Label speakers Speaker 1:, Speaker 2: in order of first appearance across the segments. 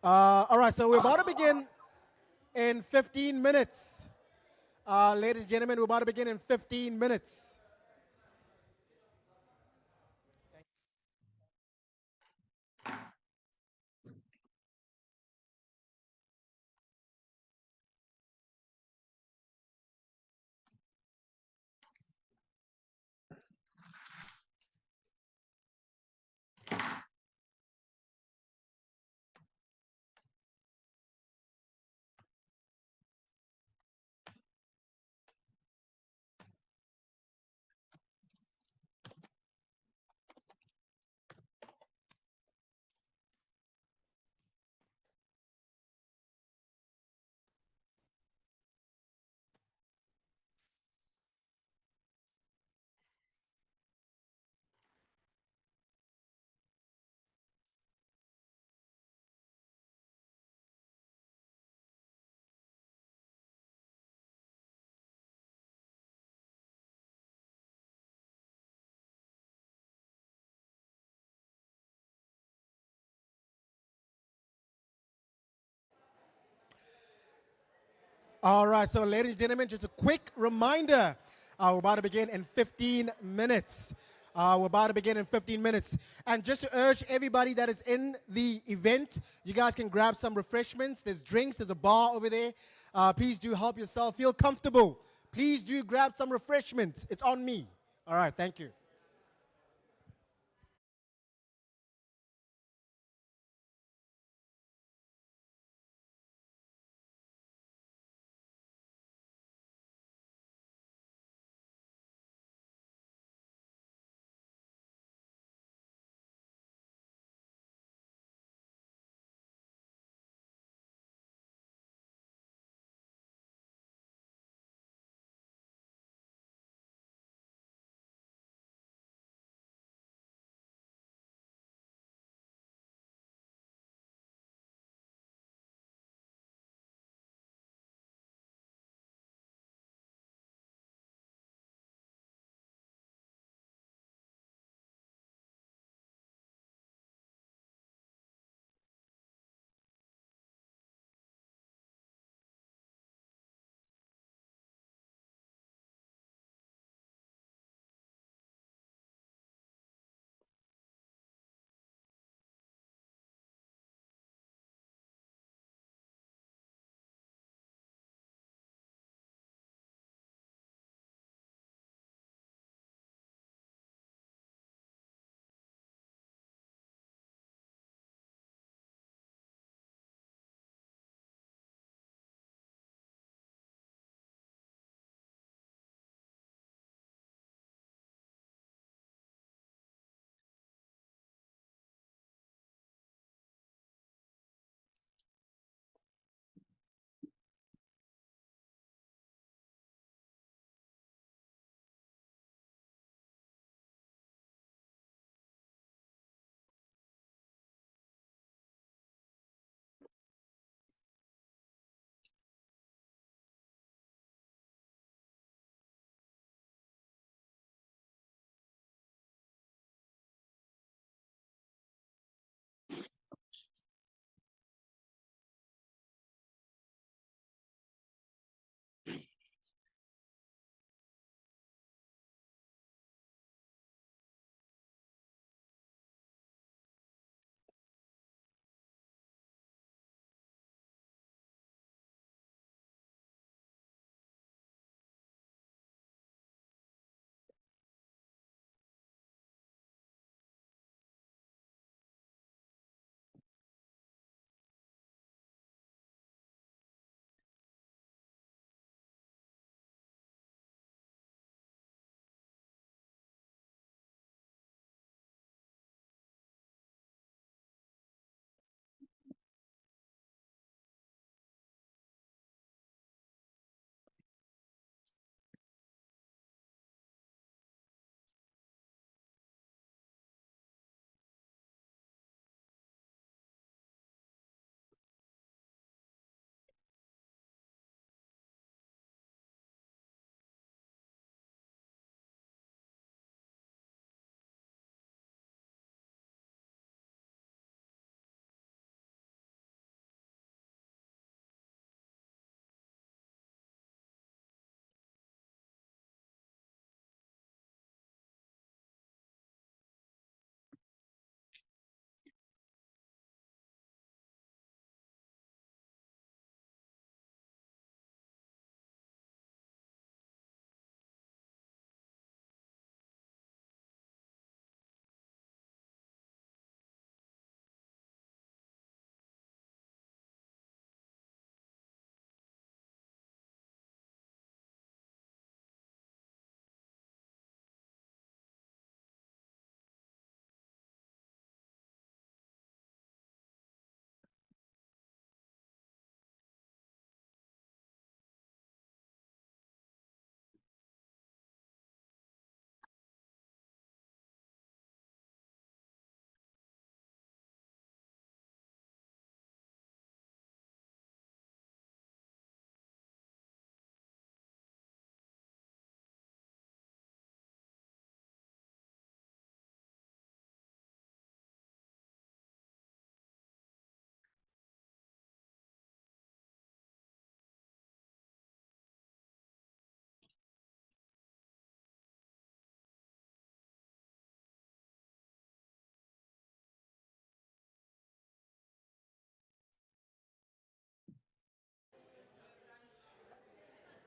Speaker 1: All right, so we're about to begin in 15 minutes. Ladies and gentlemen, we're about to begin in 15 minutes. All right, so ladies and gentlemen, just a quick reminder. We're about to begin in 15 minutes. We're about to begin in 15 minutes. And just to urge everybody that is in the event, you guys can grab some refreshments. There's drinks, there's a bar over there. Please do help yourself. Feel comfortable. Please do grab some refreshments. It's on me. All right, thank you.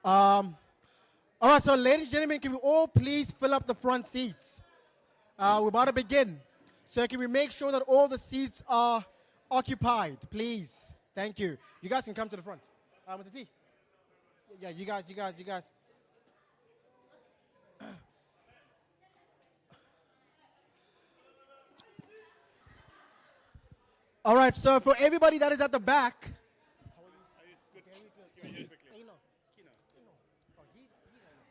Speaker 1: Um, all right, so ladies and gentlemen, can we all please fill up the front seats? We're about to begin. So can we make sure that all the seats are occupied, please? Thank you. You guys can come to the front. With the tea. Yeah, you guys. All right, so for everybody that is at the back.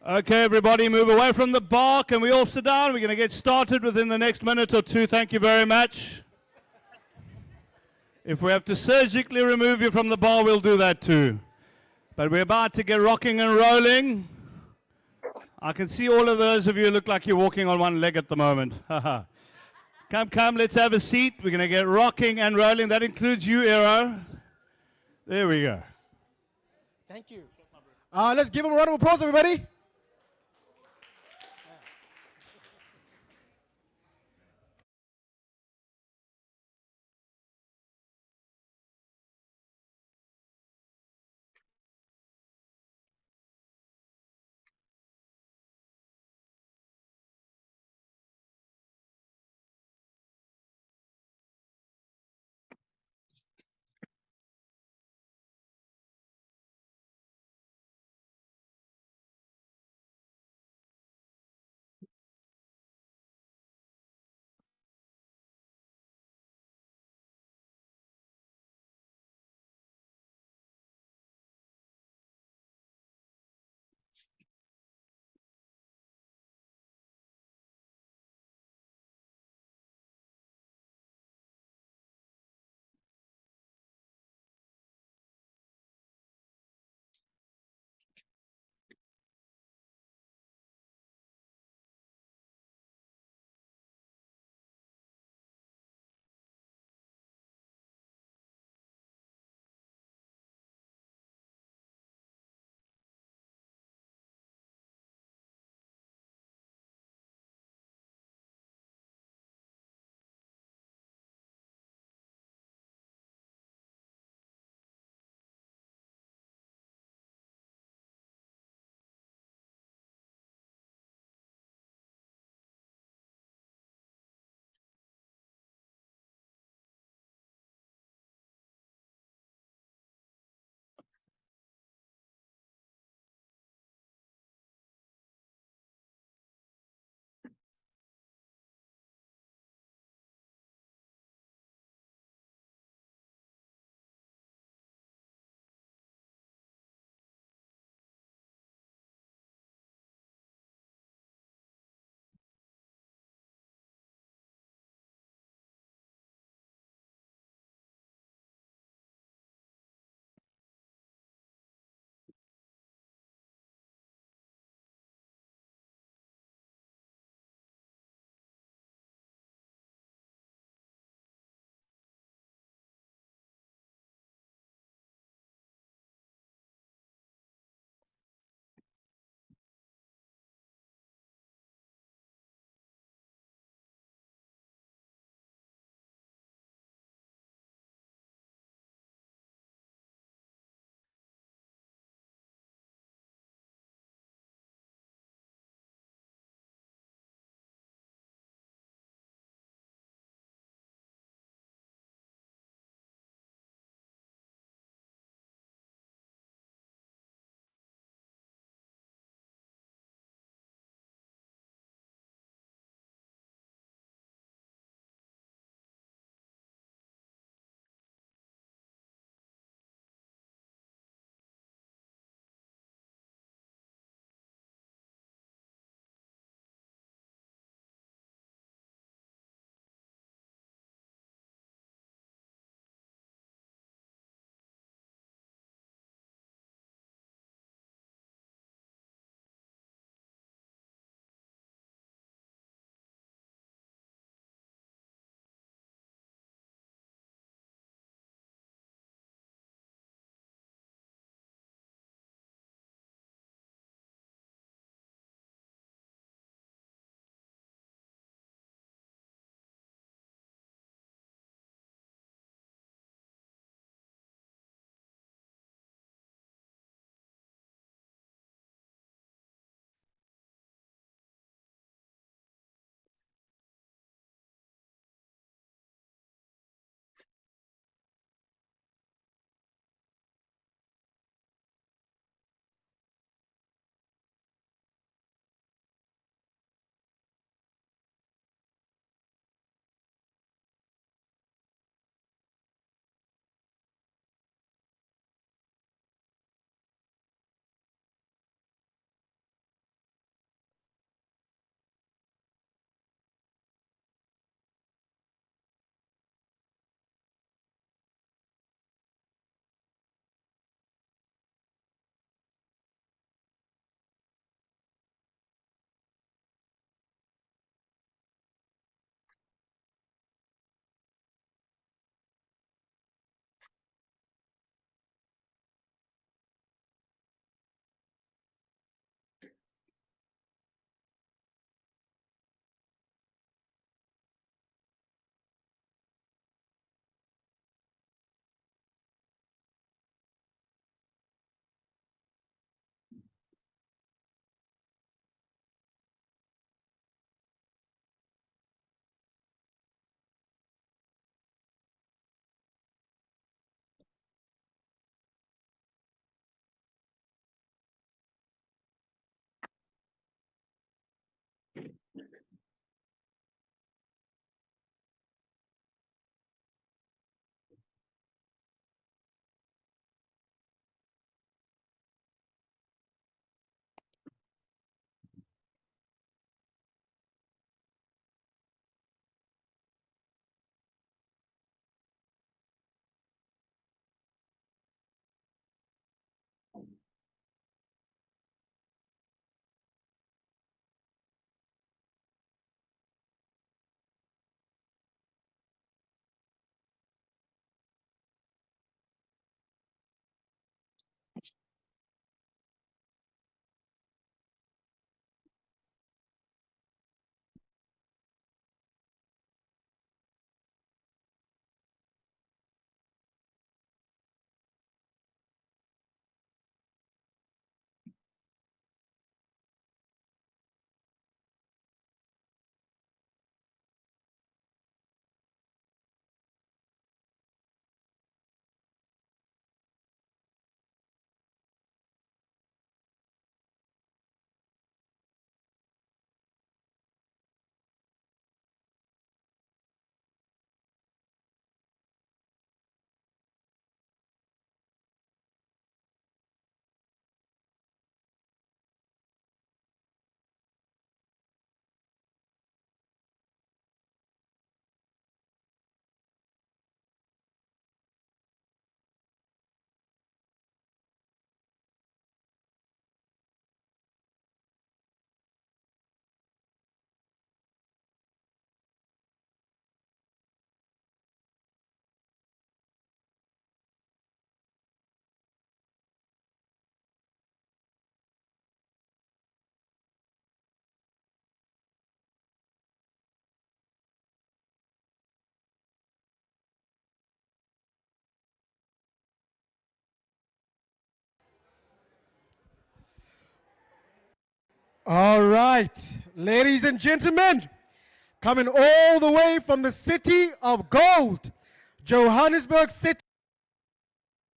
Speaker 2: Okay, everybody, move away from the bar. Can we all sit down? We're going to get started within the next minute or two. Thank you very much. If we have to surgically remove you from the bar, we'll do that too. But we're about to get rocking and rolling. I can see all of those of you look like you're walking on one leg at the moment. Come, let's have a seat. We're going to get rocking and rolling. That includes you, Eero. There we go.
Speaker 1: Thank you. Let's give him a round of applause, everybody. All right, ladies and gentlemen, coming all the way from the city of gold, Johannesburg City,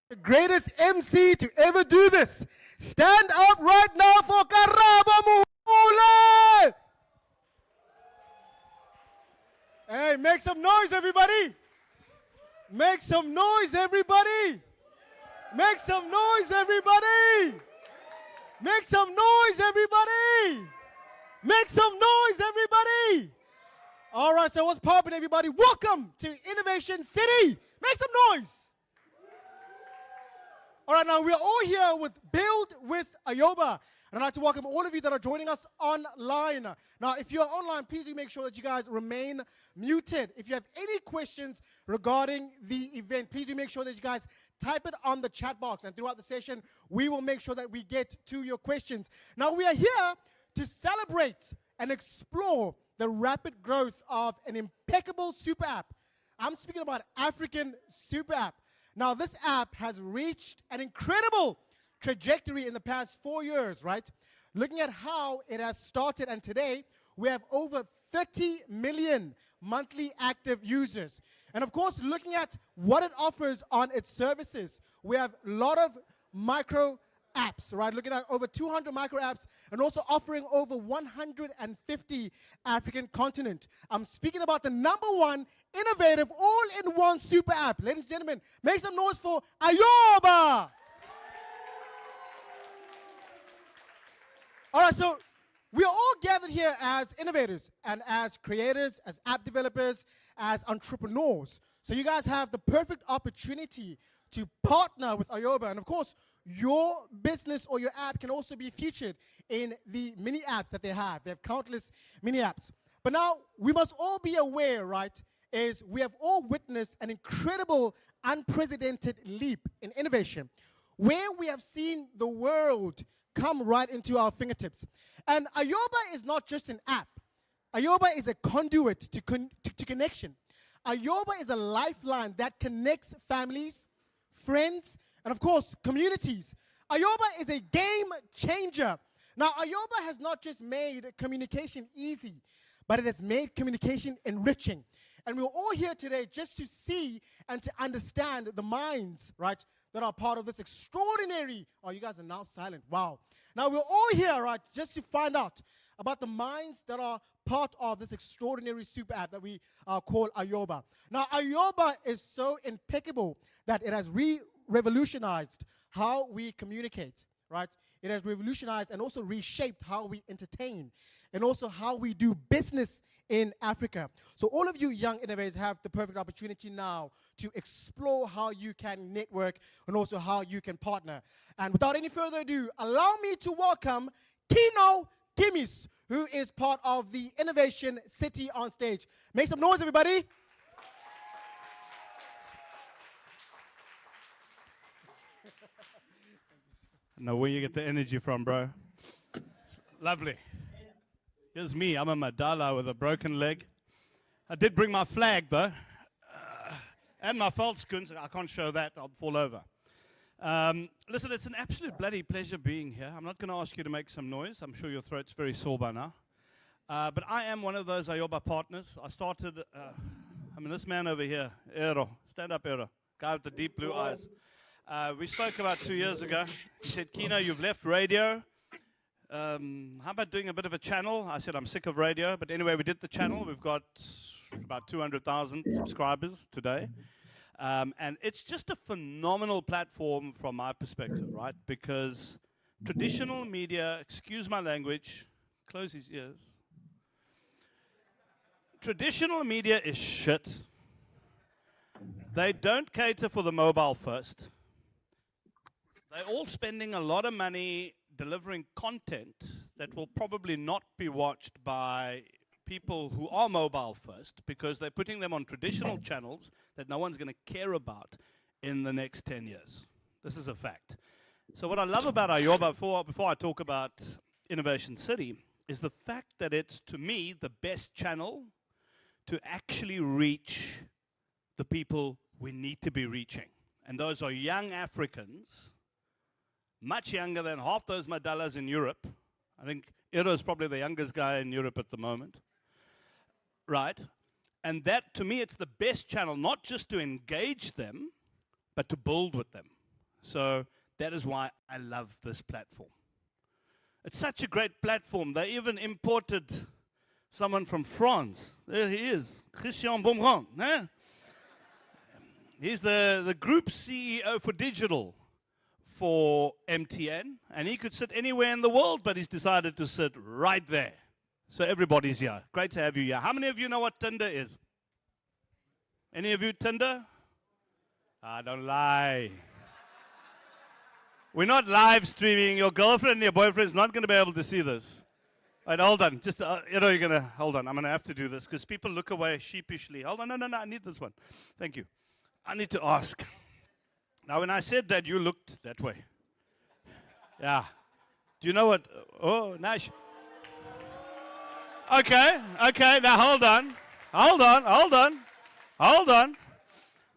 Speaker 1: the greatest MC to ever do this. Stand up right now for Karabo Muhule! Hey, make some noise, everybody! Make some noise, everybody! Make some noise, everybody! Make some noise, everybody! Make some noise, everybody! All right, so what's poppin', everybody? Welcome to Innovation City. Make some noise. All right, now we're all here with Build with Ayoba. And I'd like to welcome all of you that are joining us online. Now, if you're online, please do make sure that you guys remain muted. If you have any questions regarding the event, please do make sure that you guys type it on the chat box. And throughout the session, we will make sure that we get to your questions. Now, we are here to celebrate and explore the rapid growth of an impeccable super app. I'm speaking about African super app. Now, this app has reached an incredible trajectory in the past 4 years, right? Looking at how it has started, and today we have over 30 million monthly active users. And of course, looking at what it offers on its services, we have a lot of micro apps, right? Looking at over 200 micro apps and also offering over 150 African continent. I'm speaking about the #1 innovative all-in-one super app. Ladies and gentlemen, make some noise for Ayoba. All right, so we are all gathered here as innovators and as creators, as app developers, as entrepreneurs. So you guys have the perfect opportunity to partner with Ayoba. And of course, your business or your app can also be featured in the mini apps that they have. They have countless mini apps. But now, we must all be aware, right, is we have all witnessed an incredible, unprecedented leap in innovation, where we have seen the world come right into our fingertips. And Ayoba is not just an app. Ayoba is a conduit to connection. Ayoba is a lifeline that connects families, friends, and of course, communities. Ayoba is a game changer. Now, Ayoba has not just made communication easy, but it has made communication enriching. And we're all here today just to see and to understand the minds, right, that are part of this extraordinary, oh, you guys are now silent, wow. Now, we're all here, right, just to find out about the minds that are part of this extraordinary super app that we call Ayoba. Now, Ayoba is so impeccable that it has revolutionized how we communicate, right? It has revolutionized and also reshaped how we entertain and also how we do business in Africa. So all of you young innovators have the perfect opportunity now to explore how you can network and also how you can partner. And without any further ado, allow me to welcome Kino Kimis, who is part of the Innovation City on stage. Make some noise, everybody.
Speaker 2: I know where you get the energy from, bro. It's lovely. Here's me. I'm a Madala with a broken leg. I did bring my flag, though, and my veldskoens. I can't show that. I'll fall over. Listen, it's an absolute bloody pleasure being here. I'm not going to ask you to make some noise. I'm sure your throat's very sore by now. But I am one of those Ayoba partners. I started, this man over here, Ero. Stand up, Ero. Guy with the deep blue eyes. We spoke about 2 years ago. He said, Kino, you've left radio. How about doing a bit of a channel? I said, I'm sick of radio. But anyway, we did the channel. We've got about 200,000 subscribers today. And it's just a phenomenal platform from my perspective, right? Because traditional media, excuse my language, close his ears. Traditional media is shit. They don't cater for the mobile first. They're all spending a lot of money delivering content that will probably not be watched by people who are mobile first because they're putting them on traditional channels that no one's going to care about in the next 10 years. This is a fact. So what I love about Ayoba, before I talk about Innovation City, is the fact that it's, to me, the best channel to actually reach the people we need to be reaching. And those are young Africans, much younger than half those Madalas in Europe. I think Iro is probably the youngest guy in Europe at the moment. Right? And that, to me, it's the best channel, not just to engage them, but to build with them. So that is why I love this platform. It's such a great platform. They even imported someone from France. There he is, Christian Beaumont. Eh? He's the group CEO for digital for MTN, and he could sit anywhere in the world, but he's decided to sit right there. So everybody's here. Great to have you here. How many of you know what Tinder is? Any of you Tinder? Ah, don't lie. We're not live streaming. Your girlfriend and your boyfriend is not going to be able to see this. All right, hold on. Just, you're going to, hold on. I'm going to have to do this because people look away sheepishly. Hold on, no, I need this one. Thank you. I need to ask. Now, when I said that, you looked that way. Yeah. Do you know what? Oh, nice. Okay. Now, hold on.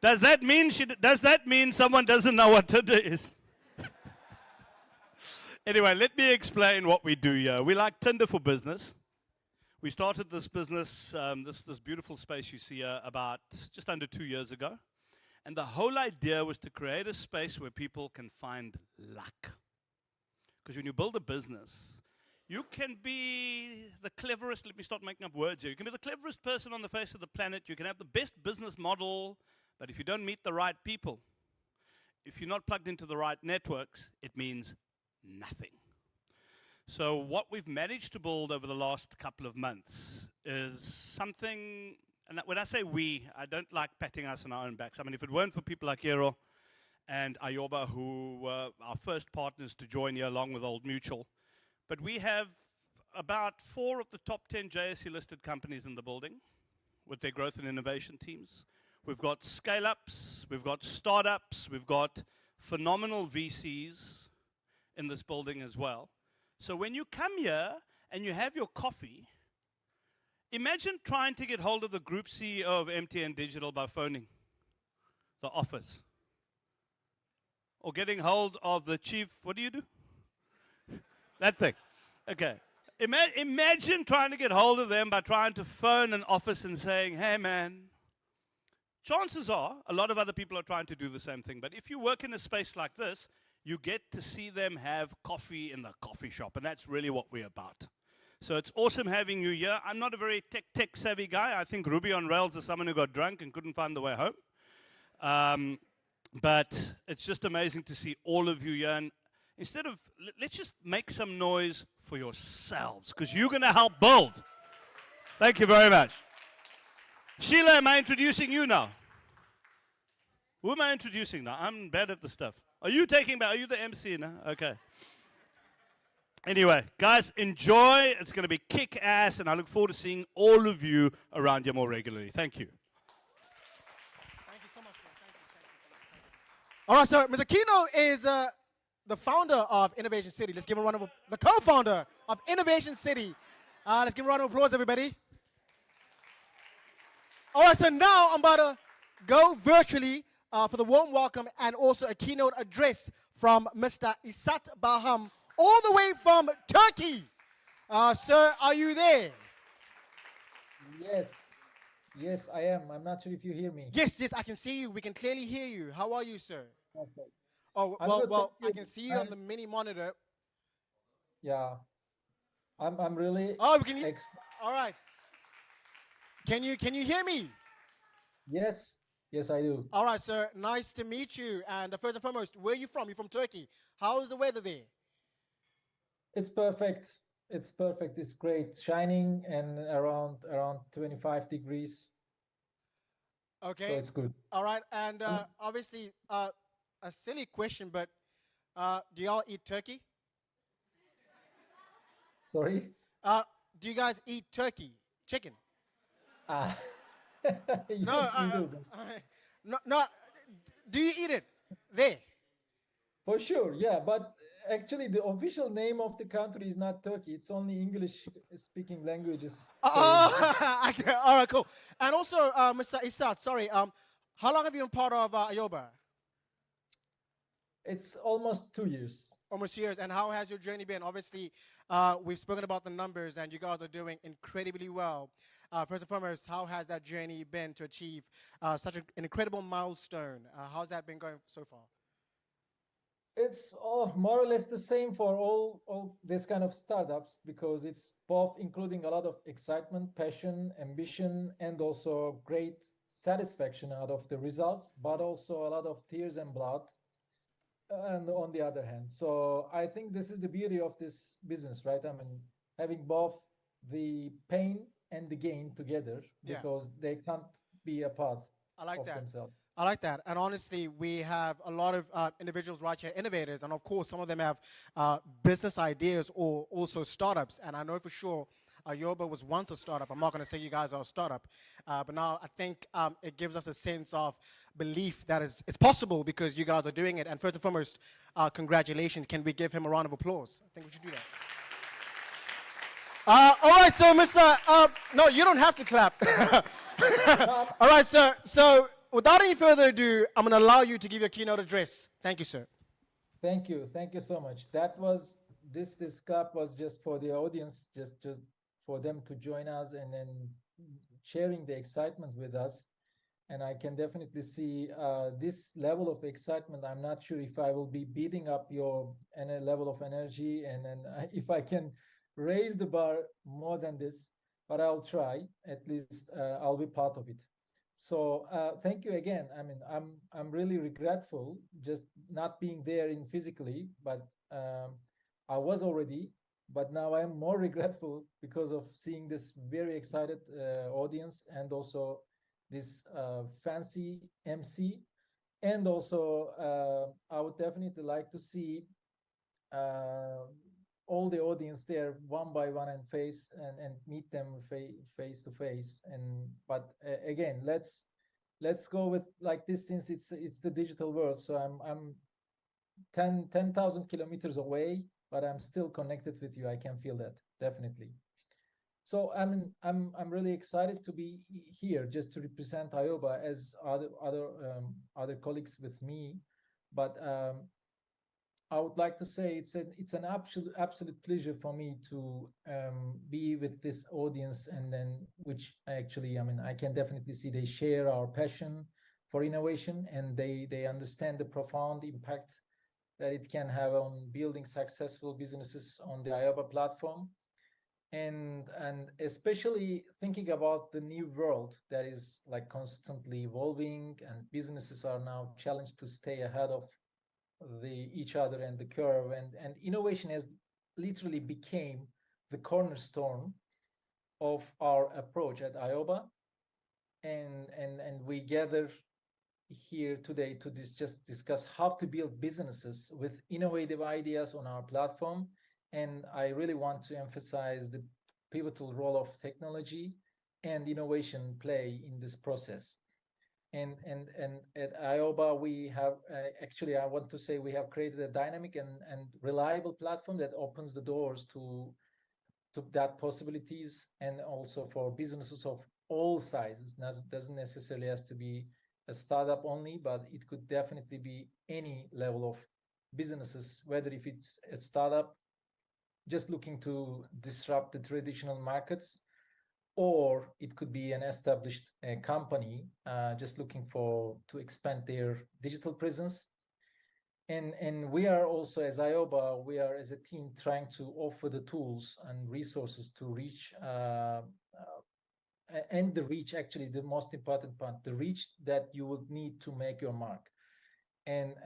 Speaker 2: Does that mean someone doesn't know what Tinder is? Anyway, let me explain what we do here. We like Tinder for business. We started this business, this beautiful space you see here, about just under 2 years ago. And the whole idea was to create a space where people can find luck. Because when you build a business, you can be the cleverest, let me start making up words here. You can be the cleverest person on the face of the planet. You can have the best business model, but if you don't meet the right people, if you're not plugged into the right networks, it means nothing. So what we've managed to build over the last couple of months is something, and when I say we, I don't like patting us on our own backs. I mean, if it weren't for people like Hero and Ayoba, who were our first partners to join here along with Old Mutual, but we have about 4 of the top 10 JSE listed companies in the building with their growth and innovation teams. We've got scale-ups, we've got startups, we've got phenomenal VCs in this building as well. So when you come here and you have your coffee, imagine trying to get hold of the group CEO of MTN Digital by phoning the office. Or getting hold of the chief, what do you do? That thing. Okay. Imagine trying to get hold of them by trying to phone an office and saying, hey man, chances are a lot of other people are trying to do the same thing. But if you work in a space like this, you get to see them have coffee in the coffee shop. And that's really what we're about. So it's awesome having you here. I'm not a very tech savvy guy. I think Ruby on Rails is someone who got drunk and couldn't find the way home. But it's just amazing to see all of you here. And instead of, let's just make some noise for yourselves, because you're going to help build. Thank you very much. Sheila, am I introducing you now? Who am I introducing now? I'm bad at the stuff. Are you the MC now? Okay. Anyway, guys, enjoy. It's going to be kick-ass, and I look forward to seeing all of you around here more regularly. Thank you.
Speaker 1: Thank you so much, sir. Thank you. All right, so Mr. Kino is the founder of Innovation City. Let's give him a round of applause. The co-founder of Innovation City. Let's give him a round of applause, everybody. All right, so now I'm about to go virtually for the warm welcome and also a keynote address from Mr. Isat Baham, all the way from Turkey. Sir, are you there?
Speaker 3: Yes, I am. I'm not sure if you hear me.
Speaker 1: Yes, I can see you. We can clearly hear you. How are you, sir?
Speaker 3: Okay.
Speaker 1: Oh, well, I can see you on the mini monitor.
Speaker 3: Yeah, I'm really.
Speaker 1: Oh, we can hear. All right. Can you hear me?
Speaker 3: Yes, I do.
Speaker 1: All right, sir. Nice to meet you. And first and foremost, where are you from? You're from Turkey. How is the weather there?
Speaker 3: It's perfect. It's perfect. It's great. Shining and around 25 degrees.
Speaker 1: Okay.
Speaker 3: So it's good.
Speaker 1: All right. And obviously, a silly question, but do y'all eat turkey?
Speaker 3: Sorry?
Speaker 1: Do you guys eat turkey? Chicken?
Speaker 3: Yes, we do.
Speaker 1: No. Do you eat it there?
Speaker 3: For sure, yeah. But actually, the official name of the country is not Turkey. It's only English-speaking languages.
Speaker 1: Oh, okay. All right, cool. And also, Mr. Isat, sorry, how long have you been part of Ayoba?
Speaker 3: It's almost 2 years.
Speaker 1: Almost years. And how has your journey been? Obviously, we've spoken about the numbers, and you guys are doing incredibly well. First and foremost, how has that journey been to achieve such an incredible milestone? How's that been going so far?
Speaker 3: It's all more or less the same for all this kind of startups, because it's both including a lot of excitement, passion, ambition, and also great satisfaction out of the results, but also a lot of tears and blood. And on the other hand, so I think this is the beauty of this business, right? I mean, having both the pain and the gain together,
Speaker 1: Yeah,
Speaker 3: because they can't be apart
Speaker 1: I like
Speaker 3: of
Speaker 1: that.
Speaker 3: themselves.
Speaker 1: I like that. And honestly, we have a lot of individuals right here, innovators, and of course, some of them have business ideas or also startups. And I know for sure Ayoba was once a startup. I'm not going to say you guys are a startup, but now I think it gives us a sense of belief that it's possible because you guys are doing it. And first and foremost, congratulations. Can we give him a round of applause? I think we should do that. All right, so Mr. No, you don't have to clap. All right, sir. So without any further ado, I'm going to allow you to give your keynote address. Thank you, sir.
Speaker 3: Thank you so much. That was this clap was just for the audience, just for them to join us and then sharing the excitement with us. And I can definitely see this level of excitement. I'm not sure if I will be beating up your level of energy, and then if I can raise the bar more than this, but I'll try. At least I'll be part of it. So thank you again. I mean, I'm really regretful just not being there in physically, but I was already, but now I'm more regretful because of seeing this very excited audience, and also this fancy MC. And also, I would definitely like to see uh, all the audience there one by one and meet them face to face. And but again, let's go with like this, since it's the digital world. So I'm 10,000 kilometers away, but I'm still connected with you. I can feel that definitely. So I'm really excited to be here just to represent Ayoba as other colleagues with me. But I would like to say it's an absolute pleasure for me to be with this audience, and then which actually, I mean, I can definitely see they share our passion for innovation, and they understand the profound impact that it can have on building successful businesses on the Ayoba platform. And especially thinking about the new world that is like constantly evolving, and businesses are now challenged to stay ahead of each other and the curve, and innovation has literally became the cornerstone of our approach at Ayoba. And we gather here today to just discuss how to build businesses with innovative ideas on our platform. And I really want to emphasize the pivotal role of technology and innovation play in this process. And at Ayoba, we have actually, I want to say, we have created a dynamic and reliable platform that opens the doors to that possibilities, and also for businesses of all sizes. Doesn't necessarily has to be a startup only, but it could definitely be any level of businesses, whether if it's a startup just looking to disrupt the traditional markets, or it could be an established company just looking to expand their digital presence. And we are also, as Ayoba, we are as a team trying to offer the tools and resources to reach and the reach, actually the most important part, the reach that you would need to make your mark. And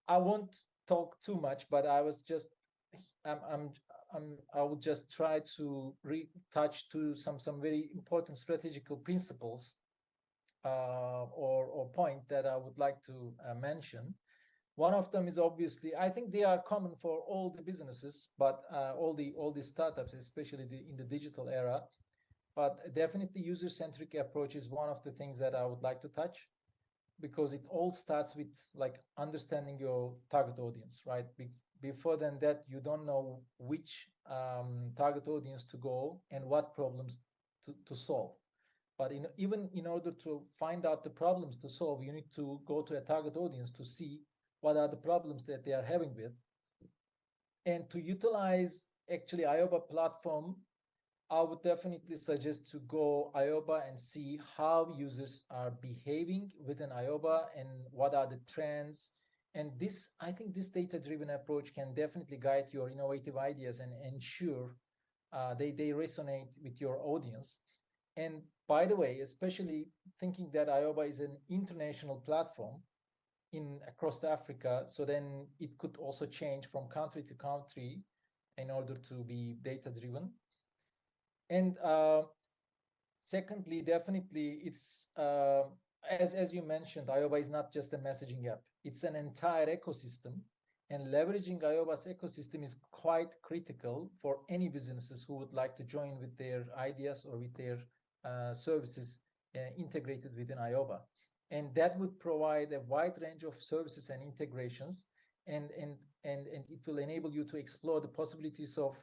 Speaker 3: I won't talk too much, but I was just I will just try to retouch to some very important strategical principles or point that I would like to mention. One of them is obviously, I think they are common for all the businesses, but all the startups, especially in the digital era. But definitely, user-centric approach is one of the things that I would like to touch, because it all starts with like understanding your target audience, right? Before than that, you don't know which target audience to go and what problems to solve. But even in order to find out the problems to solve, you need to go to a target audience to see what are the problems that they are having with. And to utilize actually ayoba platform, I would definitely suggest to go ayoba and see how users are behaving within ayoba and what are the trends. And this, I think this data-driven approach can definitely guide your innovative ideas and ensure they resonate with your audience. And by the way, especially thinking that ayoba is an international platform across Africa, so then it could also change from country to country in order to be data-driven. And secondly, definitely, it's as you mentioned, ayoba is not just a messaging app; it's an entire ecosystem. And leveraging ayoba's ecosystem is quite critical for any businesses who would like to join with their ideas or with their services integrated within ayoba. And that would provide a wide range of services and integrations, and it will enable you to explore the possibilities of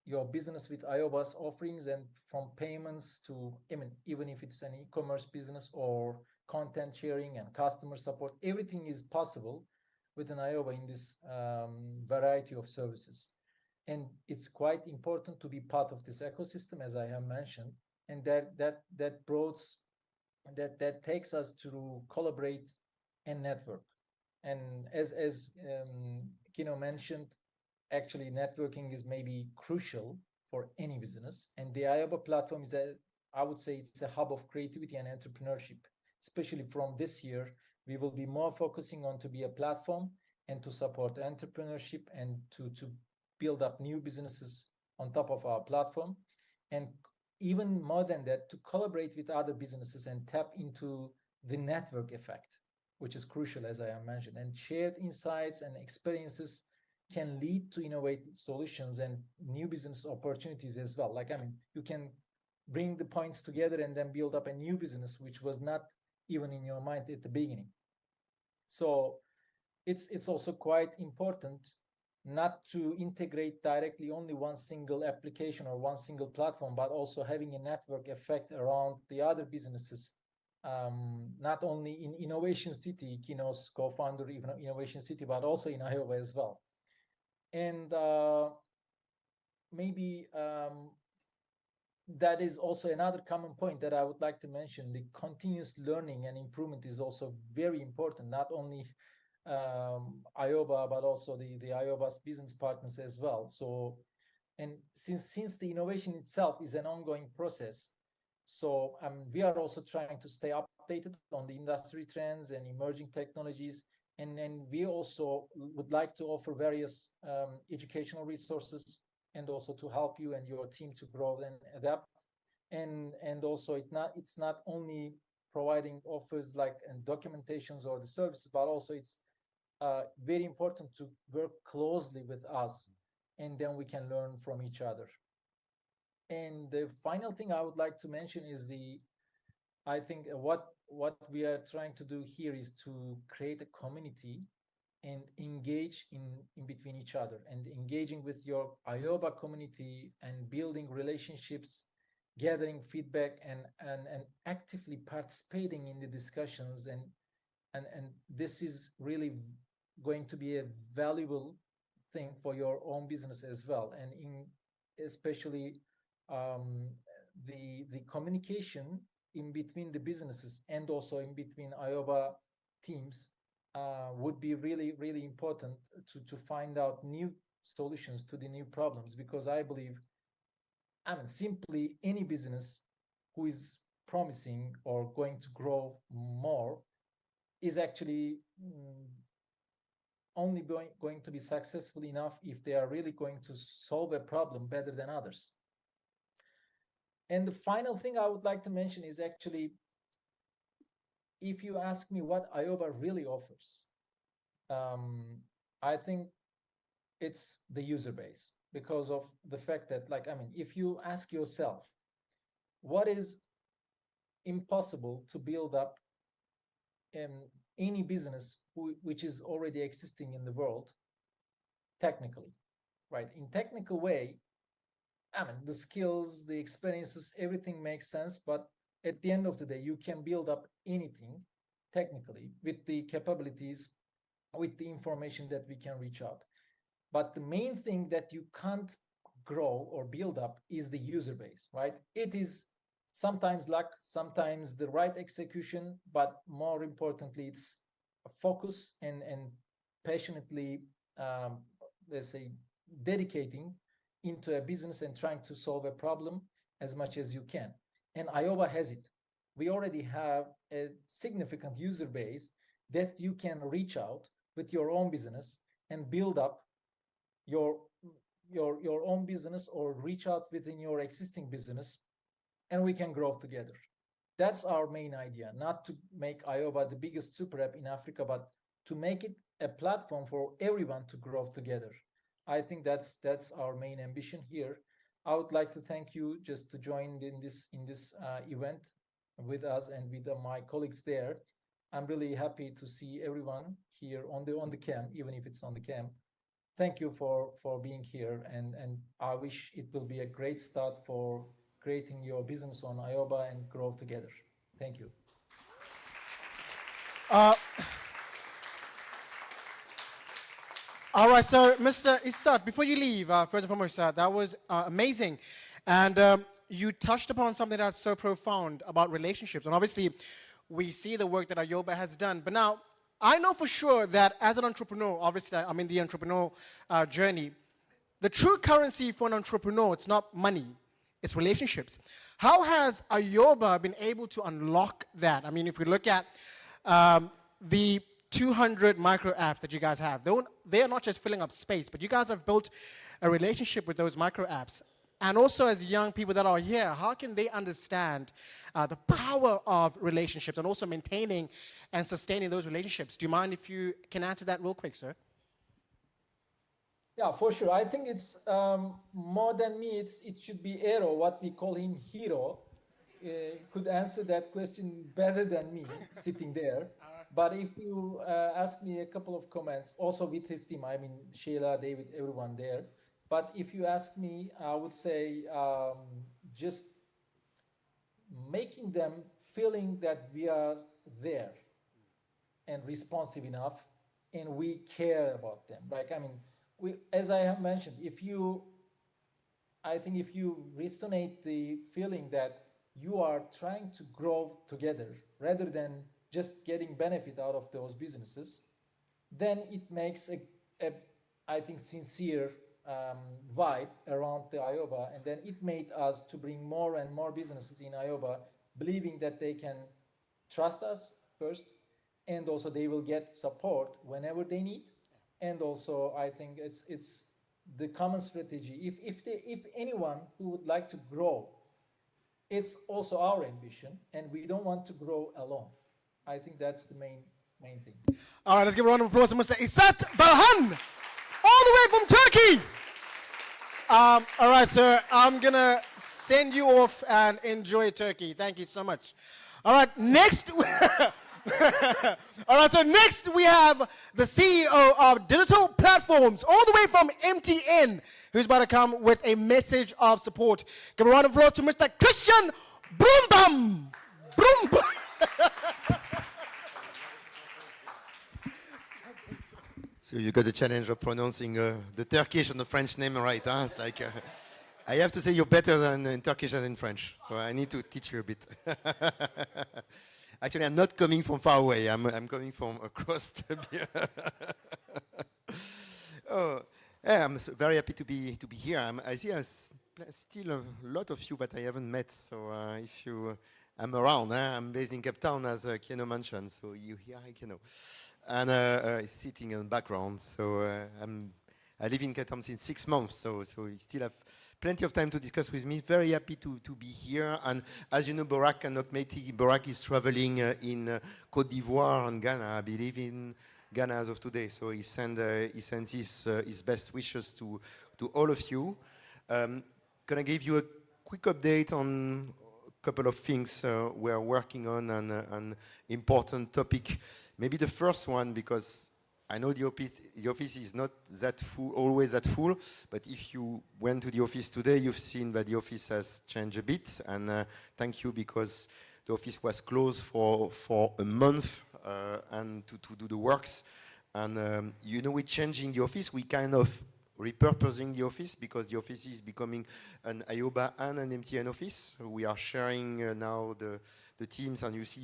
Speaker 3: your business with ayoba's offerings, and from payments to, I mean, even if it's an e-commerce business or content sharing and customer support, everything is possible with an ayoba in this variety of services. And it's quite important to be part of this ecosystem, as I have mentioned, and that takes us to collaborate and network. And as Kino mentioned, actually networking is maybe crucial for any business. And the ayoba platform is I would say it's a hub of creativity and entrepreneurship. Especially from this year, we will be more focusing on to be a platform and to support entrepreneurship and to build up new businesses on top of our platform. And even more than that, to collaborate with other businesses and tap into the network effect, which is crucial, as I have mentioned. And shared insights and experiences can lead to innovative solutions and new business opportunities as well. Like, I mean, you can bring the points together and then build up a new business, which was not even in your mind at the beginning. So it's also quite important not to integrate directly only one single application or one single platform, but also having a network effect around the other businesses. Not only in Innovation City, Kino's co-founder, even Innovation City, but also in ayoba as well. And maybe that is also another common point that I would like to mention. The continuous learning and improvement is also very important, not only ayoba, but also the ayoba's business partners as well. So, and since the innovation itself is an ongoing process, so we are also trying to stay updated on the industry trends and emerging technologies. And we also would like to offer various educational resources, and also to help you and your team to grow and adapt. And also it's not only providing offers like and documentations or the services, but also it's very important to work closely with us, and then we can learn from each other. And the final thing I would like to mention is I think what we are trying to do here is to create a community and engage in between each other, and engaging with your ayoba community and building relationships, gathering feedback, and actively participating in the discussions. And this is really going to be a valuable thing for your own business as well. And especially the communication in between the businesses and also in between ayoba teams would be really, really important to find out new solutions to the new problems. Because I believe, I mean, simply any business who is promising or going to grow more is actually only going to be successful enough if they are really going to solve a problem better than others. And the final thing I would like to mention is actually, if you ask me what ayoba really offers, I think it's the user base, because of the fact that, like, I mean, if you ask yourself, what is impossible to build up any business which is already existing in the world technically, right? In technical way, I mean, the skills, the experiences, everything makes sense. But at the end of the day, you can build up anything technically with the capabilities with the information that we can reach out. But the main thing that you can't grow or build up is the user base, right? It is sometimes luck, sometimes the right execution, but more importantly, it's a focus and passionately, let's say, dedicating into a business and trying to solve a problem as much as you can. And ayoba has it. We already have a significant user base that you can reach out with your own business and build up your own business or reach out within your existing business, and we can grow together. That's our main idea, not to make ayoba the biggest super app in Africa, but to make it a platform for everyone to grow together. I think that's our main ambition here. I would like to thank you just to join in this event with us and with my colleagues there. I'm really happy to see everyone here on the cam, even if it's on the cam. Thank you for being here, and I wish it will be a great start for creating your business on ayoba and grow together. Thank you.
Speaker 1: All right, so Mr. Isat, before you leave, first and foremost, that was amazing. And you touched upon something that's so profound about relationships. And obviously, we see the work that ayoba has done. But now, I know for sure that as an entrepreneur, obviously, I'm in the entrepreneurial journey, the true currency for an entrepreneur, it's not money, it's relationships. How has ayoba been able to unlock that? I mean, if we look at the 200 micro apps that you guys have, they are not just filling up space, but you guys have built a relationship with those micro apps. And also as young people that are here, how can they understand the power of relationships and also maintaining and sustaining those relationships? Do you mind if you can answer that real quick, sir?
Speaker 3: Yeah, for sure. I think it's more than me. It should be Aero, what we call him Hero, could answer that question better than me sitting there. But if you ask me a couple of comments, also with his team, I mean, Sheila, David, everyone there. But if you ask me, I would say just making them feeling that we are there and responsive enough and we care about them. Like, I mean, as I have mentioned, I think if you resonate the feeling that you are trying to grow together rather than just getting benefit out of those businesses, then it makes a I think, sincere vibe around the ayoba, and then it made us to bring more and more businesses in ayoba, believing that they can trust us first, and also they will get support whenever they need. And also, I think it's the common strategy. If anyone who would like to grow, it's also our ambition, and we don't want to grow alone. I think that's the main thing.
Speaker 1: All right, let's give a round of applause to Mr. Isat Balhan, all the way from Turkey. All right, sir, I'm going to send you off and enjoy Turkey. Thank you so much. All right, next. All right, so next we have the CEO of Digital Platforms, all the way from MTN, who's about to come with a message of support. Give a round of applause to Mr. Christian Brumbam.
Speaker 4: So you got the challenge of pronouncing the Turkish and the French name right, huh? It's like, I have to say you're better than in Turkish than in French, so I need to teach you a bit. Actually, I'm not coming from far away. I'm coming from across the beer. Oh, yeah, I'm very happy to be here. I see still a lot of you that I haven't met. So if I'm around. I'm based in Cape Town, as Keno mentioned. So you hear Keno, and sitting in the background. So I live in Cape Town since 6 months. So you still have plenty of time to discuss with me. Very happy to be here. And as you know, Barak cannot make it. Barak is traveling in Côte d'Ivoire and Ghana, I believe, in Ghana as of today. So he sends his best wishes to all of you. Can I give you a quick update on a couple of things we're working on and an important topic? Maybe the first one, because I know the office is not that full, always that full, but if you went to the office today, you've seen that the office has changed a bit, and thank you, because the office was closed for a month and to do the works. And you know, we're changing the office. We kind of repurposing the office because the office is becoming an ayoba and an MTN office. We are sharing now the teams, and you see,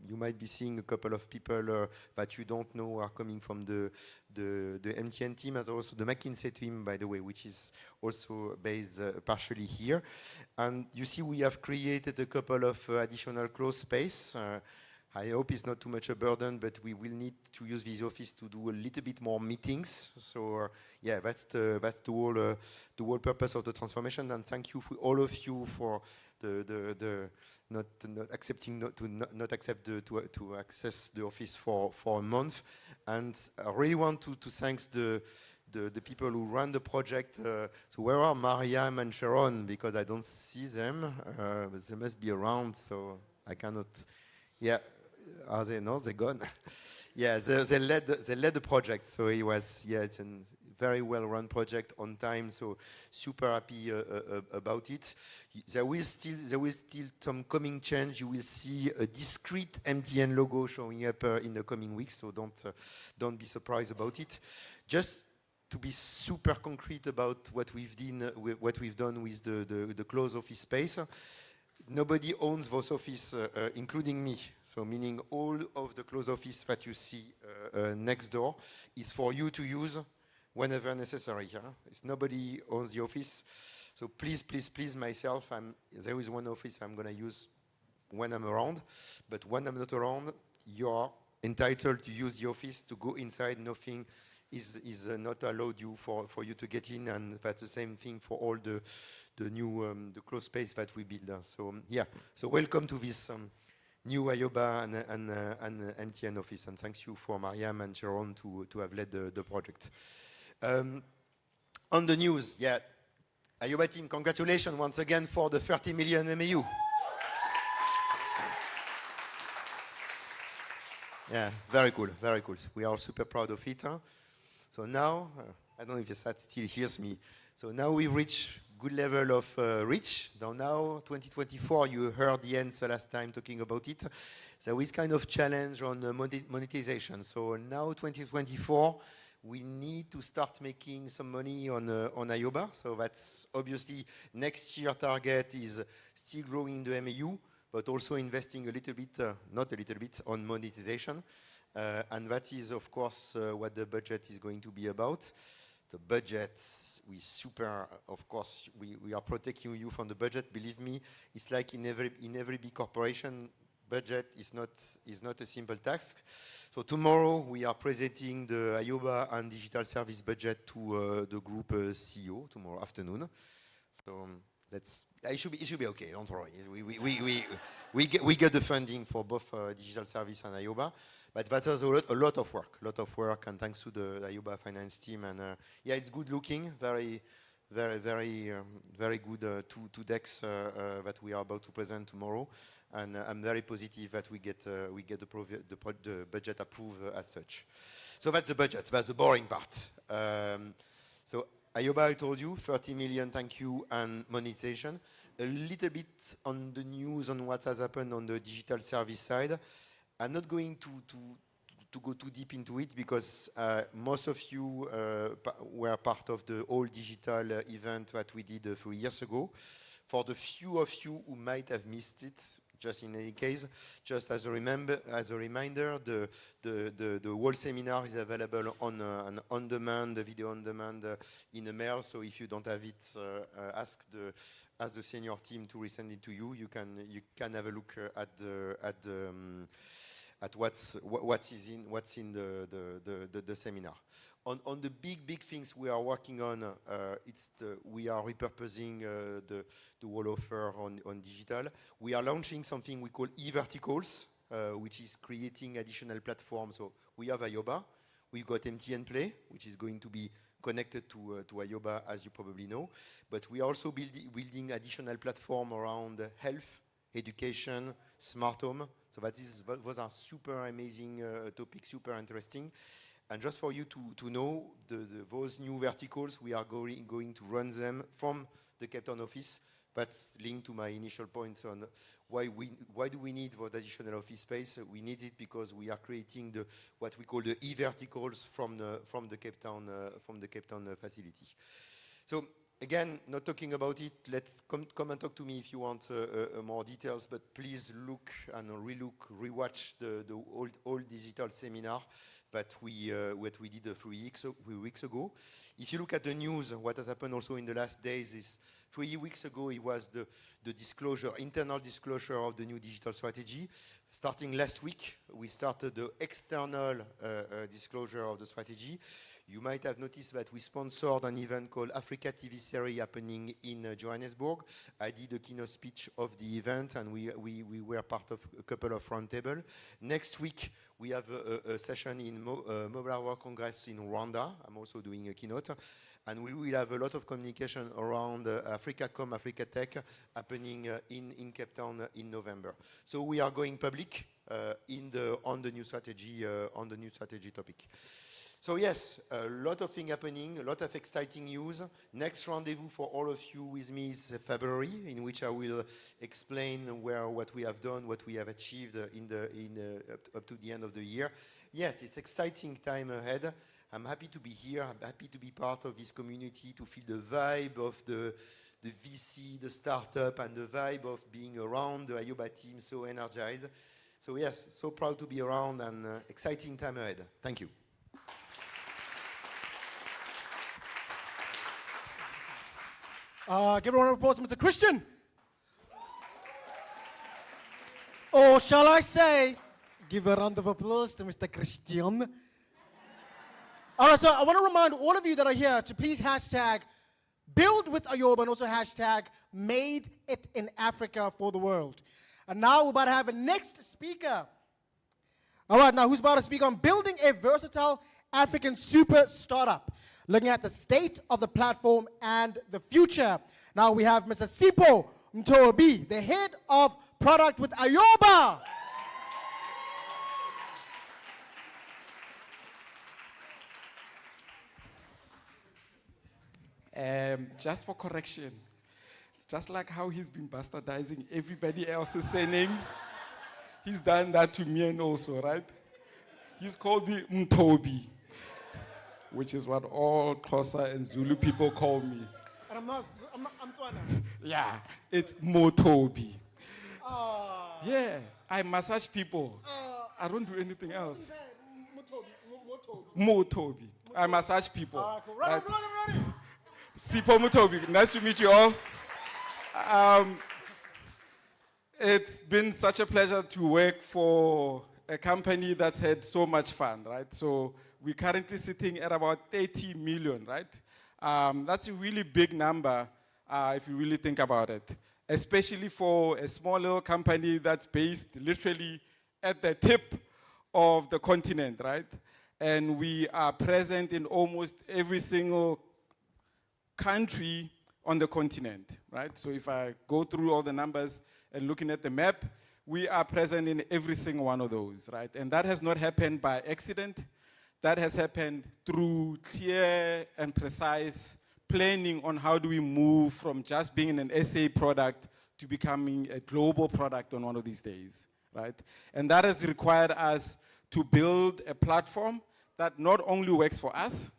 Speaker 4: you might be seeing a couple of people that you don't know are coming from the MTN team, as also the McKinsey team, by the way, which is also based partially here. And you see, we have created a couple of additional closed space. I hope it's not too much a burden, but we will need to use this office to do a little bit more meetings. So yeah, that's the whole purpose of the transformation. And thank you for all of you for the not accepting not accept to access the office for a month. And I really want to thank the people who run the project. So where are Mariam and Sharon? Because I don't see them. But they must be around, so I cannot. Yeah, are they? No, they're gone. Yeah, they led the project. So it was, yeah, it's a very well-run project on time. So super happy about it. There will still some coming change. You will see a discrete MTN logo showing up in the coming weeks. So don't be surprised about it. Just to be super concrete about what we've done with the closed office space. Nobody owns those office, including me. So meaning all of the closed office that you see next door is for you to use whenever necessary. It's nobody owns the office. So please, please, please, myself, there is one office I'm going to use when I'm around. But when I'm not around, you're entitled to use the office, to go inside. Nothing is not allowed for you to get in, and that's the same thing for all the new the closed space that we build. So yeah, so welcome to this new ayoba and MTN office, and thanks you for Mariam and Sharon to have led the project. On the news, yeah, ayoba team, congratulations once again for the 30 million MAU. Yeah, very cool, very cool. We are super proud of it. So now, I don't know if the stat still hears me. So now we reach good level of reach. Now 2024, you heard Jens last time talking about it. So it's kind of challenge on monetization. So now 2024, we need to start making some money on ayoba. So that's obviously next year target is still growing the MAU, but also investing a little bit, not a little bit, on monetization. And that is, of course, what the budget is going to be about. The budget, of course, we are protecting you from the budget. Believe me, it's like in every big corporation, budget is not a simple task. So tomorrow we are presenting the ayoba and digital service budget to the group CEO tomorrow afternoon. So it should be okay. Don't worry. We get the funding for both digital service and ayoba. But that's also a lot of work, and thanks to the ayoba finance team. And yeah, it's good looking, very good two decks that we are about to present tomorrow. And I'm very positive that we get the budget approved as such. So that's the budget. That's the boring part. So ayoba, I told you, 30 million, thank you, and monetization. A little bit on the news on what has happened on the digital service side. I'm not going to go too deep into it because most of you were part of the all digital event that we did 3 years ago. For the few of you who might have missed it, just in any case, just as a reminder, the whole seminar is available on demand, the video on demand in a mail. So if you don't have it, ask the senior team to resend it to you. You can have a look at what's in the seminar. On the big things we are working on, we are repurposing the whole offer on digital. We are launching something we call e-verticals, which is creating additional platforms. So we have ayoba, we've got MTN Play, which is going to be connected to ayoba, as you probably know. But we are also building additional platform around health, education, smart home. So those are super amazing topics, super interesting. And just for you to know, those new verticals, we are going to run them from the Cape Town office That's linked to my initial points on why do we need that additional office space. We need it because we are creating what we call the e-verticals from the Cape Town facility. So again, not talking about it, let's come and talk to me if you want more details, but please look and rewatch the old digital seminar that we did 3 weeks ago. If you look at the news, what has happened also in the last days is 3 weeks ago, it was the disclosure, internal disclosure of the new digital strategy. Starting last week, we started the external disclosure of the strategy. You might have noticed that we sponsored an event called Africa TV Series happening in Johannesburg. I did a keynote speech of the event, and we were part of a couple of roundtables. Next week, we have a session in Mobile World Congress in Rwanda. I'm also doing a keynote. And we will have a lot of communication around AfricaCom, Africa Tech happening in Cape Town in November. So we are going public on the new strategy topic. So yes, a lot of things happening, a lot of exciting news. Next rendezvous for all of you with me is February, in which I will explain what we have done, what we have achieved up to the end of the year. Yes, it's exciting time ahead. I'm happy to be here. I'm happy to be part of this community, to feel the vibe of the VC, the startup, and the vibe of being around the ayoba team, so energized. So yes, so proud to be around, and exciting time ahead. Thank you.
Speaker 1: Give a round of applause to Mr. Christian. Or shall I say, give a round of applause to Mr. Christian. All right, so I want to remind all of you that are here to please hashtag build with ayoba and also hashtag made it in Africa for the world. And now we're about to have a next speaker. All right, now who's about to speak on building a versatile African super startup, looking at the state of the platform and the future. Now we have Mr. Sipho Mtobi, the head of product with ayoba.
Speaker 5: Just for correction, just like how he's been bastardizing everybody else's surnames, he's done that to me and also, right? He's called me Mtobi, which is what all Xhosa and Zulu people call me.
Speaker 1: And I'm Twana.
Speaker 5: Yeah, it's Motobi. Yeah, I massage people. I don't do anything else. Motobi. I massage people.
Speaker 1: Cool. Ready.
Speaker 5: Sipho Motobi, nice to meet you all. It's been such a pleasure to work for a company that's had so much fun, right? So we're currently sitting at about 30 million, right? That's a really big number if you really think about it, especially for a small little company that's based literally at the tip of the continent, right? And we are present in almost every single country on the continent, right? So if I go through all the numbers and looking at the map, we are present in every single one of those, right? And that has not happened by accident. That has happened through clear and precise planning on how do we move from just being an SA product to becoming a global product on one of these days, right? And that has required us to build a platform that not only works for us,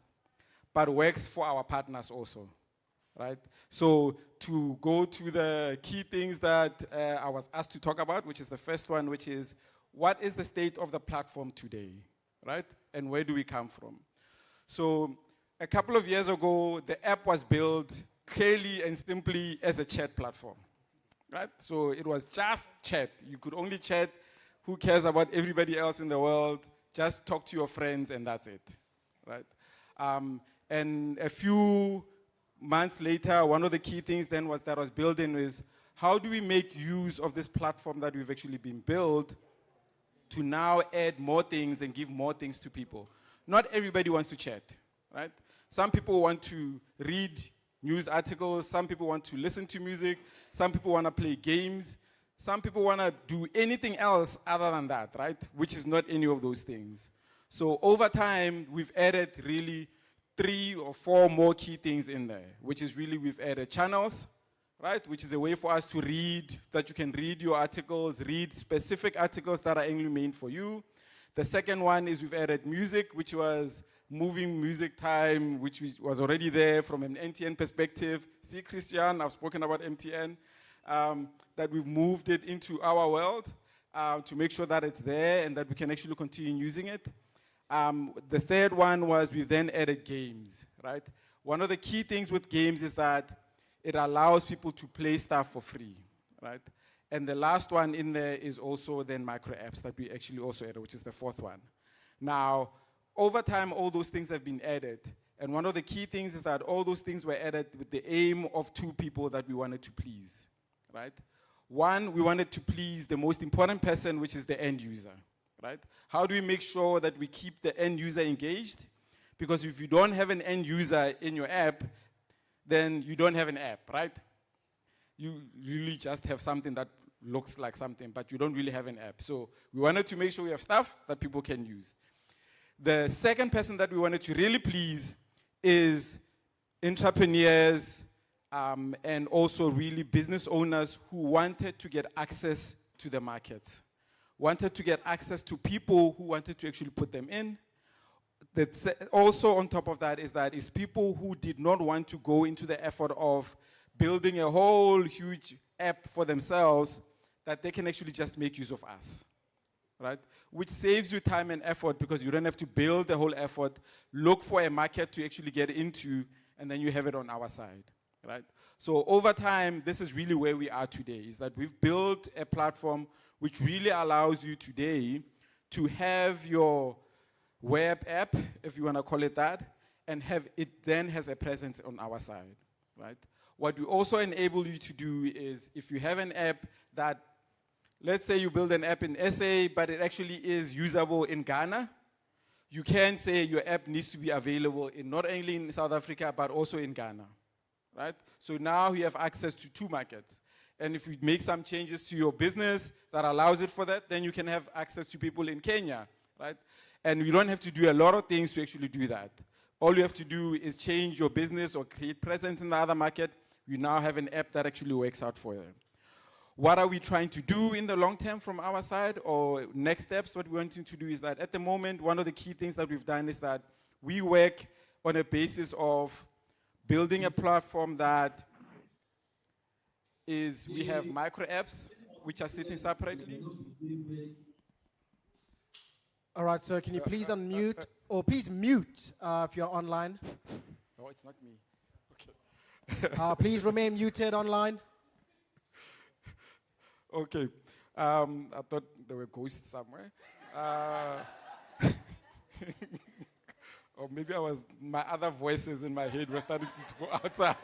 Speaker 5: but works for our partners also, right? So to go to the key things that I was asked to talk about, which is the first one, which is what is the state of the platform today, right? And where do we come from? So a couple of years ago, the app was built clearly and simply as a chat platform, right? So it was just chat. You could only chat. Who cares about everybody else in the world? Just talk to your friends and that's it, right? And a few months later, one of the key things then was that I was building is how do we make use of this platform that we've actually been built to now add more things and give more things to people. Not everybody wants to chat, right? Some people want to read news articles, some people want to listen to music, some people want to play games, some people want to do anything else other than that, right? Which is not any of those things. So over time, we've added really 3 or 4 more key things in there, which is really we've added channels, right? Which is a way for us to read, that you can read your articles, read specific articles that are only made for you. The second one is we've added music, which was moving music time, which was already there from an MTN perspective. See, Christian, I've spoken about MTN, that we've moved it into our world to make sure that it's there and that we can actually continue using it. The third one was we then added games, right? One of the key things with games is that it allows people to play stuff for free, right? And the last one in there is also then micro apps that we actually also added, which is the fourth one. Now, over time, all those things have been added. And one of the key things is that all those things were added with the aim of two people that we wanted to please, right? One, we wanted to please the most important person, which is the end user, right? How do we make sure that we keep the end user engaged? Because if you don't have an end user in your app, then you don't have an app, right? You really just have something that looks like something, but you don't really have an app. So we wanted to make sure we have stuff that people can use. The second person that we wanted to really please is entrepreneurs and also really business owners who wanted to get access to the market, wanted to get access to people who wanted to actually put them in. That's also on top of that is people who did not want to go into the effort of building a whole huge app for themselves, that they can actually just make use of us, right? Which saves you time and effort because you don't have to build the whole effort, look for a market to actually get into, and then you have it on our side, right? So over time, this is really where we are today, is that we've built a platform which really allows you today to have your web app, if you want to call it that, and have it then has a presence on our side, right? What we also enable you to do is if you have an app that, let's say you build an app in SA, but it actually is usable in Ghana, you can say your app needs to be available in not only in South Africa, but also in Ghana, right? So now you have access to two markets. And if you make some changes to your business that allows it for that, then you can have access to people in Kenya, right? And you don't have to do a lot of things to actually do that. All you have to do is change your business or create presence in the other market. You now have an app that actually works out for them. What are we trying to do in the long term from our side, or next steps? What we want to do is that at the moment, one of the key things that we've done is that we work on a basis of building a platform that is, we have micro apps which are sitting separately.
Speaker 1: All right, sir, can you please unmute, or please mute if you're online.
Speaker 5: Oh, it's not me. Okay.
Speaker 1: Please remain muted online.
Speaker 5: Okay. I thought there were ghosts somewhere. Or maybe my other voices in my head were starting to go outside.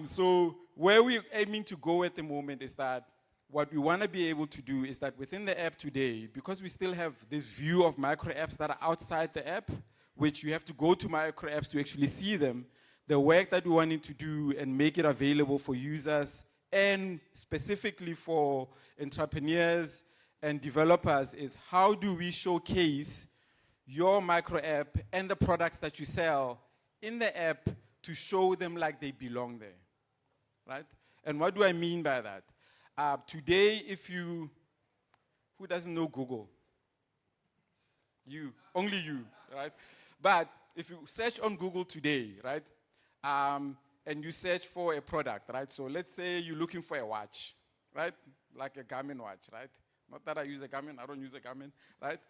Speaker 5: So where we're aiming to go at the moment is that what we want to be able to do is that within the app today, because we still have this view of micro apps that are outside the app, which you have to go to micro apps to actually see them, the work that we wanted to do and make it available for users and specifically for entrepreneurs and developers is how do we showcase your micro app and the products that you sell in the app to show them like they belong there, right? And what do I mean by that? Today, who doesn't know Google? You, only you, right? But if you search on Google today, right, and you search for a product, right? So let's say you're looking for a watch, right? Like a Garmin watch, right? Not that I use a Garmin, I don't use a Garmin, right?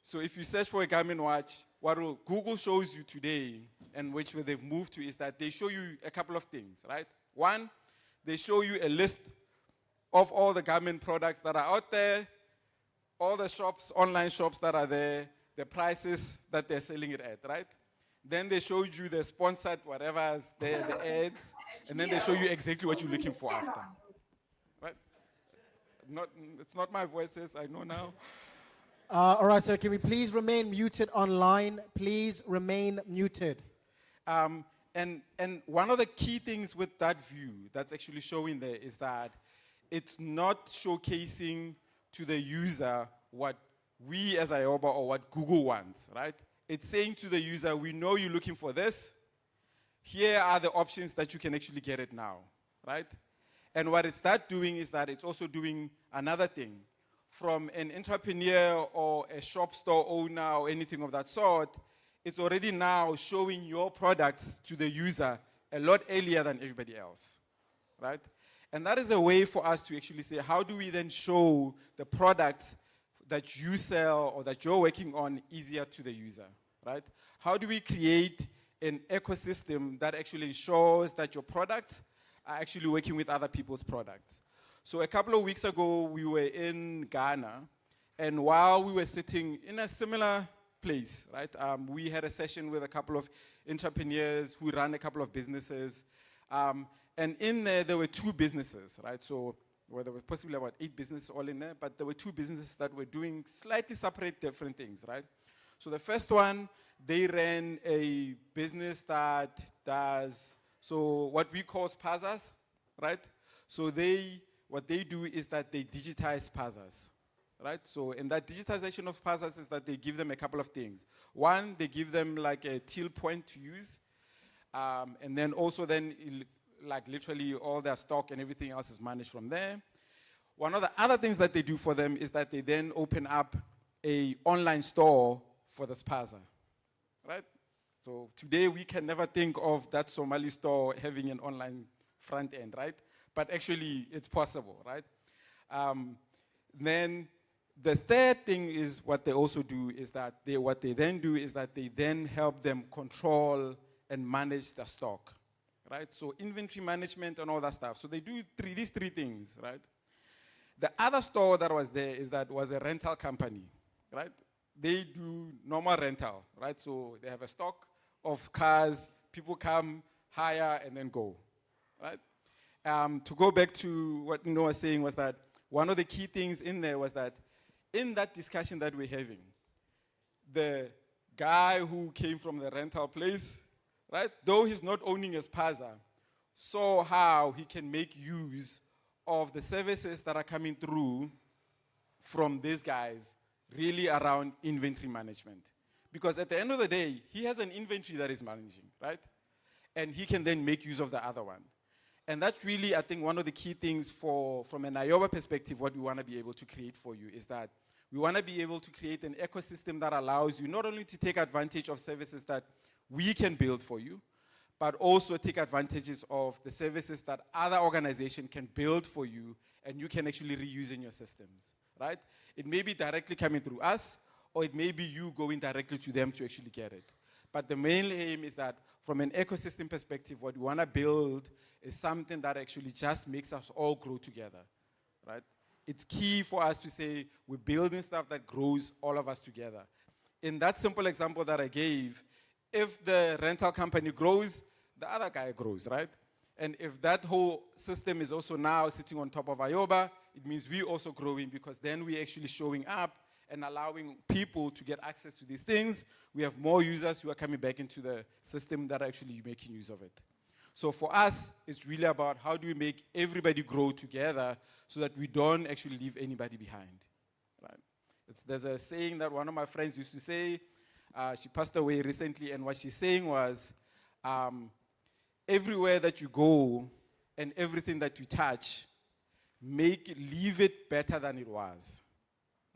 Speaker 5: So if you search for a Garmin watch, what Google shows you today, and which way they've moved to, is that they show you a couple of things, right? One, they show you a list of all the Garmin products that are out there, all the shops, online shops that are there, the prices that they're selling it at, right? Then they showed you the sponsored whatever is there, the ads, and then they show you exactly what you're looking for after, right? It's not my voices, I know now.
Speaker 1: All right, sir, can we please remain muted online? Please remain muted.
Speaker 5: And one of the key things with that view that's actually showing there is that it's not showcasing to the user what we as ayoba or what Google wants, right? It's saying to the user, we know you're looking for this. here are the options that you can actually get it now, right? And what it's that doing is that it's also doing another thing. From an entrepreneur or a shop store owner or anything of that sort, it's already now showing your products to the user a lot earlier than everybody else, right? And that is a way for us to actually say, how do we then show the products that you sell or that you're working on easier to the user, right? How do we create an ecosystem that actually ensures that your products are actually working with other people's products? So a couple of weeks ago, we were in Ghana, and while we were sitting in a similar place, right, we had a session with a couple of entrepreneurs who run a couple of businesses, and in there were two businesses, right? So well, there were possibly about 8 businesses all in there, but there were 2 businesses that were doing slightly separate different things, right? So the first one, they ran a business that does, so what we call spazas, right? So what they do is that they digitize spazas, right? So in that digitization of spazas is that they give them a couple of things. One, they give them like a till point to use, and then also then like literally all their stock and everything else is managed from there. One of the other things that they do for them is that they then open up a online store for the spaza, right? So today we can never think of that Somali store having an online front end, right? But actually it's possible, right? Then the third thing is what they also do is that they then help them control and manage the stock, right? So inventory management and all that stuff. So they do these three things, right? The other store that was a rental company, right? They do normal rental, right? So they have a stock of cars, people come, hire, and then go, right? To go back to what Noah was saying was that one of the key things in there was that in that discussion that we're having, the guy who came from the rental place, right, though he's not owning a spaza, saw how he can make use of the services that are coming through from these guys really around inventory management. Because at the end of the day, he has an inventory that he's managing, right? And he can then make use of the other one. And that's really, I think, one of the key things from an ayoba perspective, what we want to be able to create for you is that we want to be able to create an ecosystem that allows you not only to take advantage of services that we can build for you, but also take advantages of the services that other organizations can build for you and you can actually reuse in your systems, right? It may be directly coming through us, or it may be you going directly to them to actually get it. But the main aim is that from an ecosystem perspective, what we want to build is something that actually just makes us all grow together, right? It's key for us to say we're building stuff that grows all of us together. In that simple example that I gave, if the rental company grows, the other guy grows, right? And if that whole system is also now sitting on top of ayoba, it means we're also growing because then we're actually showing up and allowing people to get access to these things. We have more users who are coming back into the system that are actually making use of it. So for us, it's really about how do we make everybody grow together so that we don't actually leave anybody behind, right? There's a saying that one of my friends used to say. She passed away recently, and what she's saying was, everywhere that you go and everything that you touch, leave it better than it was,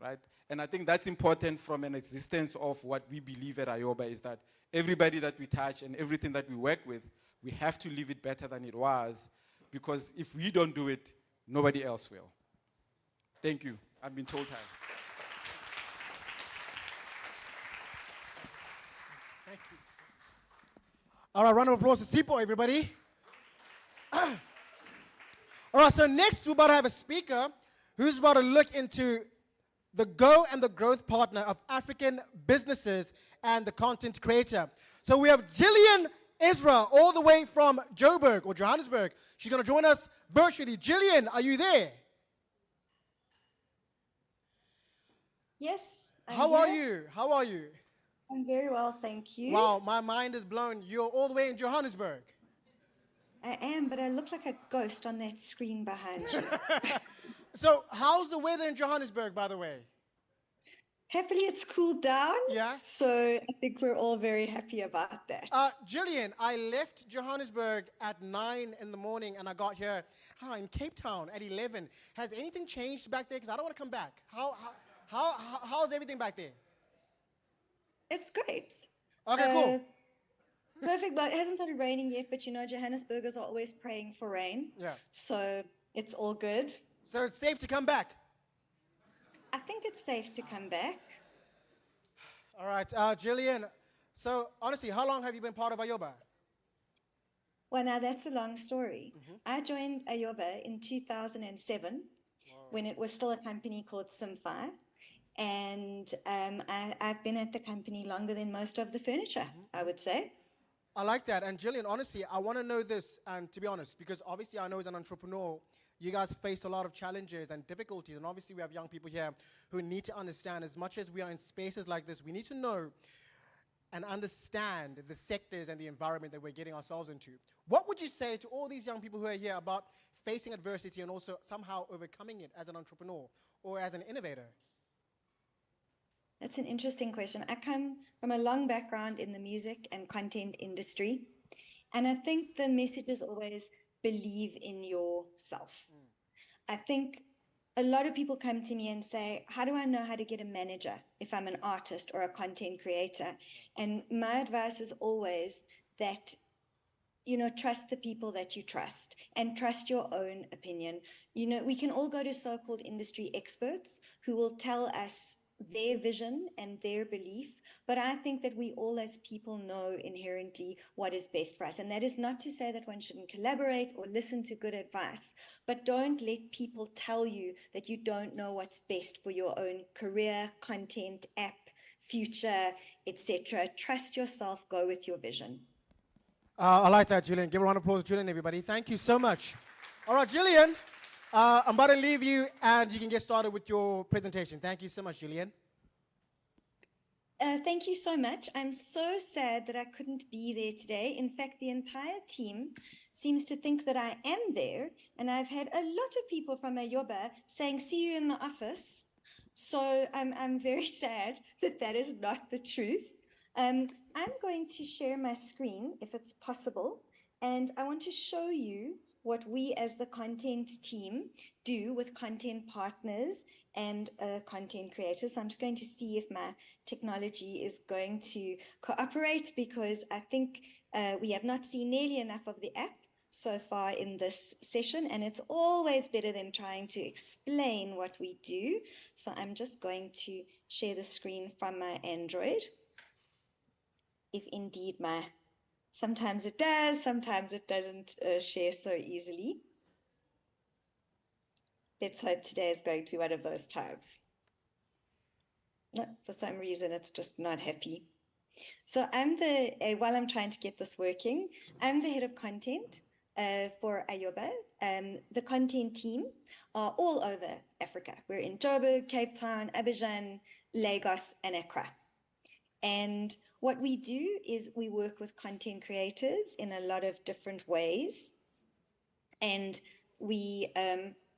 Speaker 5: right? And I think that's important from an existence of what we believe at ayoba is that everybody that we touch and everything that we work with, we have to leave it better than it was, because if we don't do it, nobody else will. Thank you. I've been told time.
Speaker 1: Thank you. All right, round of applause to Sipo, everybody. All right, so next we're about to have a speaker who's about to look into the go and the growth partner of African businesses and the content creator. So we have Jillian Ezra all the way from Joburg or Johannesburg. She's going to join us virtually. Jillian, are you there?
Speaker 6: Yes.
Speaker 1: How are you? How are you?
Speaker 6: I'm very well, thank you.
Speaker 1: Wow, my mind is blown. You're all the way in Johannesburg.
Speaker 6: I am, but I look like a ghost on that screen behind you.
Speaker 1: So how's the weather in Johannesburg, by the way?
Speaker 6: Happily, it's cooled down.
Speaker 1: Yeah.
Speaker 6: So I think we're all very happy about that.
Speaker 1: Gillian, I left Johannesburg at 9 in the morning and I got here in Cape Town at 11. Has anything changed back there? Because I don't want to come back. How's everything back there?
Speaker 6: It's great.
Speaker 1: Okay, cool.
Speaker 6: Perfect. Well, it hasn't started raining yet, but you know, Johannesburgers are always praying for rain.
Speaker 1: Yeah.
Speaker 6: So it's all good.
Speaker 1: So it's safe to come back.
Speaker 6: I think it's safe to come back.
Speaker 1: All right, Gillian. So honestly, how long have you been part of ayoba?
Speaker 6: Well, now that's a long story. I joined ayoba in 2007 when it was still a company called Simfi. And I've been at the company longer than most of the furniture, I would say.
Speaker 1: I like that. And Gillian, honestly, I want to know this, and to be honest, because obviously I know as an entrepreneur, you guys face a lot of challenges and difficulties. And obviously we have young people here who need to understand, as much as we are in spaces like this, we need to know and understand the sectors and the environment that we're getting ourselves into. What would you say to all these young people who are here about facing adversity and also somehow overcoming it as an entrepreneur or as an innovator?
Speaker 6: That's an interesting question. I come from a long background in the music and content industry. And I think the message is always believe in yourself. I think a lot of people come to me and say, how do I know how to get a manager if I'm an artist or a content creator? And my advice is always that, you know, trust the people that you trust and trust your own opinion. You know, we can all go to so-called industry experts who will tell us their vision and their belief, but I think that we all as people know inherently what is best for us. And that is not to say that one shouldn't collaborate or listen to good advice, but don't let people tell you that you don't know what's best for your own career, content, app, future, etc. Trust yourself, go with your vision.
Speaker 1: I like that, Gillian. Give a round of applause to Gillian, everybody. Thank you so much. All right, Gillian, I'm about to leave you, and you can get started with your presentation. Thank you so much, Gillian.
Speaker 6: Thank you so much. I'm so sad that I couldn't be there today. In fact, the entire team seems to think that I am there, and I've had a lot of people from ayoba saying, see you in the office. So I'm very sad that that is not the truth. I'm going to share my screen, if it's possible, and I want to show you what we as the content team do with content partners and content creators. So I'm just going to see if my technology is going to cooperate, because I think we have not seen nearly enough of the app so far in this session, and it's always better than trying to explain what we do. So I'm just going to share the screen from my Android. If indeed sometimes it does, sometimes it doesn't share so easily. Let's hope today is going to be one of those times. No, for some reason, it's just not happy. So while I'm trying to get this working, I'm the head of content for ayoba. The content team are all over Africa. We're in Joburg, Cape Town, Abidjan, Lagos, and Accra. And what we do is we work with content creators in a lot of different ways. And we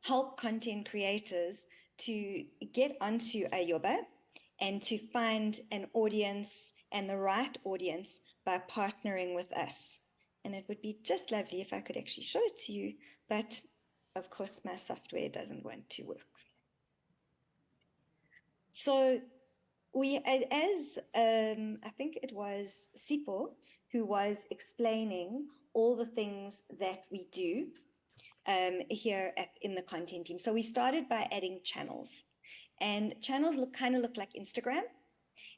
Speaker 6: help content creators to get onto ayoba and to find an audience and the right audience by partnering with us. And it would be just lovely if I could actually show it to you, but of course my software doesn't want to work. So I think it was Sipo who was explaining all the things that we do here in the content team. So we started by adding channels, and channels kind of look like Instagram.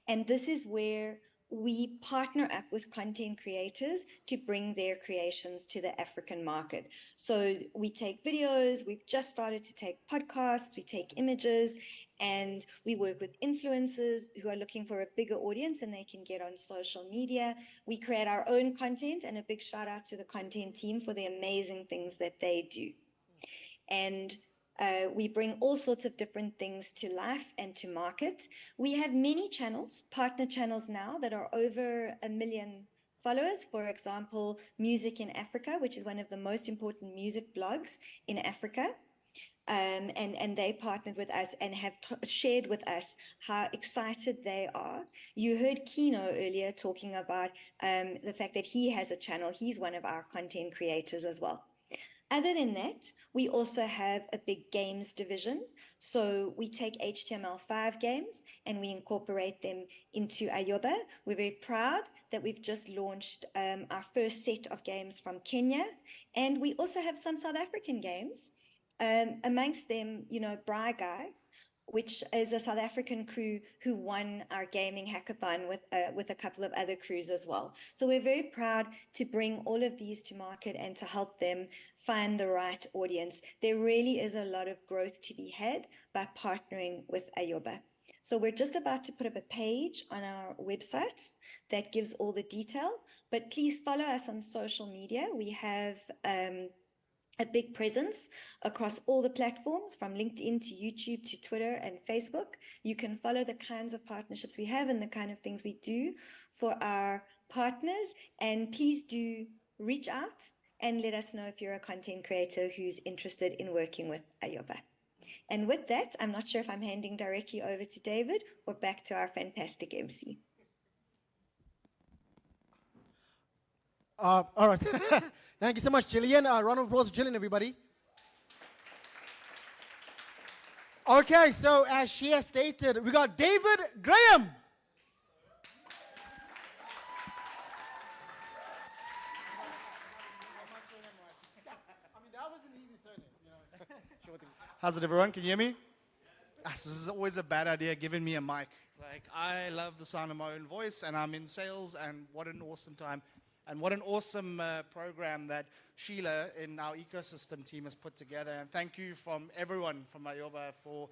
Speaker 6: And this is where we partner up with content creators to bring their creations to the African market. So we take videos, we've just started to take podcasts, we take images, and we work with influencers who are looking for a bigger audience and they can get on social media. We create our own content, and a big shout out to the content team for the amazing things that they do. And we bring all sorts of different things to life and to market. We have many channels, partner channels now, that are over 1 million followers. For example, Music in Africa, which is one of the most important music blogs in Africa. and they partnered with us and have shared with us how excited they are. You heard Kino earlier talking about the fact that he has a channel. He's one of our content creators as well. Other than that, we also have a big games division. So we take HTML5 games and we incorporate them into ayoba. We're very proud that we've just launched our first set of games from Kenya. And we also have some South African games. Amongst them, Bri Guy, which is a South African crew who won our gaming hackathon with a couple of other crews as well. So we're very proud to bring all of these to market and to help them find the right audience. There really is a lot of growth to be had by partnering with ayoba. So we're just about to put up a page on our website that gives all the detail, but please follow us on social media. We have a big presence across all the platforms, from LinkedIn to YouTube to Twitter and Facebook. You can follow the kinds of partnerships we have and the kind of things we do for our partners. And please do reach out and let us know if you're a content creator who's interested in working with ayoba. And with that, I'm not sure if I'm handing directly over to David or back to our fantastic MC.
Speaker 1: All right. Thank you so much, Gillian. Round of applause for Gillian, everybody. Okay, so as she has stated, we got David Graham.
Speaker 7: How's it, everyone? Can you hear me? This is always a bad idea, giving me a mic. Like, I love the sound of my own voice, and I'm in sales, and what an awesome time. And what an awesome program that Sheila in our ecosystem team has put together. And thank you from everyone from ayoba for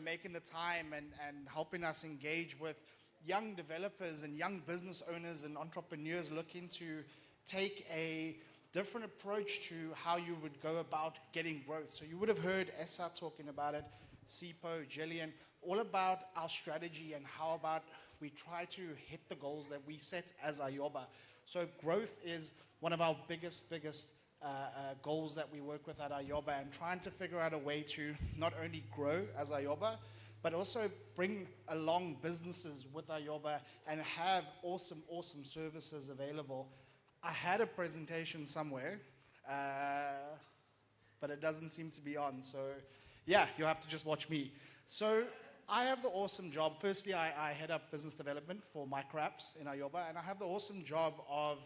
Speaker 7: making the time and helping us engage with young developers and young business owners and entrepreneurs looking to take a different approach to how you would go about getting growth. So you would have heard Essa talking about it, Sipo, Gillian, all about our strategy and how about we try to hit the goals that we set as ayoba. So growth is one of our biggest goals that we work with at ayoba, and trying to figure out a way to not only grow as ayoba, but also bring along businesses with ayoba and have awesome services available. I had a presentation somewhere, but it doesn't seem to be on. So yeah, you'll have to just watch me. So I have the awesome job. Firstly, I head up business development for micro apps in ayoba, and I have the awesome job of,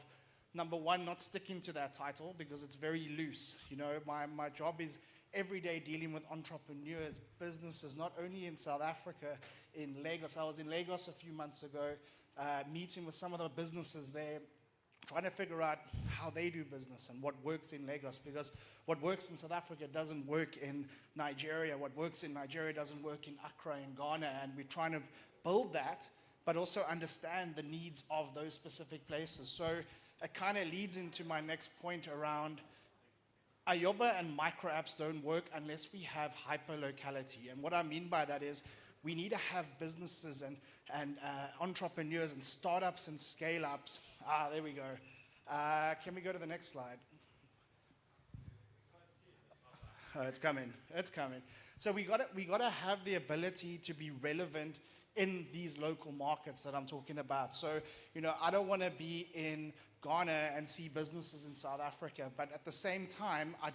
Speaker 7: number one, not sticking to that title because it's very loose. My job is every day dealing with entrepreneurs, businesses, not only in South Africa, in Lagos. I was in Lagos a few months ago, meeting with some of the businesses there, trying to figure out how they do business and what works in Lagos, because what works in South Africa doesn't work in Nigeria. What works in Nigeria doesn't work in Accra and Ghana, and we're trying to build that, but also understand the needs of those specific places. So it kind of leads into my next point around ayoba and micro apps don't work unless we have hyper-locality. And what I mean by that is we need to have businesses and entrepreneurs and startups and scale-ups. There we go. Can we go to the next slide? Oh, it's coming. So we gotta have the ability to be relevant in these local markets that I'm talking about. So, I don't want to be in Ghana and see businesses in South Africa, but at the same time, I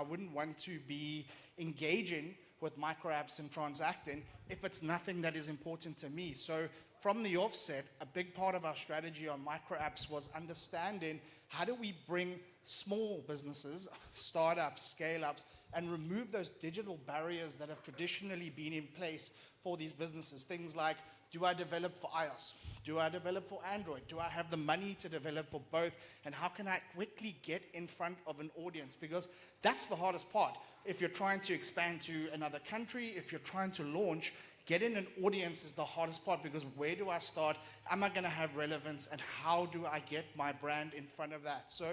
Speaker 7: wouldn't want to be engaging with micro apps and transacting if it's nothing that is important to me. So from the offset, a big part of our strategy on micro apps was understanding how do we bring small businesses, startups, scale-ups, and remove those digital barriers that have traditionally been in place for these businesses. Things like, do I develop for iOS? Do I develop for Android? Do I have the money to develop for both? And how can I quickly get in front of an audience? Because that's the hardest part. If you're trying to expand to another country, if you're trying to launch, getting an audience is the hardest part, because where do I start? Am I going to have relevance? And how do I get my brand in front of that? So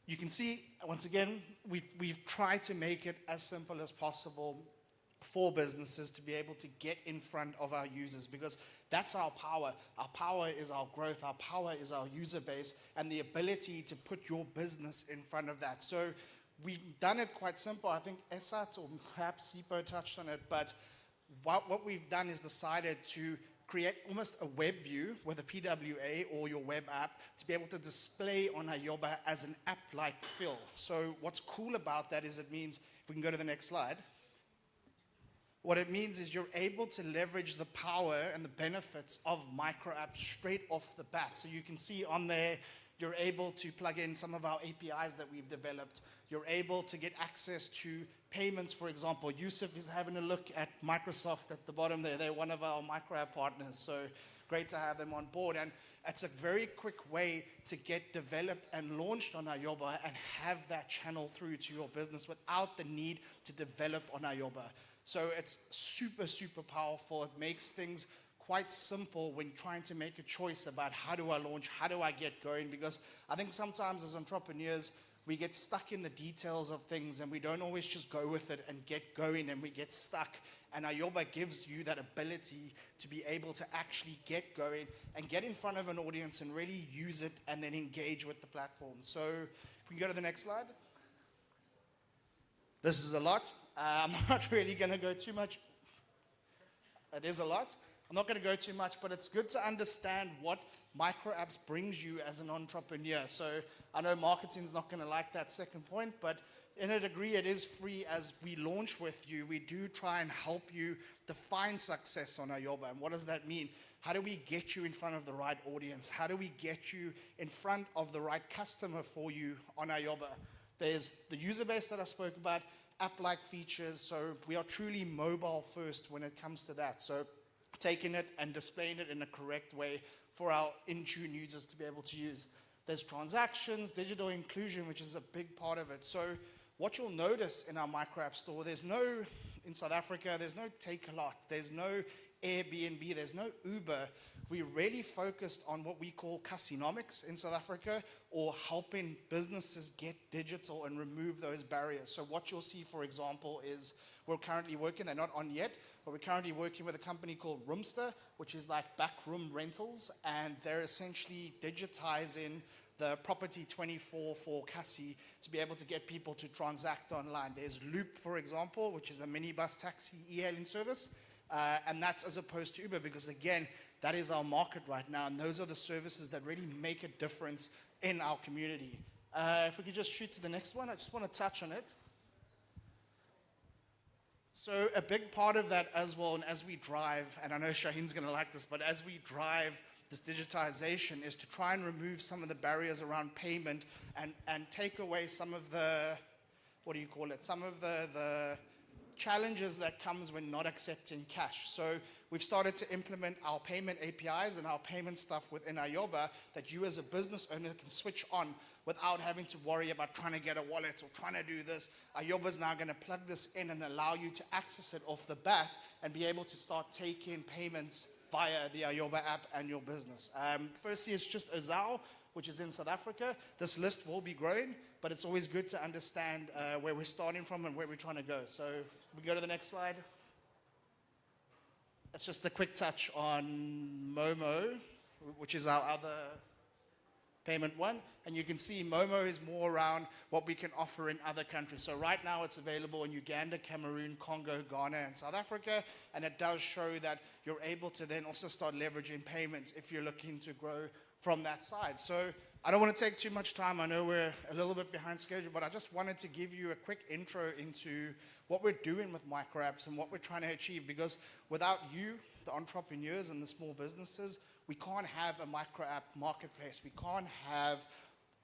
Speaker 7: you can see, once again, we've tried to make it as simple as possible for businesses to be able to get in front of our users, because that's our power. Our power is our growth. Our power is our user base and the ability to put your business in front of that. So we've done it quite simple. I think Esat or perhaps Sipo touched on it, but what we've done is decided to create almost a web view with a PWA or your web app to be able to display on ayoba as an app-like feel. So what's cool about that is it means, if we can go to the next slide, what it means is you're able to leverage the power and the benefits of micro apps straight off the bat. So you can see on there, you're able to plug in some of our APIs that we've developed. You're able to get access to payments, for example. Yusuf is having a look at Microsoft at the bottom there. They're one of our micro app partners, so great to have them on board. And it's a very quick way to get developed and launched on ayoba and have that channel through to your business without the need to develop on ayoba. So it's super, super powerful. It makes things quite simple when trying to make a choice about how do I launch, how do I get going, because I think sometimes as entrepreneurs, we get stuck in the details of things and we don't always just go with it and get going, and we get stuck. And ayoba gives you that ability to be able to actually get going and get in front of an audience and really use it and then engage with the platform. So if we go to the next slide. This is a lot. I'm not really going to go too much. It is a lot. I'm not going to go too much, but it's good to understand what micro apps brings you as an entrepreneur. So I know marketing's not going to like that second point, but in a degree it is free. As we launch with you, we do try and help you define success on ayoba. And what does that mean? How do we get you in front of the right audience? How do we get you in front of the right customer for you on ayoba? There's the user base that I spoke about, app-like features. So we are truly mobile first when it comes to that. So taking it and displaying it in a correct way for our in-tune users to be able to use. There's transactions, digital inclusion, which is a big part of it. So what you'll notice in our micro app store, in South Africa, there's no Take-A-Lot, there's no Airbnb, there's no Uber. We really focused on what we call casinomics in South Africa, or helping businesses get digital and remove those barriers. So what you'll see, for example, is we're currently working, they're not on yet, but we're currently working with a company called Roomster, which is like backroom rentals, and they're essentially digitizing the property 24 for Kasi to be able to get people to transact online. There's Loop, for example, which is a minibus taxi e-hailing service, and that's as opposed to Uber, because again, that is our market right now, and those are the services that really make a difference in our community. If we could just shoot to the next one, I just want to touch on it. So a big part of that as well, and as we drive, and I know Shaheen's going to like this, but as we drive this digitization, is to try and remove some of the barriers around payment and take away some of the, some of the challenges that comes when not accepting cash. So we've started to implement our payment APIs and our payment stuff within ayoba that you as a business owner can switch on without having to worry about trying to get a wallet or trying to do this. ayoba's now going to plug this in and allow you to access it off the bat and be able to start taking payments via the ayoba app and your business. Firstly, it's just Ozao, which is in South Africa. This list will be growing, but it's always good to understand where we're starting from and where we're trying to go. So we go to the next slide. It's just a quick touch on Momo, which is our other payment one. And you can see Momo is more around what we can offer in other countries. So right now it's available in Uganda, Cameroon, Congo, Ghana, and South Africa. And it does show that you're able to then also start leveraging payments if you're looking to grow from that side. So I don't want to take too much time. I know we're a little bit behind schedule, but I just wanted to give you a quick intro into what we're doing with micro apps and what we're trying to achieve, because without you, the entrepreneurs and the small businesses, we can't have a micro app marketplace. We can't have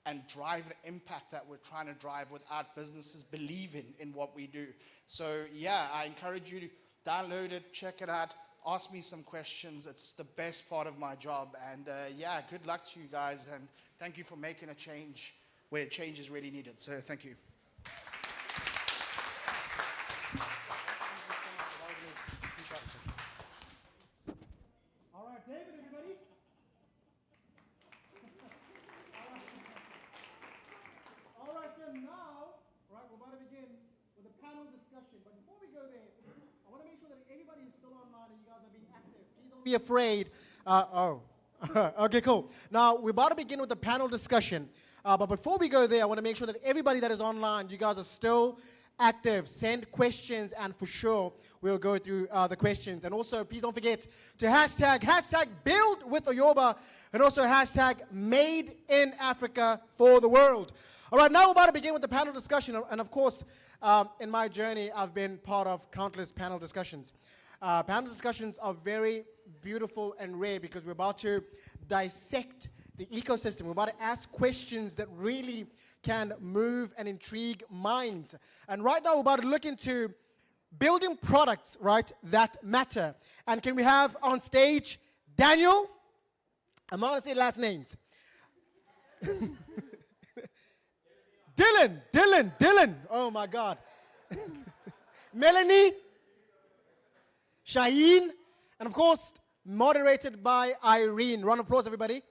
Speaker 7: and drive the impact that we're trying to drive without businesses believing in what we do. So yeah, I encourage you to download it, check it out, ask me some questions. It's the best part of my job. And yeah, good luck to you guys, and thank you for making a change where change is really needed. So thank you.
Speaker 1: All right, David, everybody. All right, so now, right, we're about to begin with a panel discussion. But before we go there, I want to make sure that everybody is still online and you guys are being active. Please don't be afraid. Okay, cool. Now, we're about to begin with the panel discussion. But before we go there, I want to make sure that everybody that is online, you guys are still active. Send questions, and for sure, we'll go through the questions. And also, please don't forget to hashtag build with Ayoba, and also hashtag made in Africa for the world. All right, now we're about to begin with the panel discussion. And of course, in my journey, I've been part of countless panel discussions. Panel discussions are very beautiful and rare because we're about to dissect the ecosystem. We're about to ask questions that really can move and intrigue minds. And right now, we're about to look into building products, right, that matter. And can we have on stage Daniel? I'm not going to say last names. Dylan. Oh, my God. Melanie, Shaheen, and of course, moderated by Irene. Round of applause, everybody.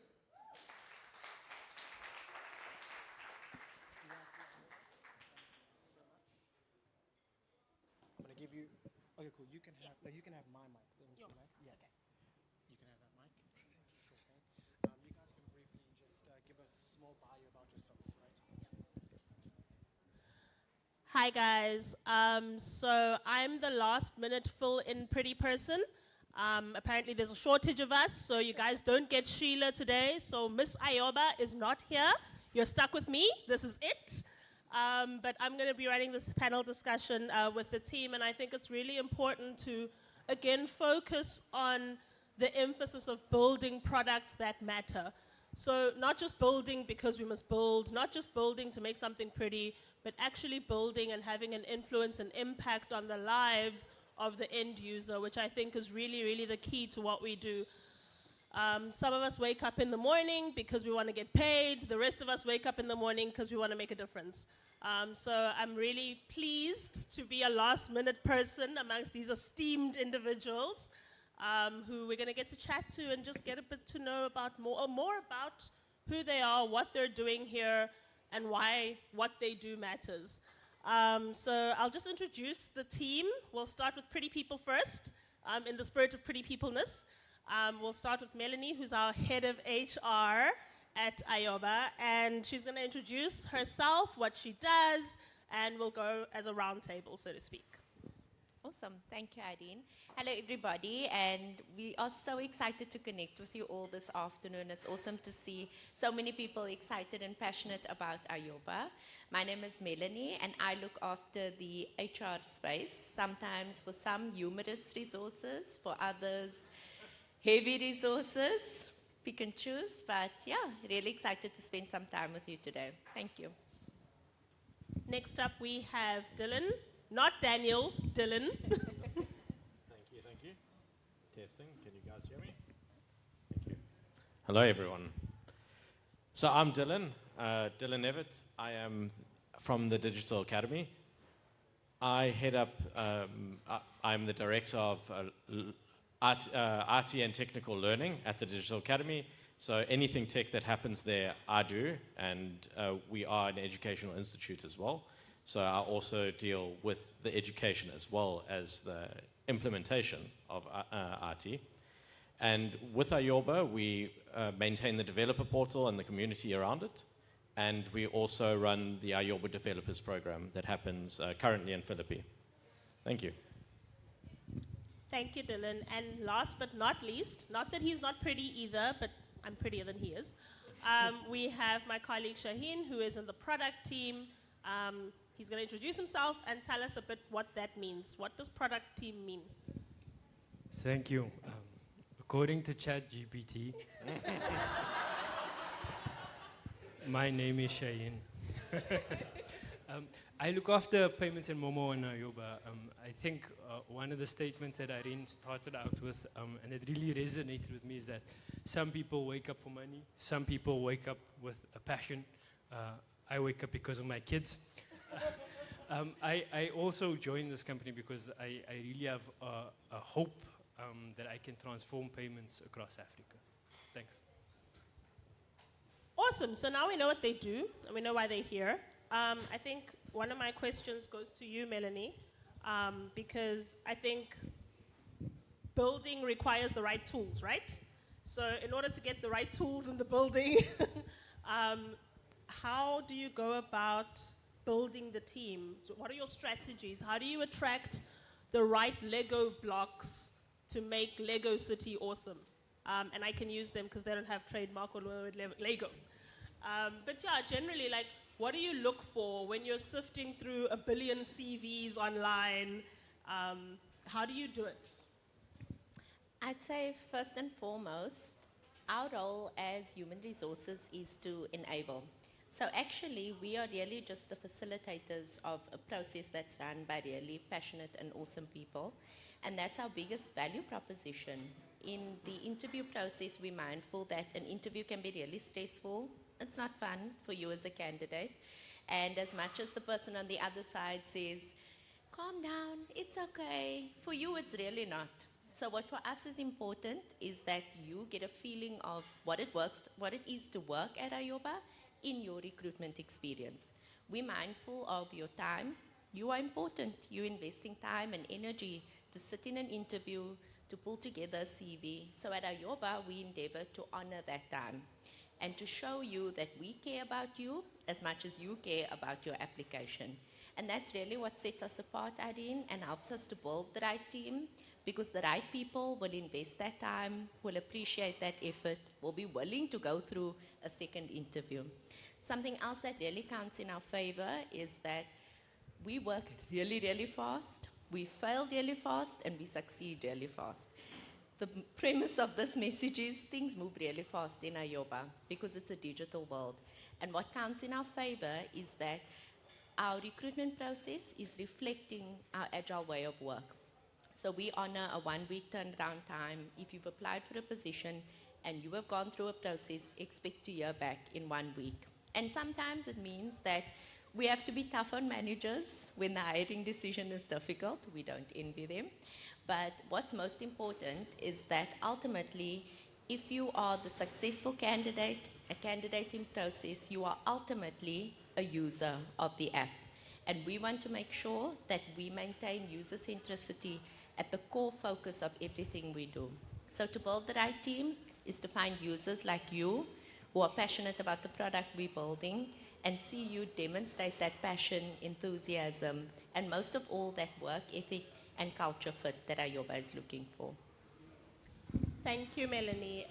Speaker 1: I'm going to give you, okay, cool. You can have my mic. Let me see, mic. Yeah. Okay. You can have that mic. Sure thing. You guys can briefly just give a small bio about yourselves, right?
Speaker 8: Hi guys, so I'm the last minute fill-in pretty person. Apparently there's a shortage of us, so you guys don't get Sheila today. So Miss Ayoba is not here. You're stuck with me. This is it. But I'm going to be running this panel discussion with the team, and I think it's really important to, again, focus on the emphasis of building products that matter. So not just building because we must build, not just building to make something pretty, but actually building and having an influence and impact on the lives of the end user, which I think is really, really the key to what we do. Some of us wake up in the morning because we want to get paid. The rest of us wake up in the morning because we want to make a difference. So I'm really pleased to be a last-minute person amongst these esteemed individuals who we're going to get to chat to and just get a bit to know about more about who they are, what they're doing here, and why what they do matters. So I'll just introduce the team. We'll start with pretty people first, in the spirit of pretty peopleness. We'll start with Melanie, who's our head of HR at Ayoba, and she's going to introduce herself, what she does, and we'll go as a round table, so to speak.
Speaker 9: Awesome. Thank you, Irene. Hello, everybody, and we are so excited to connect with you all this afternoon. It's awesome to see so many people excited and passionate about Ayoba. My name is Melanie, and I look after the HR space, sometimes for some humorous resources, for others heavy resources, pick and choose, but yeah, really excited to spend some time with you today. Thank you.
Speaker 8: Next up, we have Dylan. Not Daniel, Dylan.
Speaker 10: Thank you. Testing, can you guys hear me? Thank you. Hello, everyone. So I'm Dylan, Dylan Evett. I am from the Digital Academy. I head up, I'm the director of RT and technical learning at the Digital Academy. So anything tech that happens there, I do, and we are an educational institute as well. So I also deal with the education as well as the implementation of RT. And with Ayoba, we maintain the developer portal and the community around it. And we also run the Ayoba Developers Program that happens currently in Philippi. Thank you.
Speaker 8: Thank you, Dylan. And last but not least, not that he's not pretty either, but I'm prettier than he is, we have my colleague Shaheen, who is in the product team. He's going to introduce himself and tell us a bit what that means. What does product team mean?
Speaker 11: Thank you. According to ChatGPT, my name is Shaheen. I look after payments and Momo and Ayoba. I think one of the statements that Irene started out with, and it really resonated with me, is that some people wake up for money, some people wake up with a passion. I wake up because of my kids. I also joined this company because I really have a hope that I can transform payments across Africa. Thanks.
Speaker 8: Awesome. So now we know what they do, and we know why they're here. I think one of my questions goes to you, Melanie, because I think building requires the right tools, right? So in order to get the right tools in the building, how do you go about building the team? So what are your strategies? How do you attract the right Lego blocks to make Lego City awesome? And I can use them because they don't have trademark or Lego. But yeah, generally, like, what do you look for when you're sifting through a billion CVs online? How do you do it?
Speaker 9: I'd say first and foremost, our role as human resources is to enable. So actually, we are really just the facilitators of a process that's run by really passionate and awesome people. And that's our biggest value proposition. In the interview process, we're mindful that an interview can be really stressful. It's not fun for you as a candidate. And as much as the person on the other side says, calm down, it's okay, for you it's really not. So what for us is important is that you get a feeling of what it is to work at ayoba in your recruitment experience. We're mindful of your time. You are important. You're investing time and energy to sit in an interview, to pull together a CV. So at ayoba, we endeavor to honor that time and to show you that we care about you as much as you care about your application. And that's really what sets us apart, Irene, and helps us to build the right team, because the right people will invest that time, will appreciate that effort, will be willing to go through a second interview. Something else that really counts in our favor is that we work really, really fast, we fail really fast, and we succeed really fast. The premise of this message is things move really fast in ayoba because it's a digital world. And what counts in our favor is that our recruitment process is reflecting our agile way of work. So we honor a 1-week turnaround time. If you've applied for a position and you have gone through a process, expect to hear back in 1 week. And sometimes it means that we have to be tough on managers when the hiring decision is difficult. We don't envy them. But what's most important is that ultimately, if you are the successful candidate, a candidate in process, you are ultimately a user of the app. And we want to make sure that we maintain user centricity at the core focus of everything we do. So to build the right team is to find users like you who are passionate about the product we're building and see you demonstrate that passion, enthusiasm, and most of all, that work ethic and culture fit that ayoba is looking for.
Speaker 8: Thank you, Melanie.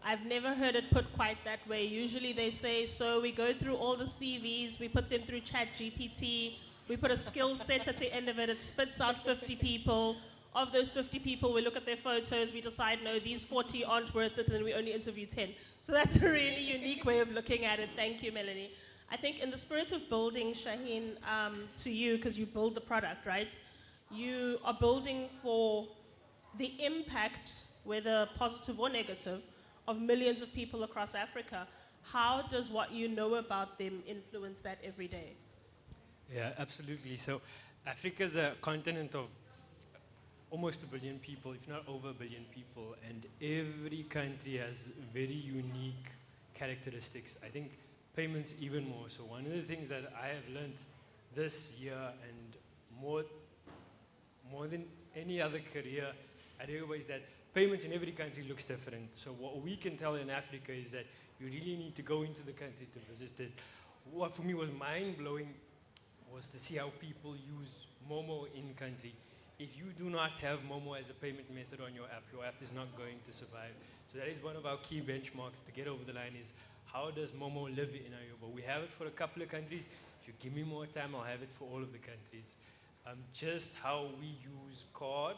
Speaker 8: I've never heard it put quite that way. Usually they say, so we go through all the CVs, we put them through ChatGPT, we put a skill set at the end of it, it spits out 50 people. Of those 50 people, we look at their photos, we decide, no, these 40 aren't worth it, and then we only interview 10. So that's a really unique way of looking at it. Thank you, Melanie. I think in the spirit of building, Shaheen, to you, because you build the product, right? You are building for the impact, whether positive or negative, of millions of people across Africa. How does what you know about them influence that every day?
Speaker 11: Yeah, absolutely. So Africa is a continent of almost 1 billion people, if not over 1 billion people, and every country has very unique characteristics. I think payments even more. So one of the things that I have learned this year, and more than any other career at ayoba, is that payments in every country looks different. So what we can tell in Africa is that you really need to go into the country to visit it. What for me was mind-blowing was to see how people use Momo in country. If you do not have Momo as a payment method on your app is not going to survive. So that is one of our key benchmarks to get over the line is how does Momo live in ayoba? We have it for a couple of countries. If you give me more time, I'll have it for all of the countries. Just how we use card,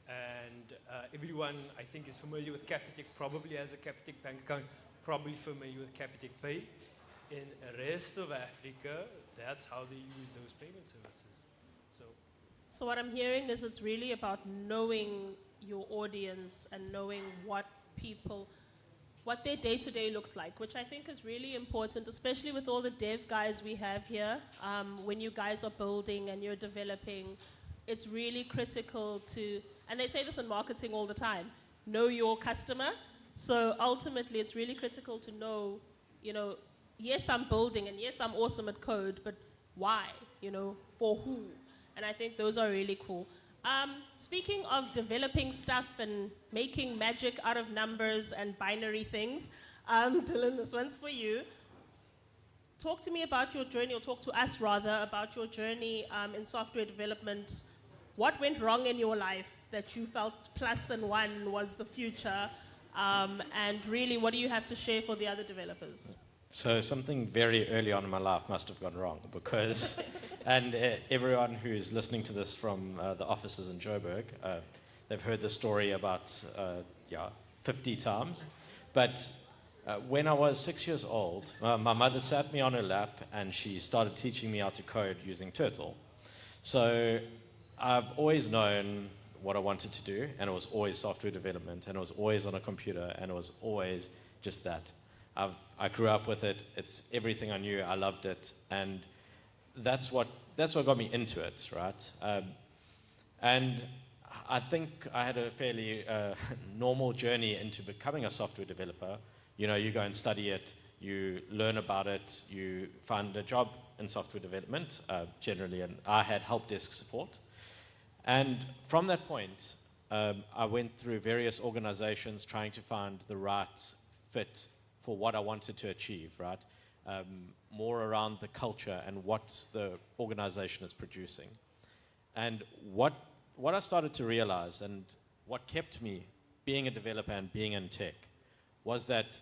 Speaker 11: and everyone I think is familiar with Capitec, probably has a Capitec bank account, probably familiar with Capitec Pay. In the rest of Africa, that's how they use those payment services.
Speaker 8: So what I'm hearing is it's really about knowing your audience and knowing what their day-to-day looks like, which I think is really important, especially with all the dev guys we have here. When you guys are building and you're developing, it's really critical to, and they say this in marketing all the time, know your customer. So ultimately, it's really critical to know, yes, I'm building, and yes, I'm awesome at code, but why? For who? And I think those are really cool. Speaking of developing stuff and making magic out of numbers and binary things, Dylan, this one's for you. Talk to me about your journey, or talk to us rather, about your journey in software development. What went wrong in your life that you felt plus and one was the future? And really, what do you have to share for the other developers?
Speaker 10: So something very early on in my life must have gone wrong because, and everyone who's listening to this from the offices in Joburg, they've heard the story about 50 times. But when I was 6 years old, my mother sat me on her lap and she started teaching me how to code using Turtle. So I've always known what I wanted to do, and it was always software development, and it was always on a computer, and it was always just that. I grew up with it. It's everything I knew. I loved it, and that's what got me into it, right? And I think I had a fairly normal journey into becoming a software developer. You know, you go and study it, you learn about it, you find a job in software development, generally, and I had help desk support. And from that point, I went through various organizations trying to find the right fit for what I wanted to achieve, right? More around the culture and what the organization is producing. And what I started to realize, and what kept me being a developer and being in tech, was that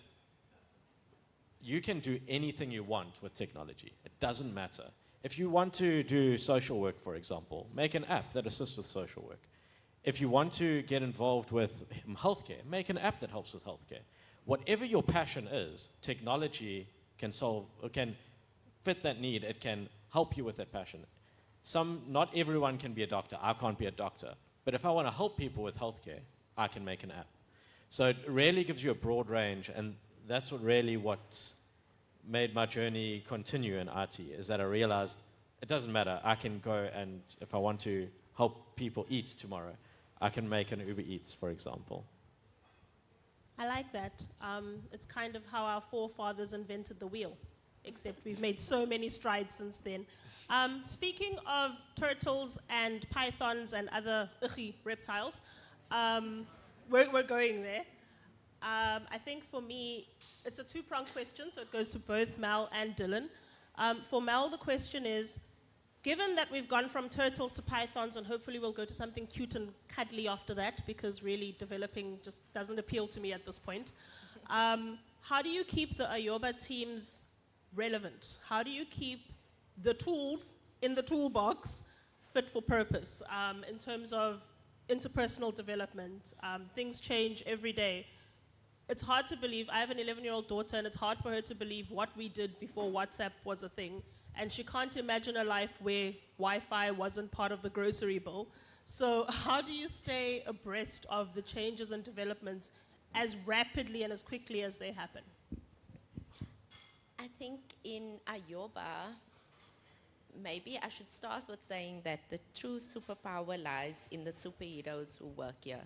Speaker 10: you can do anything you want with technology. It doesn't matter. If you want to do social work, for example, make an app that assists with social work. If you want to get involved with healthcare, make an app that helps with healthcare. Whatever your passion is, technology can solve, or can fit that need. It can help you with that passion. Not everyone can be a doctor. I can't be a doctor. But if I want to help people with healthcare, I can make an app. So it really gives you a broad range, and that's what made my journey continue in IT, is that I realized it doesn't matter. I can go, and if I want to help people eat tomorrow, I can make an Uber Eats, for example.
Speaker 8: I like that. It's kind of how our forefathers invented the wheel, except we've made so many strides since then. Speaking of turtles and pythons and other reptiles, we're going there. I think for me, it's a two-pronged question, so it goes to both Mel and Dylan. For Mel, the question is, given that we've gone from turtles to pythons, and hopefully we'll go to something cute and cuddly after that, because really developing just doesn't appeal to me at this point, how do you keep the ayoba teams relevant? How do you keep the tools in the toolbox fit for purpose in terms of interpersonal development? Things change every day. It's hard to believe. I have an 11-year-old daughter, and it's hard for her to believe what we did before WhatsApp was a thing. And she can't imagine a life where Wi-Fi wasn't part of the grocery bill. So how do you stay abreast of the changes and developments as rapidly and as quickly as they happen?
Speaker 9: I think in ayoba, maybe I should start with saying that the true superpower lies in the superheroes who work here.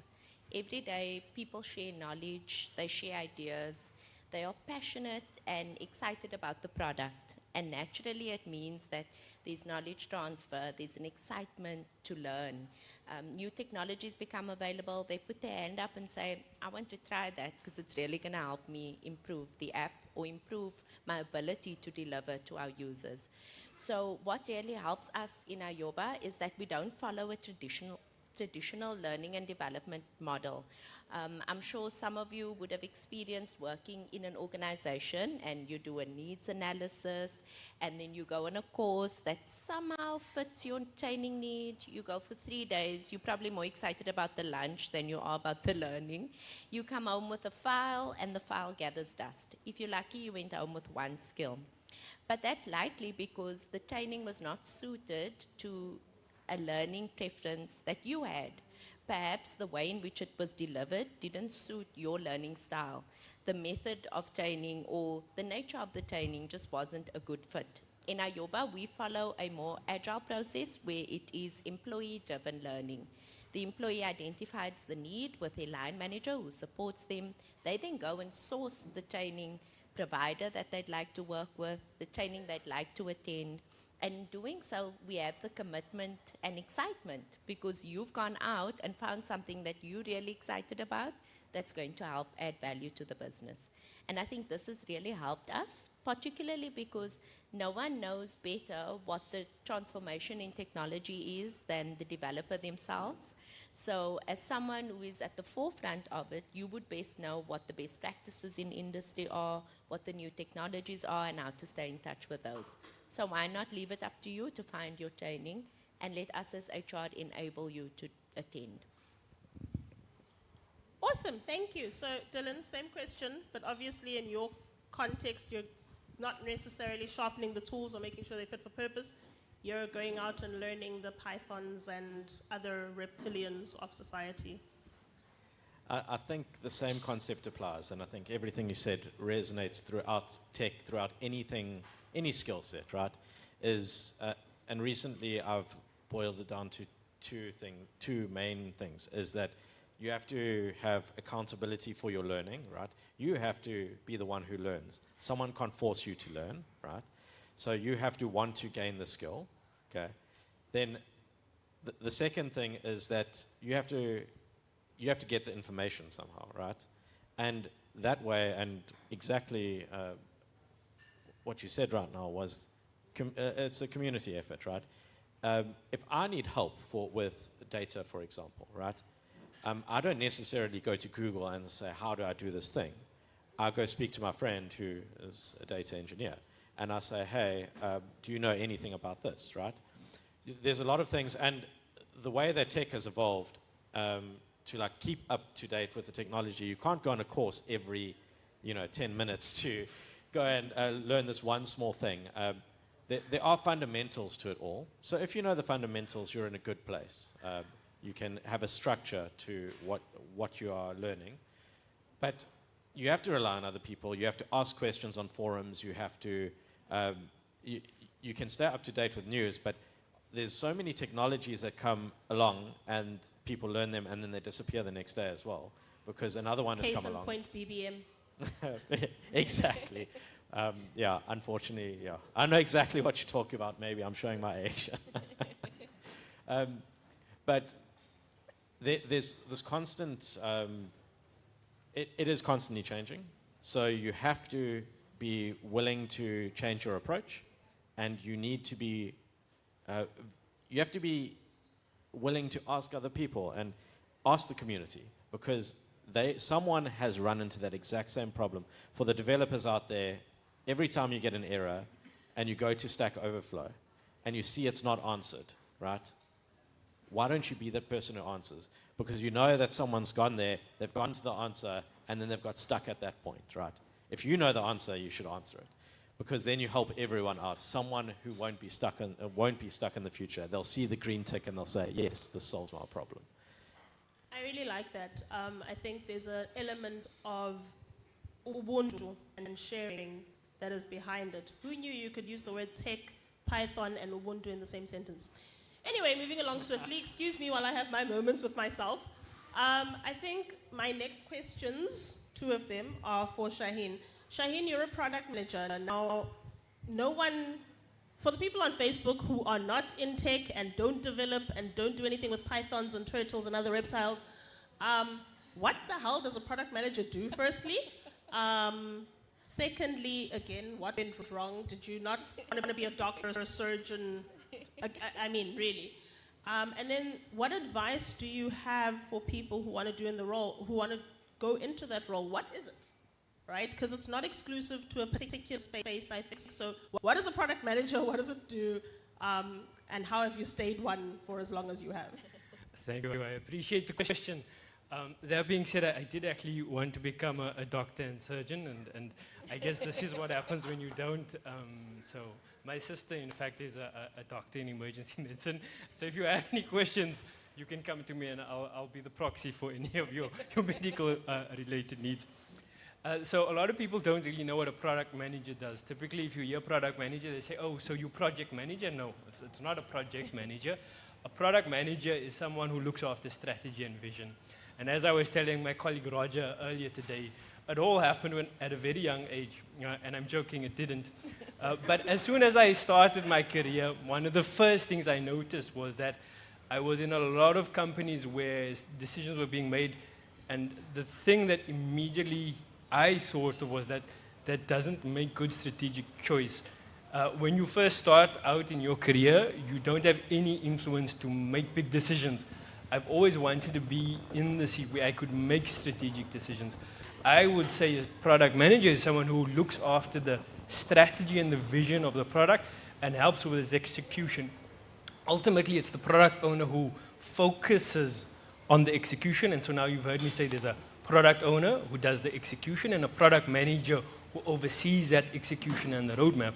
Speaker 9: Every day, people share knowledge, they share ideas, they are passionate and excited about the product. And naturally, it means that there's knowledge transfer, there's an excitement to learn. New technologies become available, they put their hand up and say, I want to try that because it's really going to help me improve the app or improve my ability to deliver to our users. So what really helps us in ayoba is that we don't follow a traditional learning and development model. I'm sure some of you would have experienced working in an organization and you do a needs analysis and then you go on a course that somehow fits your training need. You go for 3 days. You're probably more excited about the lunch than you are about the learning. You come home with a file and the file gathers dust. If you're lucky, you went home with one skill. But that's likely because the training was not suited to a learning preference that you had. Perhaps the way in which it was delivered didn't suit your learning style. The method of training or the nature of the training just wasn't a good fit. In ayoba, we follow a more agile process where it is employee-driven learning. The employee identifies the need with a line manager who supports them. They then go and source the training provider that they'd like to work with, the training they'd like to attend. And in doing so, we have the commitment and excitement because you've gone out and found something that you're really excited about that's going to help add value to the business. And I think this has really helped us, particularly because no one knows better what the transformation in technology is than the developer themselves. So as someone who is at the forefront of it, you would best know what the best practices in industry are, what the new technologies are, and how to stay in touch with those. So why not leave it up to you to find your training and let us as HR enable you to attend.
Speaker 8: Awesome, thank you. So Dylan, same question, but obviously in your context, you're not necessarily sharpening the tools or making sure they fit for purpose. You're going out and learning the pythons and other reptilians of society.
Speaker 10: I think the same concept applies, and I think everything you said resonates throughout tech, throughout anything, any skill set, right? And recently I've boiled it down to two main things, is that you have to have accountability for your learning, right? You have to be the one who learns. Someone can't force you to learn, right? So you have to want to gain the skill, okay? Then the second thing is that you have to get the information somehow, right? And that way, and exactly what you said right now was, it's a community effort, right? If I need help with data, for example, right? I don't necessarily go to Google and say, how do I do this thing? I go speak to my friend who is a data engineer, and I say, hey, do you know anything about this, right? There's a lot of things, and the way that tech has evolved to like keep up to date with the technology, you can't go on a course every 10 minutes to go and learn this one small thing. There are fundamentals to it all. So if you know the fundamentals, you're in a good place. You can have a structure to what you are learning. But you have to rely on other people. You have to ask questions on forums. You have to, you can stay up to date with news, but there's so many technologies that come along and people learn them and then they disappear the next day as well because another one has come along.
Speaker 8: Case in point, BBM.
Speaker 10: Exactly. Yeah, unfortunately, yeah. I know exactly what you're talking about. Maybe I'm showing my age. But there's this constant, it is constantly changing. So you have to be willing to change your approach, and you need to be, you have to be willing to ask other people and ask the community, because someone has run into that exact same problem. For the developers out there, every time you get an error and you go to Stack Overflow and you see it's not answered, right? Why don't you be that person who answers? Because you know that someone's gone there, they've gone to the answer, and then they've got stuck at that point, right? If you know the answer, you should answer it, because then you help everyone out. Someone who won't be stuck in the future, they'll see the green tick and they'll say, yes, this solves my problem.
Speaker 8: I really like that. I think there's an element of Ubuntu and sharing that is behind it. Who knew you could use the word tech, Python, and Ubuntu in the same sentence? Anyway, moving along swiftly. Excuse me while I have my moments with myself. I think my next questions, two of them, are for Shaheen. Shaheen, you're a product manager. Now, for the people on Facebook who are not in tech and don't develop and don't do anything with pythons and turtles and other reptiles, what the hell does a product manager do, firstly? Secondly, again, what went wrong? Did you not want to be a doctor or a surgeon? I mean, really. And then what advice do you have for people who want to do in the role, who want to go into that role? What is it, right? Because it's not exclusive to a particular space, I think. So what is a product manager? What does it do? And how have you stayed one for as long as you have?
Speaker 11: Thank you. I appreciate the question. That being said, I did actually want to become a doctor and surgeon, and I guess this is what happens when you don't. So my sister, in fact, is a doctor in emergency medicine. So if you have any questions, you can come to me, and I'll be the proxy for any of your medical related needs. So a lot of people don't really know what a product manager does. Typically, if you hear product manager, they say, oh, so you project manager? No, it's not a project manager. A product manager is someone who looks after strategy and vision. And as I was telling my colleague Roger earlier today, it all happened at a very young age, and I'm joking, it didn't. But as soon as I started my career, one of the first things I noticed was that I was in a lot of companies where decisions were being made, and the thing that immediately I thought of was that that doesn't make good strategic choice. When you first start out in your career, you don't have any influence to make big decisions. I've always wanted to be in the seat where I could make strategic decisions. I would say a product manager is someone who looks after the strategy and the vision of the product and helps with its execution. Ultimately, it's the product owner who focuses on the execution. And so now you've heard me say there's a product owner who does the execution and a product manager who oversees that execution and the roadmap.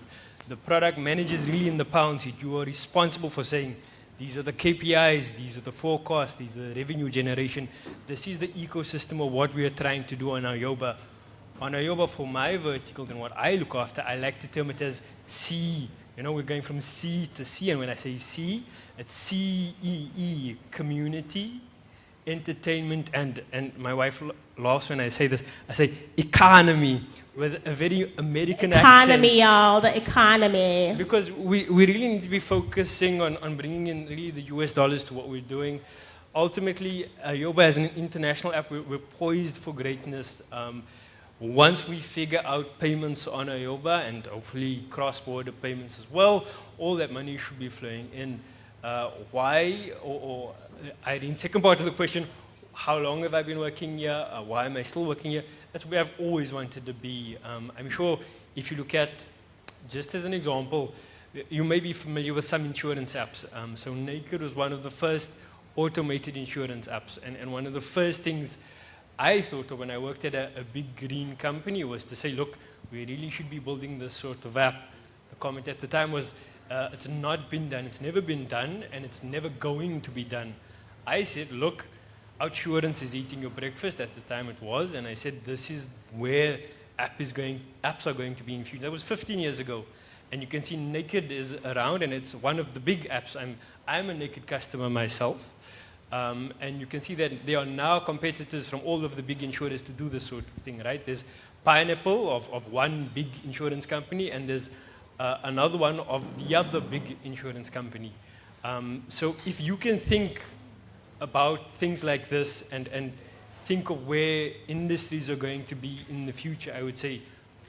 Speaker 11: The product manager is really in the pound seat. You are responsible for saying, these are the KPIs, these are the forecasts, these are the revenue generation. This is the ecosystem of what we are trying to do on ayoba. On ayoba, for my verticals and what I look after, I like to term it as C. You know, we're going from C to C, and when I say C, it's CEE, community, entertainment, and my wife laughs when I say this. I say economy with a very American accent.
Speaker 8: Economy, y'all, the economy.
Speaker 11: Because we really need to be focusing on bringing in really the US dollars to what we're doing. Ultimately, ayoba as an international app, we're poised for greatness. Once we figure out payments on ayoba and hopefully cross-border payments as well, all that money should be flowing in. Why, or Irene's second part of the question, how long have I been working here? Why am I still working here? That's where I've always wanted to be. I'm sure if you look at, just as an example, you may be familiar with some insurance apps. So Naked was one of the first automated insurance apps. And one of the first things I thought of when I worked at a big green company was to say, look, we really should be building this sort of app. The comment at the time was, it's not been done, it's never been done, and it's never going to be done. I said, look, Outsurance is eating your breakfast. At the time it was, and I said, this is where apps are going to be in future. That was 15 years ago. And you can see Naked is around, and it's one of the big apps. I'm a Naked customer myself. And you can see that there are now competitors from all of the big insurers to do this sort of thing, right? There's Pineapple of one big insurance company, and there's another one of the other big insurance company. So if you can think about things like this and think of where industries are going to be in the future, I would say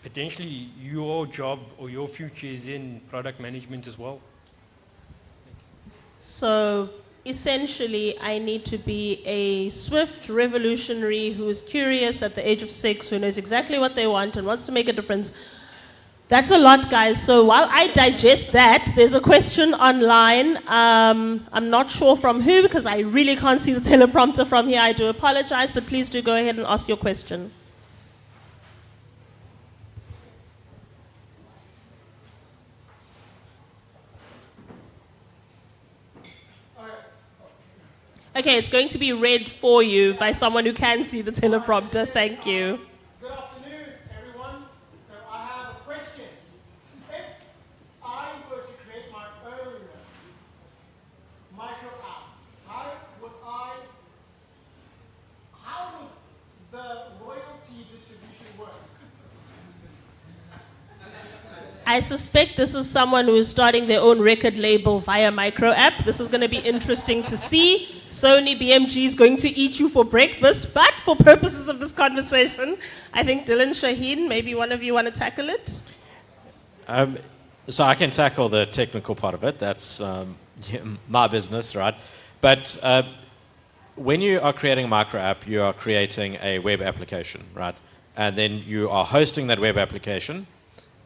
Speaker 11: potentially your job or your future is in product management as well.
Speaker 8: So essentially, I need to be a swift revolutionary who's curious at the age of 6, who knows exactly what they want and wants to make a difference. That's a lot, guys. So while I digest that, there's a question online. I'm not sure from who because I really can't see the teleprompter from here. I do apologize, but please do go ahead and ask your question. Okay, it's going to be read for you by someone who can see the teleprompter. Thank you.
Speaker 1: Good afternoon, everyone. So I have a question. If I were to create my own micro app, how would the royalty distribution work?
Speaker 8: I suspect this is someone who is starting their own record label via micro app. This is going to be interesting to see. Sony BMG is going to eat you for breakfast, but for purposes of this conversation, I think Dylan, Shaheen, maybe one of you want to tackle it?
Speaker 10: So I can tackle the technical part of it. That's my business, right? But when you are creating a micro app, you are creating a web application, right? And then you are hosting that web application,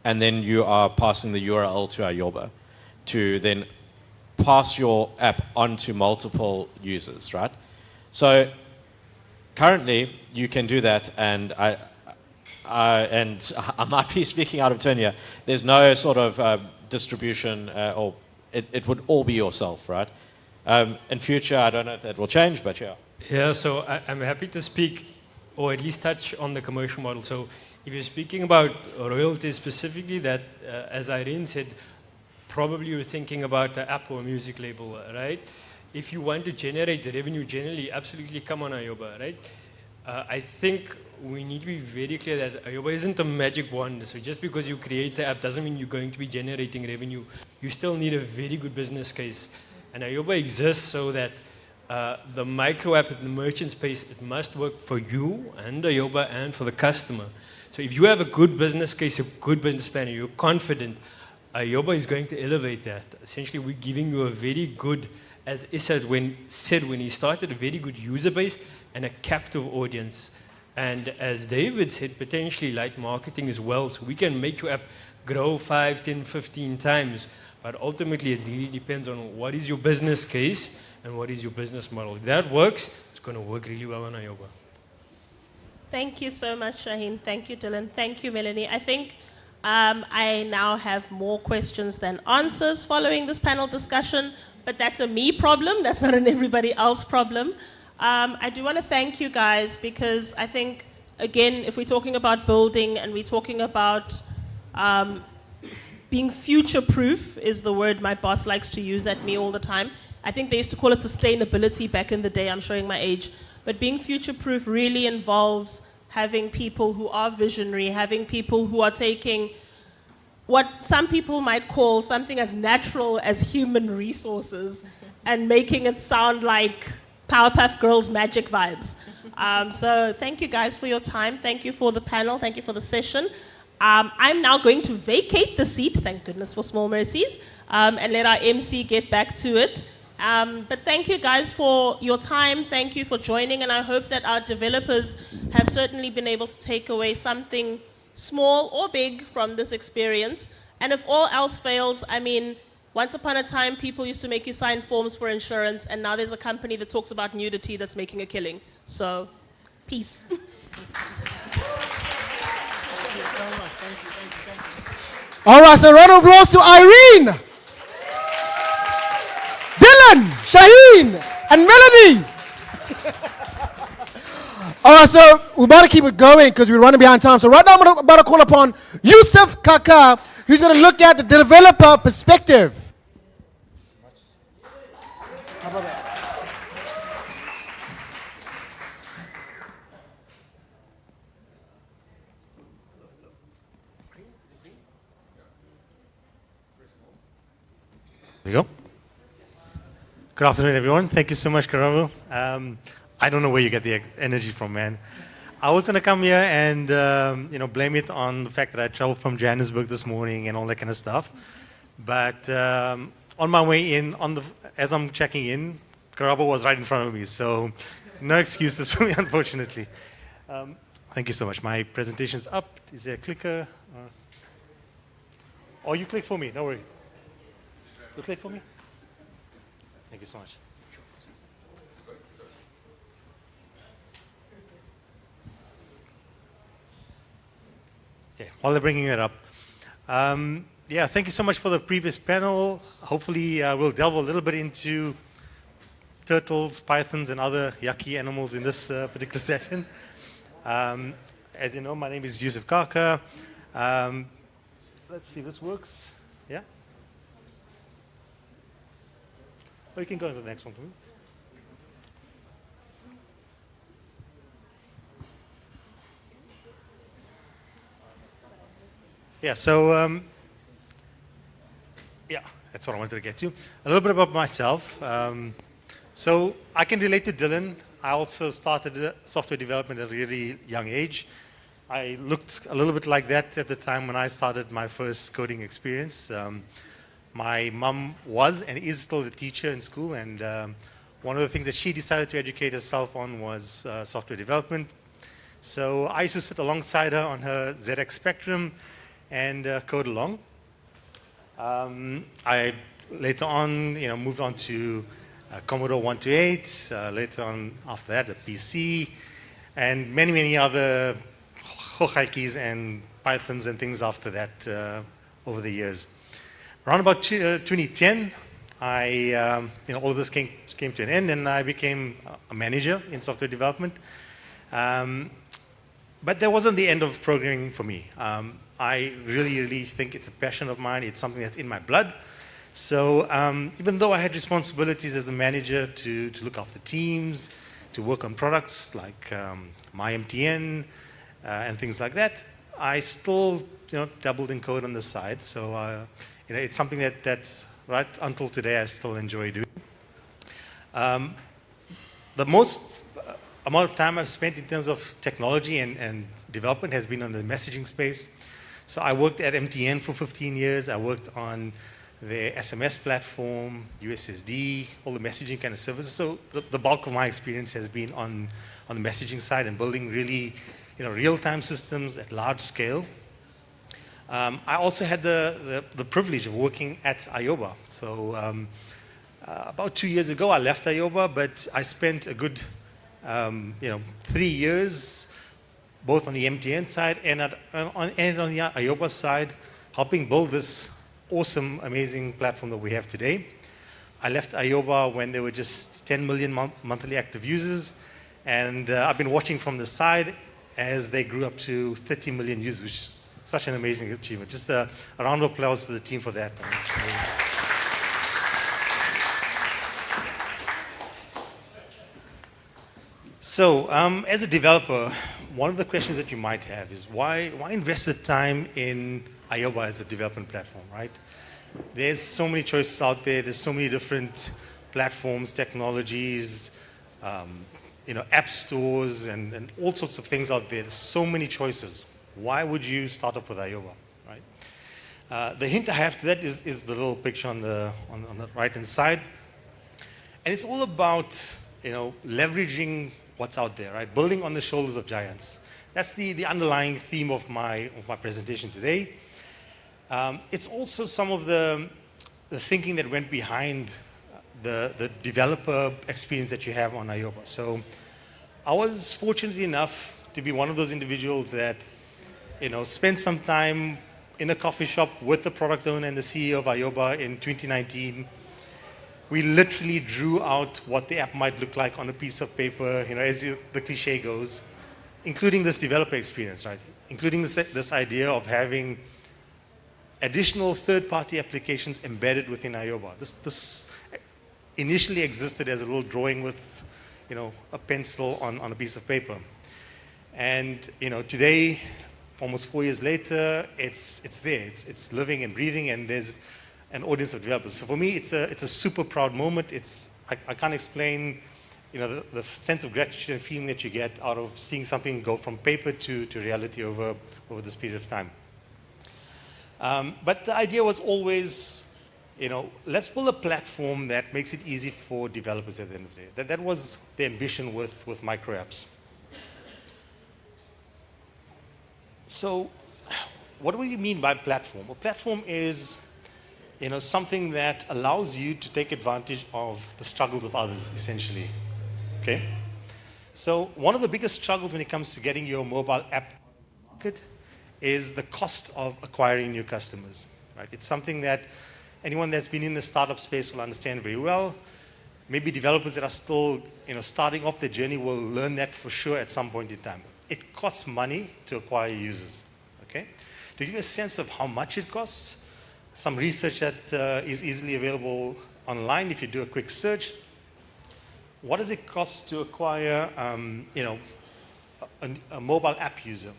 Speaker 10: and then you are passing the URL to ayoba to then pass your app onto multiple users, right? So currently you can do that, and I might be speaking out of turn here. There's no sort of distribution, or it would all be yourself, right? In future, I don't know if that will change, but yeah.
Speaker 11: Yeah, so I'm happy to speak, or at least touch on the commercial model. So if you're speaking about royalties specifically, that, as Irene said, probably you're thinking about an app or a music label, right? If you want to generate the revenue generally, absolutely come on ayoba, right? I think we need to be very clear that ayoba isn't a magic wand. So just because you create the app doesn't mean you're going to be generating revenue. You still need a very good business case. And ayoba exists so that the micro app at the merchant space, it must work for you and ayoba and for the customer. So if you have a good business case, a good business plan, and you're confident, ayoba is going to elevate that. Essentially, we're giving you a very good, as Issa said when he started, a very good user base and a captive audience. And as David said, potentially light marketing as well. So we can make your app grow 5, 10, 15 times. But ultimately, it really depends on what is your business case and what is your business model. If that works, it's going to work really well on ayoba.
Speaker 8: Thank you so much, Shaheen. Thank you, Dylan. Thank you, Melanie. I think I now have more questions than answers following this panel discussion, but that's a me problem. That's not an everybody else problem. I do want to thank you guys because I think, again, if we're talking about building and we're talking about being future-proof is the word my boss likes to use at me all the time. I think they used to call it sustainability back in the day. I'm showing my age. But being future-proof really involves having people who are visionary, having people who are taking what some people might call something as natural as human resources and making it sound like Powerpuff Girls magic vibes. So thank you guys for your time. Thank you for the panel. Thank you for the session. I'm now going to vacate the seat, thank goodness for small mercies, and let our MC get back to it. But thank you guys for your time. Thank you for joining. And I hope that our developers have certainly been able to take away something small or big from this experience. And if all else fails, I mean, once upon a time, people used to make you sign forms for insurance. And now there's a company that talks about nudity that's making a killing. So, peace.
Speaker 1: Thank you so much. Thank you, thank you, thank you. All right, so round of applause to Irene, Dylan, Shaheen, and Melanie. All right, so we're about to keep it going because we're running behind time. So right now I'm about to call upon Yusuf Kaka, who's going to look at the developer perspective. How about that?
Speaker 12: There you go. Good afternoon, everyone. Thank you so much, Karavo. I don't know where you get the energy from, man. I was going to come here and blame it on the fact that I traveled from Johannesburg this morning and all that kind of stuff. But on my way in, as I'm checking in, Karabo was right in front of me. So no excuses for me, unfortunately. Thank you so much. My presentation's up. Is there a clicker? Or you click for me. Don't worry. You click for me? Thank you so much. Okay, while they're bringing it up. Yeah, thank you so much for the previous panel. Hopefully we'll delve a little bit into turtles, pythons, and other yucky animals in this particular session. As you know, my name is Yusuf Kaka. Let's see if this works. Yeah? Or you can go to the next one, please. Yeah, so, yeah, that's what I wanted to get to. A little bit about myself. So I can relate to Dylan. I also started software development at a really young age. I looked a little bit like that at the time when I started my first coding experience. My mom was and is still a teacher in school, and one of the things that she decided to educate herself on was software development. So I used to sit alongside her on her ZX Spectrum and code along. I later on, moved on to Commodore 128. Later on, after that, a PC, and many, many other hochikis and pythons and things after that over the years. Around about 2010, all of this came to an end, and I became a manager in software development. But that wasn't the end of programming for me. I really, really think it's a passion of mine. It's something that's in my blood. So even though I had responsibilities as a manager to look after teams, to work on products like MyMTN, and things like that, I still dabbled in code on the side. So it's something that's right until today I still enjoy doing. The most amount of time I've spent in terms of technology and development has been on the messaging space. So I worked at MTN for 15 years. I worked on their SMS platform, USSD, all the messaging kind of services. So the bulk of my experience has been on the messaging side and building really real-time systems at large scale. I also had the privilege of working at ayoba. So about 2 years ago, I left ayoba, but I spent a good 3 years both on the MTN side and on the ayoba side, helping build this awesome, amazing platform that we have today. I left ayoba when there were just 10 million monthly active users, and I've been watching from the side as they grew up to 30 million users, which is such an amazing achievement. Just a round of applause to the team for that. So, as a developer, one of the questions that you might have is why invest the time in ayoba as a development platform, right? There's so many choices out there. There's so many different platforms, technologies, app stores, and all sorts of things out there. There's so many choices. Why would you start off with ayoba, right? The hint I have to that is the little picture on the right-hand side. And it's all about, leveraging what's out there, right? Building on the shoulders of giants. That's the underlying theme of my presentation today. It's also some of the thinking that went behind the developer experience that you have on ayoba. So I was fortunate enough to be one of those individuals that, spent some time in a coffee shop with the product owner and the CEO of ayoba in 2019. We literally drew out what the app might look like on a piece of paper, as the cliche goes, including this developer experience, right? Including this idea of having additional third-party applications embedded within ayoba. This initially existed as a little drawing with, a pencil on a piece of paper. And, today, almost 4 years later, it's there. It's living and breathing, and there's an audience of developers. So for me, it's a super proud moment. I can't explain, the sense of gratitude and feeling that you get out of seeing something go from paper to reality over this period of time. But the idea was always, let's build a platform that makes it easy for developers at the end of the day. That was the ambition with micro apps. So what do we mean by platform? A platform is something that allows you to take advantage of the struggles of others, essentially, okay? So one of the biggest struggles when it comes to getting your mobile app market is the cost of acquiring new customers, right? It's something that anyone that's been in the startup space will understand very well. Maybe developers that are still, starting off their journey will learn that for sure at some point in time. It costs money to acquire users, okay? To give you a sense of how much it costs, some research that is easily available online if you do a quick search. What does it cost to acquire, a mobile app user?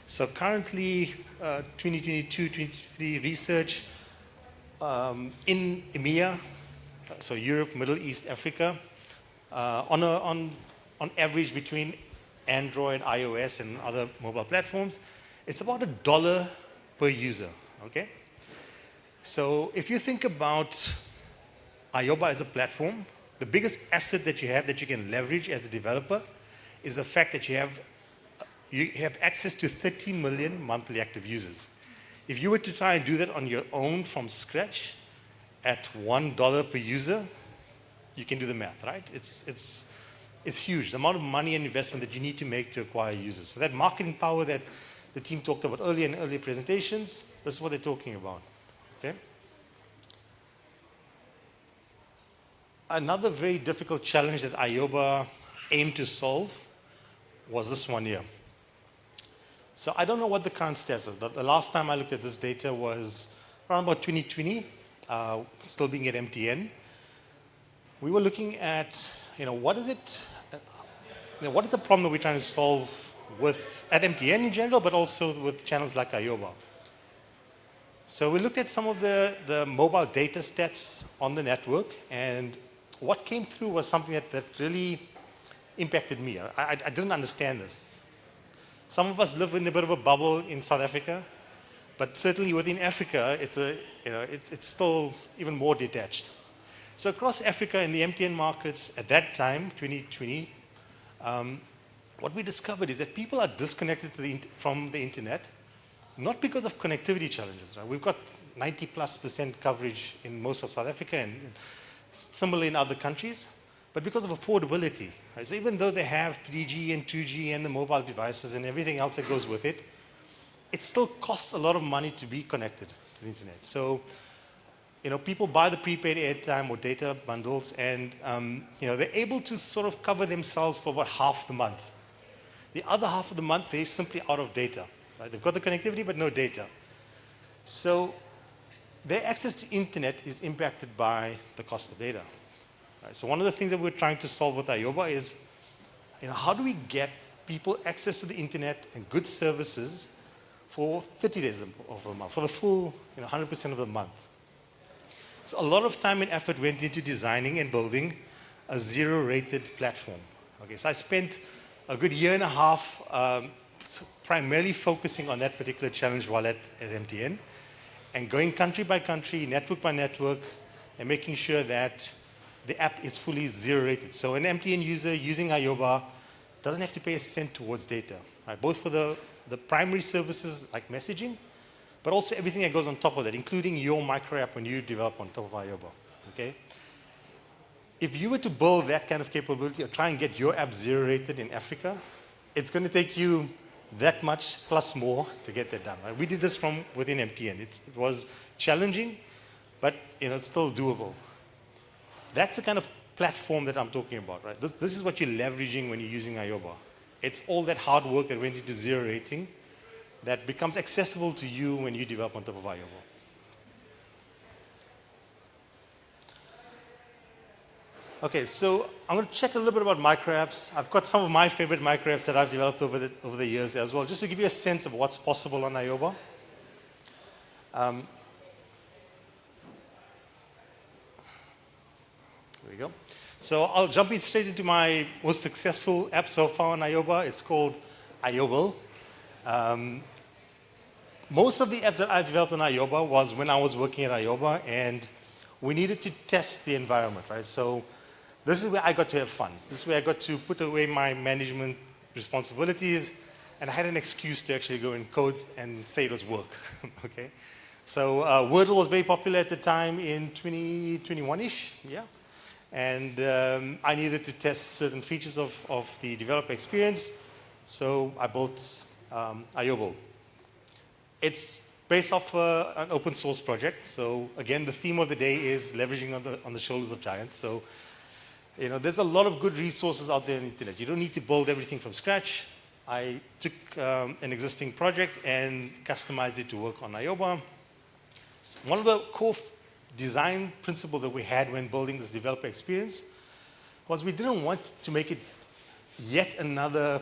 Speaker 12: So currently, 2022, 2023 research in EMEA, so Europe, Middle East, Africa, on average between Android, iOS, and other mobile platforms, it's about $1 per user, okay? So if you think about ayoba as a platform, the biggest asset that you have that you can leverage as a developer is the fact that you have access to 30 million monthly active users. If you were to try and do that on your own from scratch at $1 per user, you can do the math, right? It's huge, the amount of money and investment that you need to make to acquire users. So that marketing power that the team talked about earlier in earlier presentations, this is what they're talking about. Okay. Another very difficult challenge that ayoba aimed to solve was this one here. So I don't know what the current status is. The last time I looked at this data was around about 2020, still being at MTN. We were looking at, what is it, what is the problem that we're trying to solve at MTN in general, but also with channels like ayoba. So we looked at some of the mobile data stats on the network, and what came through was something that really impacted me. I didn't understand this. Some of us live in a bit of a bubble in South Africa, but certainly within Africa, it's still even more detached. So across Africa in the MTN markets at that time, 2020, what we discovered is that people are disconnected from the internet, not because of connectivity challenges. Right? We've got 90+% coverage in most of South Africa and similarly in other countries, but because of affordability. Right? So even though they have 3G and 2G and the mobile devices and everything else that goes with it, it still costs a lot of money to be connected to the internet. So, people buy the prepaid airtime or data bundles, and they're able to sort of cover themselves for about half the month. The other half of the month, they're simply out of data. Right? They've got the connectivity, but no data. So their access to internet is impacted by the cost of data. Right? So one of the things that we're trying to solve with ayoba is, how do we get people access to the internet and good services for 30 days of the month, for the full 100% of the month. So a lot of time and effort went into designing and building a zero-rated platform. Okay, so I spent a good year and a half primarily focusing on that particular challenge while at MTN, and going country by country, network by network, and making sure that the app is fully zero-rated. So an MTN user using ayoba doesn't have to pay a cent towards data, right? Both for the primary services like messaging, but also everything that goes on top of that, including your micro app when you develop on top of ayoba. Okay? If you were to build that kind of capability or try and get your app zero-rated in Africa, it's going to take you that much plus more to get that done. Right? We did this from within MTN. It was challenging, but it's still doable. That's the kind of platform that I'm talking about. Right? This is what you're leveraging when you're using ayoba. It's all that hard work that went into zero rating that becomes accessible to you when you develop on top of ayoba. Okay, so I'm going to chat a little bit about micro apps. I've got some of my favorite micro apps that I've developed over the years as well, just to give you a sense of what's possible on ayoba. There we go. So I'll jump in straight into my most successful app so far on ayoba. It's called ayoba. Most of the apps that I developed on ayoba was when I was working at ayoba, and we needed to test the environment, right? So this is where I got to have fun. This is where I got to put away my management responsibilities, and I had an excuse to actually go and code and say it was work. Okay, so Wordle was very popular at the time in 2021-ish, yeah. And I needed to test certain features of the developer experience, so I built ayoba. It's based off an open source project. So again, the theme of the day is leveraging on the shoulders of giants. So there's a lot of good resources out there on the internet. You don't need to build everything from scratch. I took an existing project and customized it to work on ayoba. One of the core design principles that we had when building this developer experience was we didn't want to make it yet another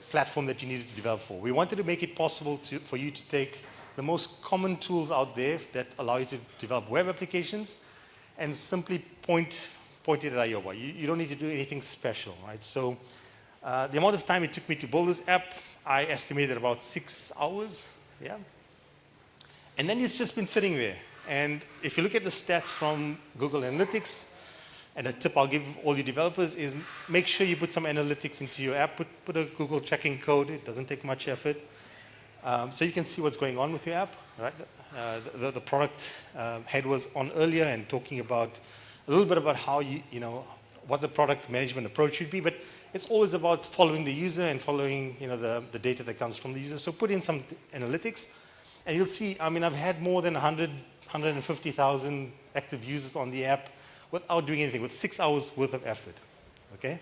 Speaker 12: platform that you needed to develop for. We wanted to make it possible for you to take the most common tools out there that allow you to develop web applications and simply point it at ayoba. You don't need to do anything special, right? So the amount of time it took me to build this app, I estimated about 6 hours, yeah? And then it's just been sitting there. And if you look at the stats from Google Analytics, and a tip I'll give all you developers is make sure you put some analytics into your app. Put a Google tracking code. It doesn't take much effort. So you can see what's going on with your app. Right? The product head was on earlier and talking about a little bit about how what the product management approach should be. But it's always about following the user and following the data that comes from the user. So put in some analytics, and you'll see. I mean, I've had more than 150,000 active users on the app without doing anything, with 6 hours worth of effort, okay?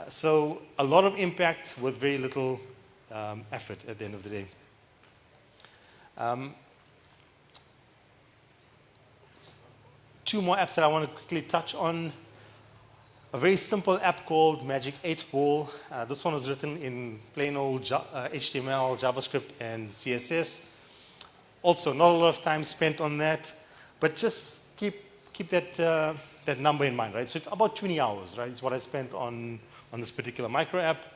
Speaker 12: So a lot of impact with very little effort at the end of the day. Two more apps that I want to quickly touch on. a very simple app called Magic 8 Ball. This one was written in plain old HTML, JavaScript, and CSS. Also, not a lot of time spent on that, but just keep that number in mind, right? So it's about 20 hours, right? Is what I spent on this particular micro app.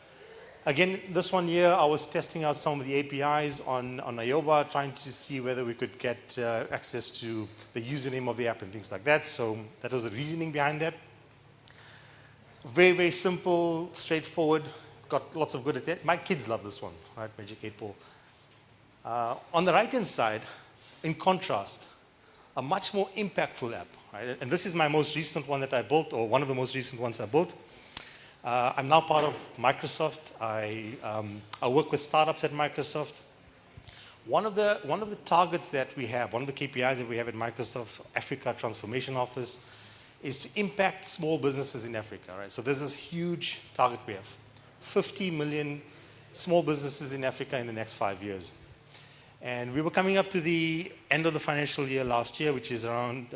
Speaker 12: Again, this one year, I was testing out some of the APIs on ayoba, trying to see whether we could get access to the username of the app and things like that. So that was the reasoning behind that. Very, very simple, straightforward. Got lots of good at it. My kids love this one, right? Magic 8 Ball. On the right-hand side, in contrast, a much more impactful app, right? And this is my most recent one that I built, or one of the most recent ones I built. I'm now part of Microsoft. I work with startups at Microsoft. One of the targets that we have, one of the KPIs that we have at Microsoft Africa Transformation Office is to impact small businesses in Africa, right? So there's this huge target we have. 50 million small businesses in Africa in the next 5 years. And we were coming up to the end of the financial year last year, which is around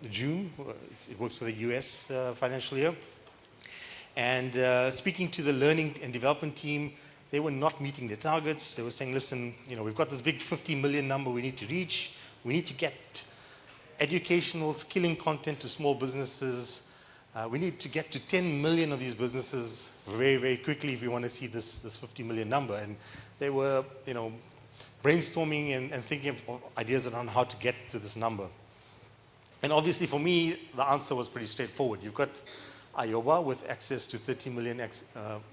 Speaker 12: June. It works for the US financial year. And speaking to the learning and development team, they were not meeting their targets. They were saying, listen, we've got this big 50 million number we need to reach. We need to get educational, skilling content to small businesses. We need to get to 10 million of these businesses very, very quickly if we want to see this 50 million number. And they were, brainstorming and thinking of ideas around how to get to this number. And obviously for me, the answer was pretty straightforward. You've got ayoba with access to 30 million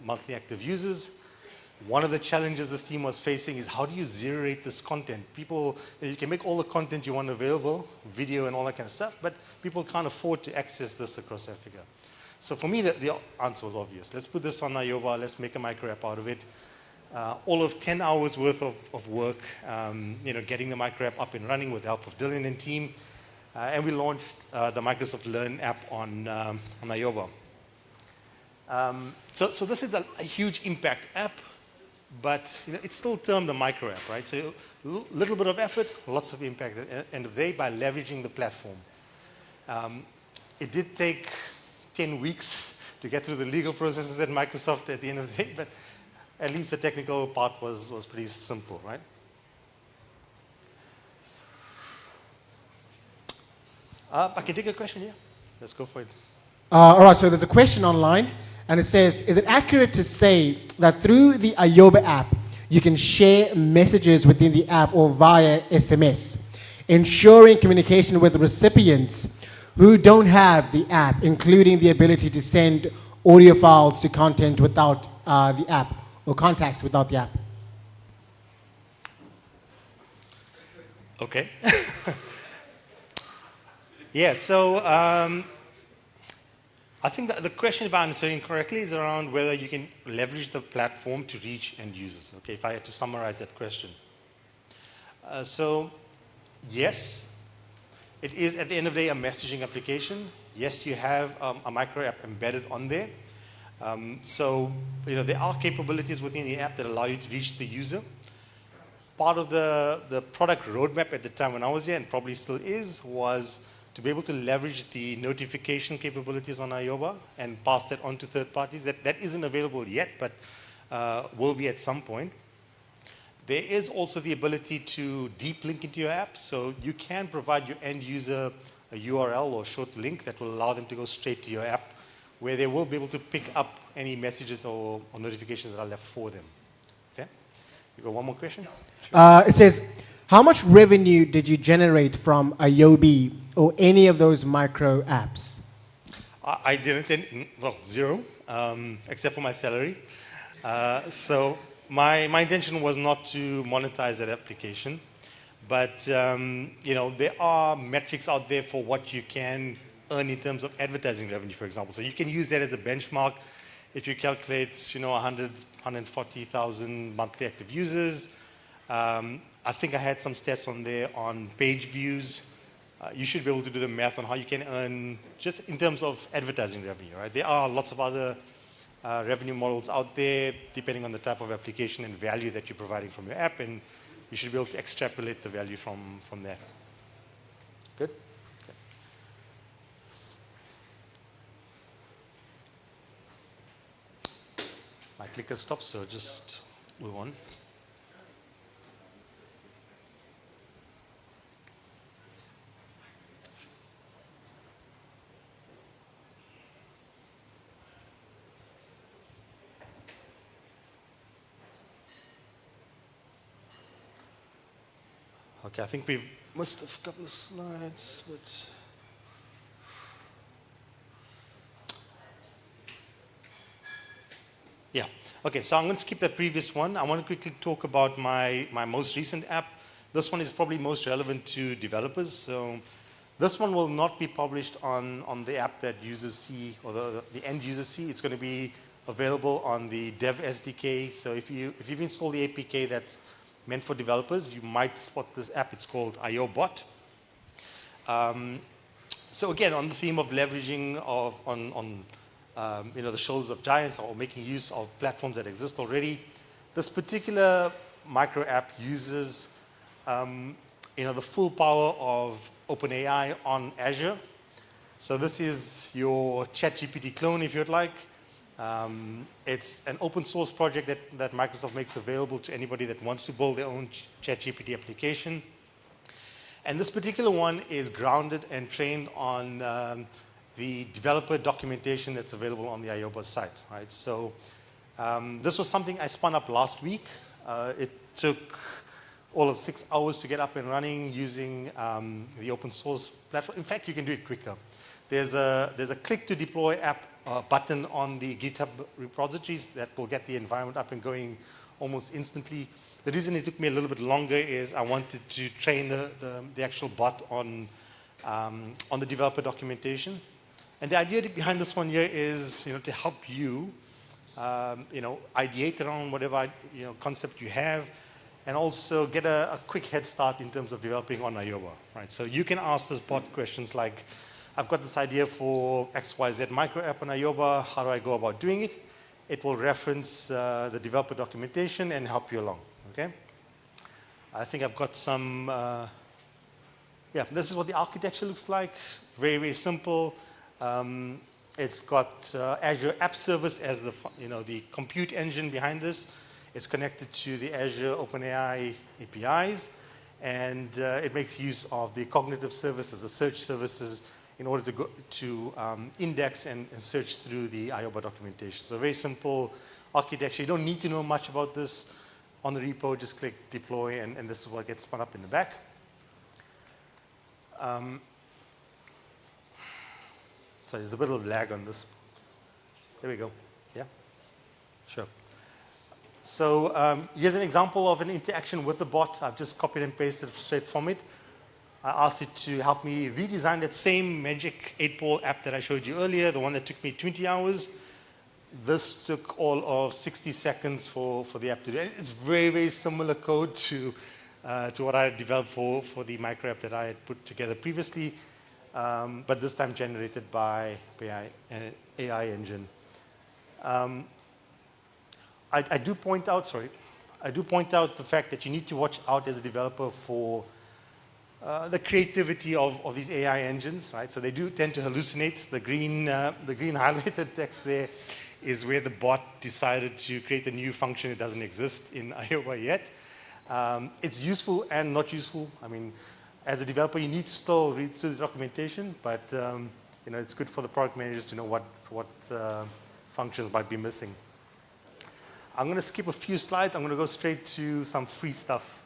Speaker 12: monthly active users. One of the challenges this team was facing is how do you zero rate this content? People, you can make all the content you want available, video and all that kind of stuff, but people can't afford to access this across Africa. So for me, the answer was obvious. Let's put this on ayoba, let's make a micro app out of it. All of 10 hours worth of work, getting the micro app up and running with the help of Dylan and team. And we launched the Microsoft Learn app on ayoba. So this is a huge impact app, but it's still termed a micro app, right? So a little bit of effort, lots of impact at the end of the day by leveraging the platform. It did take 10 weeks to get through the legal processes at Microsoft at the end of the day, but at least the technical part was pretty simple, right? I can take a question here. Let's go for it.
Speaker 1: All right, so there's a question online, and it says, is it accurate to say that through the ayoba app, you can share messages within the app or via SMS, ensuring communication with recipients who don't have the app, including the ability to send audio files to content without the app, or contacts without the app?
Speaker 12: Okay. Yeah, so I think that the question, if I'm understanding correctly, is around whether you can leverage the platform to reach end users. Okay, if I had to summarize that question. So, yes, it is at the end of the day a messaging application. Yes, you have a micro app embedded on there. So, there are capabilities within the app that allow you to reach the user. Part of the product roadmap at the time when I was there, and probably still is, was to be able to leverage the notification capabilities on ayoba and pass that on to third parties. That isn't available yet, but will be at some point. There is also the ability to deep link into your app, so you can provide your end user a URL or short link that will allow them to go straight to your app, where they will be able to pick up any messages or notifications that are left for them. Okay? You got one more question? Sure.
Speaker 1: It says, how much revenue did you generate from ayoba or any of those micro apps?
Speaker 12: I didn't, well, zero, except for my salary. So my intention was not to monetize that application. But, there are metrics out there for what you can earn in terms of advertising revenue, for example. So you can use that as a benchmark. If you calculate, 140,000 monthly active users. I think I had some stats on there on page views. You should be able to do the math on how you can earn just in terms of advertising revenue, right? There are lots of other revenue models out there, depending on the type of application and value that you're providing from your app, and you should be able to extrapolate the value from there. Good? My clicker stopped, so just move on. Okay, I think we've missed a couple of slides, but yeah. Okay, so I'm going to skip that previous one. I want to quickly talk about my most recent app. This one is probably most relevant to developers. So this one will not be published on the app that users see, or the end users see. It's going to be available on the Dev SDK. So if you've installed the APK that's meant for developers, you might spot this app. It's called ayoba. So again, on the theme of leveraging on the shoulders of giants, or making use of platforms that exist already, this particular micro app uses the full power of OpenAI on Azure. So this is your ChatGPT clone, if you'd like. It's an open source project that Microsoft makes available to anybody that wants to build their own ChatGPT application. And this particular one is grounded and trained on the developer documentation that's available on the ayoba site, right? So this was something I spun up last week. It took all of 6 hours to get up and running using the open source platform. In fact, you can do it quicker. There's a click to deploy app button on the GitHub repositories that will get the environment up and going almost instantly. The reason it took me a little bit longer is I wanted to train the actual bot on the developer documentation. And the idea behind this one here is to help you ideate around whatever concept you have, and also get a quick head start in terms of developing on ayoba, right? So you can ask this bot questions like, I've got this idea for XYZ micro app on ayoba, how do I go about doing it? It will reference the developer documentation and help you along, okay? I think I've got some, this is what the architecture looks like. Very, very simple. It's got Azure App Service as the compute engine behind this. It's connected to the Azure OpenAI APIs, and it makes use of the cognitive services, the search services, in order to index and search through the ayoba documentation. So very simple architecture. You don't need to know much about this. On the repo, just click deploy, and this is what gets spun up in the back. So there's a bit of lag on this. There we go. Yeah? Sure. So here's an example of an interaction with the bot. I've just copied and pasted straight from it. I asked it to help me redesign that same Magic 8-ball app that I showed you earlier, the one that took me 20 hours. This took all of 60 seconds for the app to do. It's very, very similar code to what I had developed for the micro app that I had put together previously, but this time generated by AI engine. I do point out the fact that you need to watch out as a developer for the creativity of these AI engines, right? So they do tend to hallucinate. The green highlighted text there is where the bot decided to create a new function that doesn't exist in ayoba yet. It's useful and not useful. I mean, as a developer, you need to still read through the documentation, but it's good for the product managers to know what functions might be missing. I'm going to skip a few slides. I'm going to go straight to some free stuff.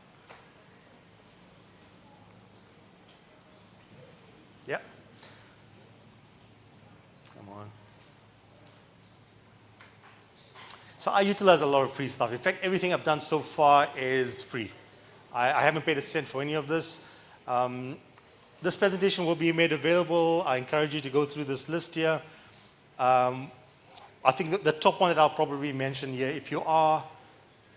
Speaker 12: Yeah. Come on. So I utilize a lot of free stuff. In fact, everything I've done so far is free. I haven't paid a cent for any of this. This presentation will be made available. I encourage you to go through this list here. I think the top one that I'll probably mention here, if you are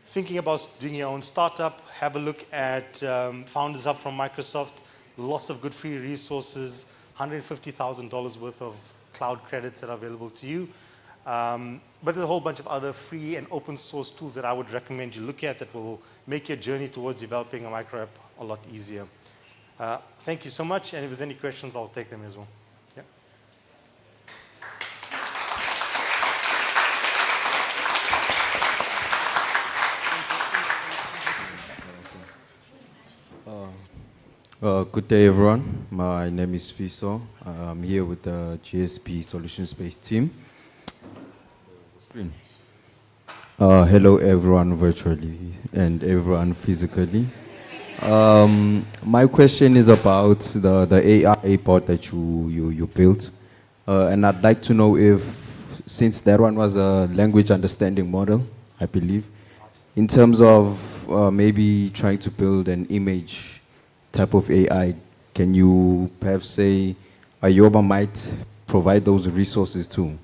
Speaker 12: thinking about doing your own startup, have a look at Founders Hub from Microsoft. Lots of good free resources, $150,000 worth of cloud credits that are available to you. But there's a whole bunch of other free and open source tools that I would recommend you look at that will make your journey towards developing a micro app a lot easier. Thank you so much, and if there's any questions, I'll take them as well. Yeah.
Speaker 13: Good day, everyone. My name is Fiso. I'm here with the GSP Solutions-Based team. Hello, everyone virtually and everyone physically. My question is about the AI bot that you built. And I'd like to know if, since that one was a language understanding model, I believe, in terms of maybe trying to build an image type of AI, can you perhaps say ayoba might provide those resources too?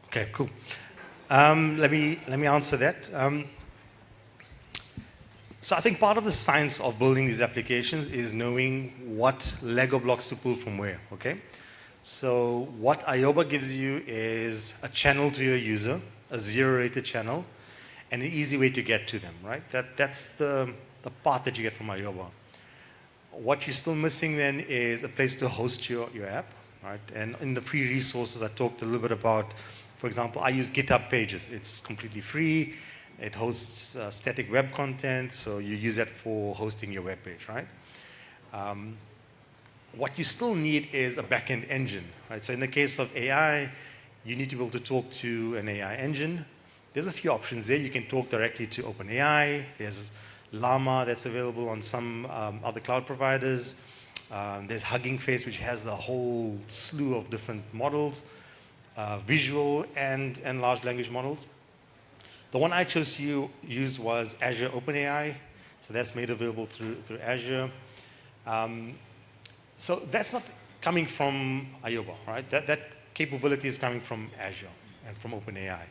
Speaker 12: Okay, cool. Let me answer that. So I think part of the science of building these applications is knowing what Lego blocks to pull from where, okay? So what ayoba gives you is a channel to your user, a zero-rated channel, and an easy way to get to them, right? That's the part that you get from ayoba. What you're still missing then is a place to host your app, right? And in the free resources, I talked a little bit about, for example, I use GitHub Pages. It's completely free. It hosts static web content, so you use that for hosting your web page, right? What you still need is a backend engine, right? So in the case of AI, you need to be able to talk to an AI engine. There's a few options there. You can talk directly to OpenAI. There's Llama that's available on some other cloud providers. There's Hugging Face, which has a whole slew of different models, visual and large language models. The one I chose to use was Azure OpenAI. So that's made available through Azure. So that's not coming from ayoba, right? That capability is coming from Azure and from OpenAI.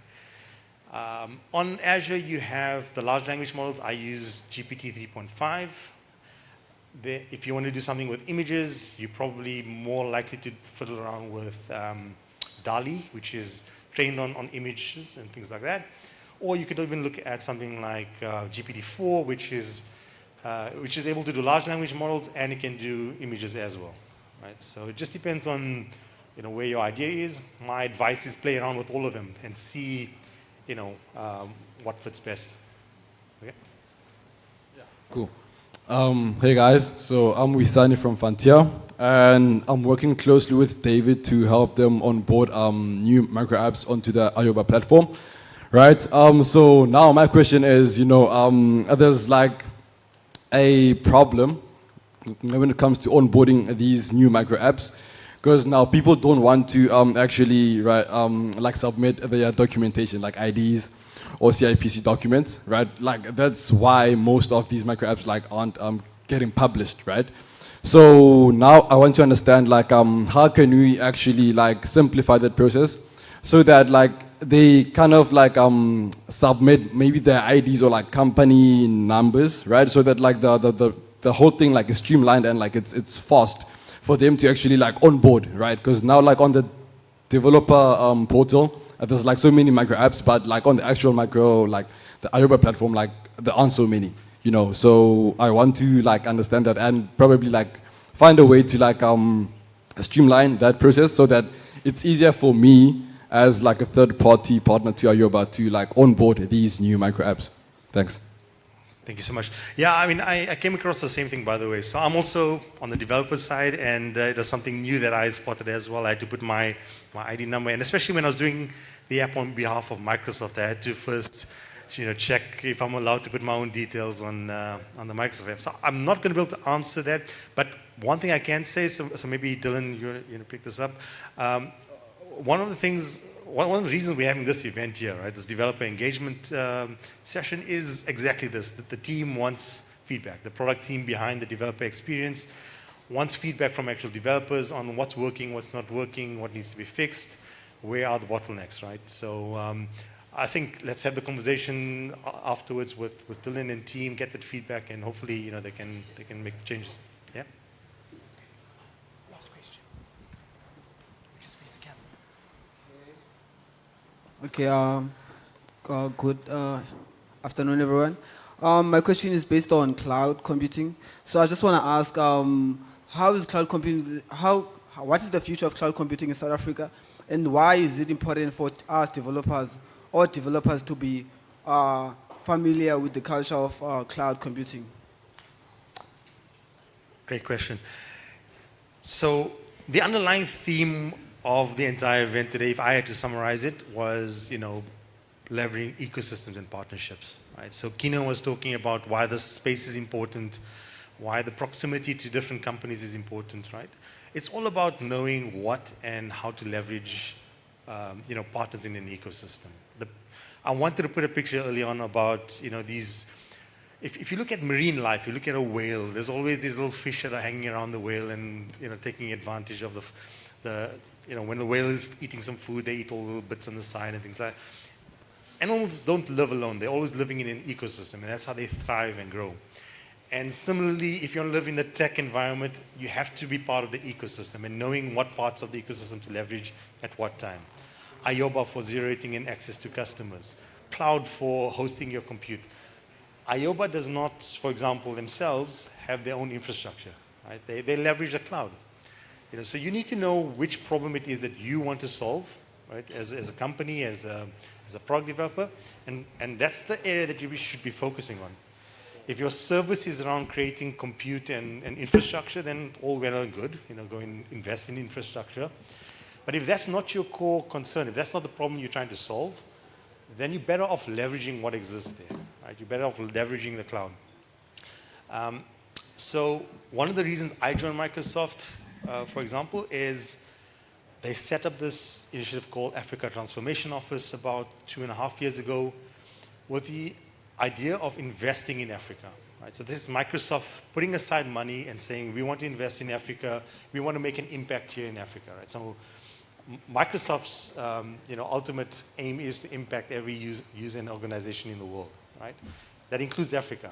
Speaker 12: On Azure, you have the large language models. I use GPT 3.5. If you want to do something with images, you're probably more likely to fiddle around with DALL-E, which is trained on images and things like that. Or you could even look at something like GPT-4, which is able to do large language models, and it can do images as well, right? So it just depends on where your idea is. My advice is play around with all of them and see what fits best. Okay?
Speaker 14: Cool. Hey guys, so I'm Wisani from Fantia, and I'm working closely with David to help them onboard new micro apps onto the ayoba platform, right? So now my question is, there's like a problem when it comes to onboarding these new micro apps, because now people don't want to actually like submit their documentation, like IDs or CIPC documents, right? Like that's why most of these micro apps like aren't getting published, right? So now I want to understand like how can we actually like simplify that process so that like they kind of like submit maybe their IDs or like company numbers, right? So that like the whole thing like is streamlined and like it's fast for them to actually like onboard, right? Because now like on the developer portal, there's like so many micro apps, but like on the actual micro, like the ayoba platform, like there aren't so many, So I want to like understand that and probably like find a way to like streamline that process so that it's easier for me as like a third-party partner to ayoba to like onboard these new micro apps. Thanks.
Speaker 12: Thank you so much. Yeah, I mean, I came across the same thing, by the way. So I'm also on the developer side, and it was something new that I spotted as well. I had to put my ID number, and especially when I was doing the app on behalf of Microsoft, I had to first, check if I'm allowed to put my own details on the Microsoft app. So I'm not going to be able to answer that, but one thing I can say, so maybe Dylan, you pick this up. One of the reasons we're having this event here, right, this developer engagement session is exactly this, that the team wants feedback. The product team behind the developer experience wants feedback from actual developers on what's working, what's not working, what needs to be fixed, where are the bottlenecks, right? So I think let's have the conversation afterwards with Dylan and team, get that feedback, and hopefully, they can make the changes. Yeah?
Speaker 15: Okay, good afternoon, everyone. My question is based on cloud computing. So I just want to ask, how is cloud computing, what is the future of cloud computing in South Africa, and why is it important for us developers to be familiar with the culture of cloud computing?
Speaker 12: Great question. So the underlying theme of the entire event today, if I had to summarize it, was, leveraging ecosystems and partnerships, right? So Kino was talking about why the space is important, why the proximity to different companies is important, right? It's all about knowing what and how to leverage, partners in an ecosystem. I wanted to put a picture early on about, these. If you look at marine life, you look at a whale, there's always these little fish that are hanging around the whale and, taking advantage of when the whale is eating some food, they eat all the little bits on the side and things like that. Animals don't live alone. They're always living in an ecosystem, and that's how they thrive and grow. And similarly, if you want to live in the tech environment, you have to be part of the ecosystem and knowing what parts of the ecosystem to leverage at what time. ayoba for zero rating and access to customers. Cloud for hosting your compute. ayoba does not, for example, themselves have their own infrastructure, right? They leverage the cloud. So you need to know which problem it is that you want to solve, right? As a company, as a product developer, and that's the area that you should be focusing on. If your service is around creating compute and infrastructure, then all well and good, go and invest in infrastructure. But if that's not your core concern, if that's not the problem you're trying to solve, then you're better off leveraging what exists there, right? You're better off leveraging the cloud. So one of the reasons I joined Microsoft, for example, is they set up this initiative called Africa Transformation Office about 2.5 years ago with the idea of investing in Africa, right? So this is Microsoft putting aside money and saying, we want to invest in Africa, we want to make an impact here in Africa, right? So Microsoft's ultimate aim is to impact every user and organization in the world, right? That includes Africa.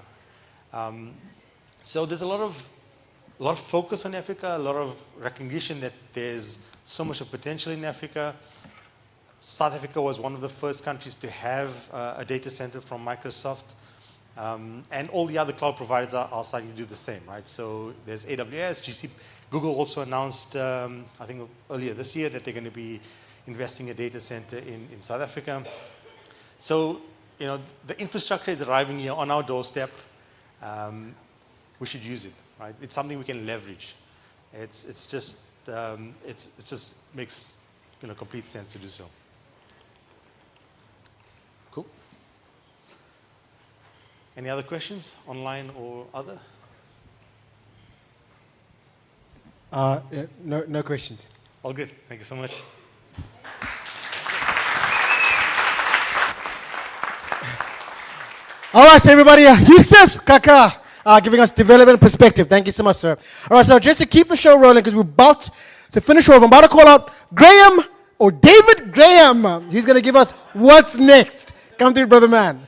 Speaker 12: So there's a lot of focus on Africa, a lot of recognition that there's so much of potential in Africa. South Africa was one of the first countries to have a data center from Microsoft. And all the other cloud providers are starting to do the same, right? So there's AWS, GCP. Google also announced, I think earlier this year, that they're going to be investing a data center in South Africa. So, the infrastructure is arriving here on our doorstep. We should use it, right? It's something we can leverage. It just makes complete sense to do so. Cool. Any other questions, online or other?
Speaker 1: No questions.
Speaker 12: All good. Thank you so much.
Speaker 1: All right, so everybody, Yusuf Kaka, giving us development perspective. Thank you so much, sir. All right, so just to keep the show rolling, because we're about to finish off, I'm about to call out Graham or David Graham. He's going to give us what's next. Come through, brother man.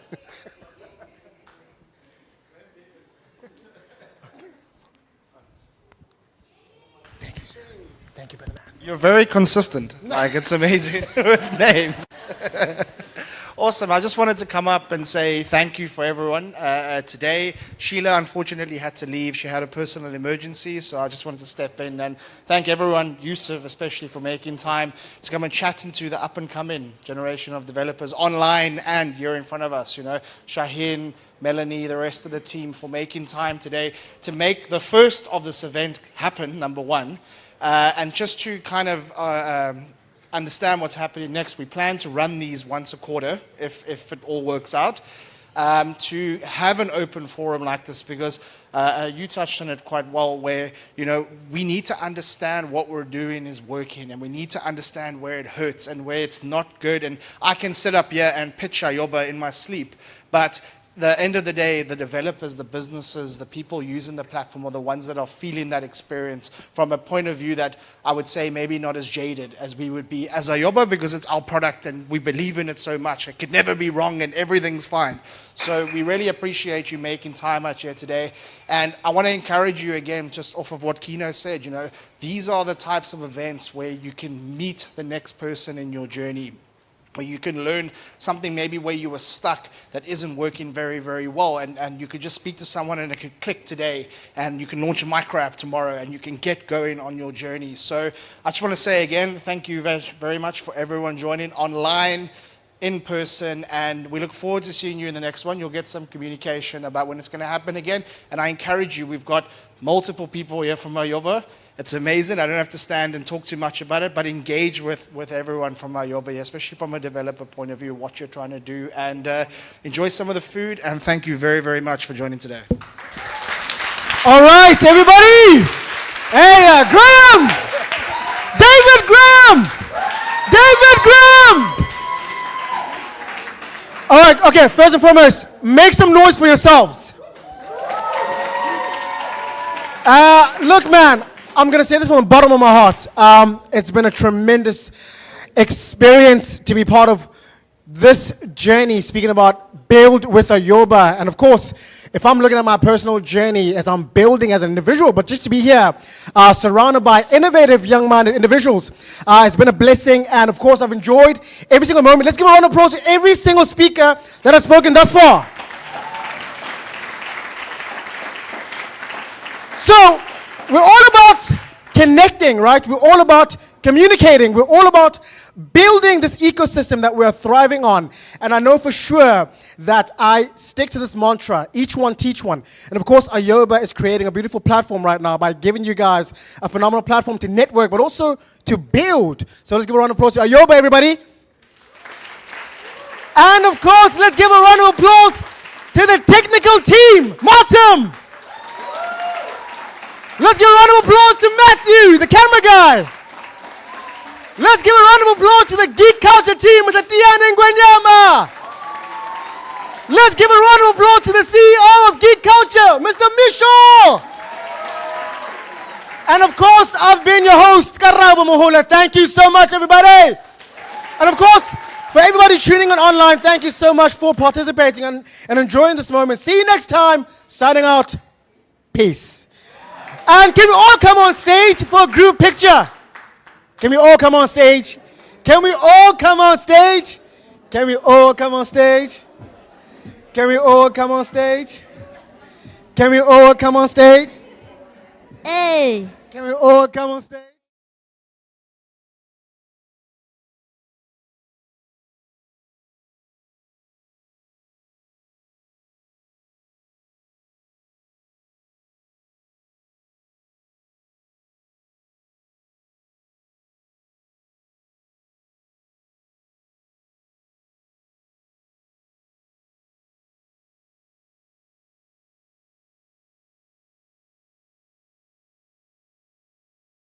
Speaker 1: Thank you, brother man.
Speaker 7: You're very consistent. Like, it's amazing with names. Awesome. I just wanted to come up and say thank you for everyone today. Sheila unfortunately had to leave. She had a personal emergency, so I just wanted to step in and thank everyone, Yusuf especially, for making time to come and chat into the up-and-coming generation of developers online and here in front of us. Shaheen, Melanie, the rest of the team for making time today to make the first of this event happen, number one. And just to kind of understand what's happening next, we plan to run these once a quarter, if it all works out, to have an open forum like this, because you touched on it quite well, where we need to understand what we're doing is working, and we need to understand where it hurts and where it's not good. And I can sit up here and pitch ayoba in my sleep, but the end of the day, the developers, the businesses, the people using the platform are the ones that are feeling that experience from a point of view that I would say maybe not as jaded as we would be as ayoba, because it's our product and we believe in it so much. It could never be wrong and everything's fine. So we really appreciate you making time out here today. And I want to encourage you again, just off of what Kino said, these are the types of events where you can meet the next person in your journey, where you can learn something maybe where you were stuck that isn't working very, very well. And you could just speak to someone and it could click today, and you can launch a micro app tomorrow and you can get going on your journey. So I just want to say again, thank you very, very much for everyone joining online, in person, and we look forward to seeing you in the next one. You'll get some communication about when it's going to happen again, and I encourage you. We've got multiple people here from ayoba. It's amazing. I don't have to stand and talk too much about it, but engage with everyone from ayoba, especially from a developer point of view, what you're trying to do, and enjoy some of the food, and thank you very, very much for joining today.
Speaker 1: All right, everybody. Hey, Graham. David Graham. David Graham. All right, okay, first and foremost, make some noise for yourselves. Look, man, I'm going to say this from the bottom of my heart. It's been a tremendous experience to be part of this journey, speaking about build with ayoba. And of course, if I'm looking at my personal journey as I'm building as an individual, but just to be here, surrounded by innovative, young-minded individuals, it's been a blessing. And of course, I've enjoyed every single moment. Let's give a round of applause to every single speaker that has spoken thus far. So, we're all about connecting, right? We're all about communicating. We're all about building this ecosystem that we're thriving on. And I know for sure that I stick to this mantra, each one teach one. And of course, ayoba is creating a beautiful platform right now by giving you guys a phenomenal platform to network, but also to build. So let's give a round of applause to ayoba, everybody. And of course, let's give a round of applause to the technical team. Martin! Let's give a round of applause to Matthew, the camera guy. Let's give a round of applause to the Geek Culture team with Tiana Ngwenyama. Let's give a round of applause to the CEO of Geek Culture, Mr. Misho. And of course, I've been your host, Karabo Mohole. Thank you so much, everybody. And of course, for everybody tuning in online, thank you so much for participating and enjoying this moment. See you next time. Signing out. Peace. And can we all come on stage for a group picture? Can we all come on stage? Can we all come on stage? Can we all come on stage? Can we all come on stage? Can we all come on stage?
Speaker 16: Hey!
Speaker 1: Can we all come on stage?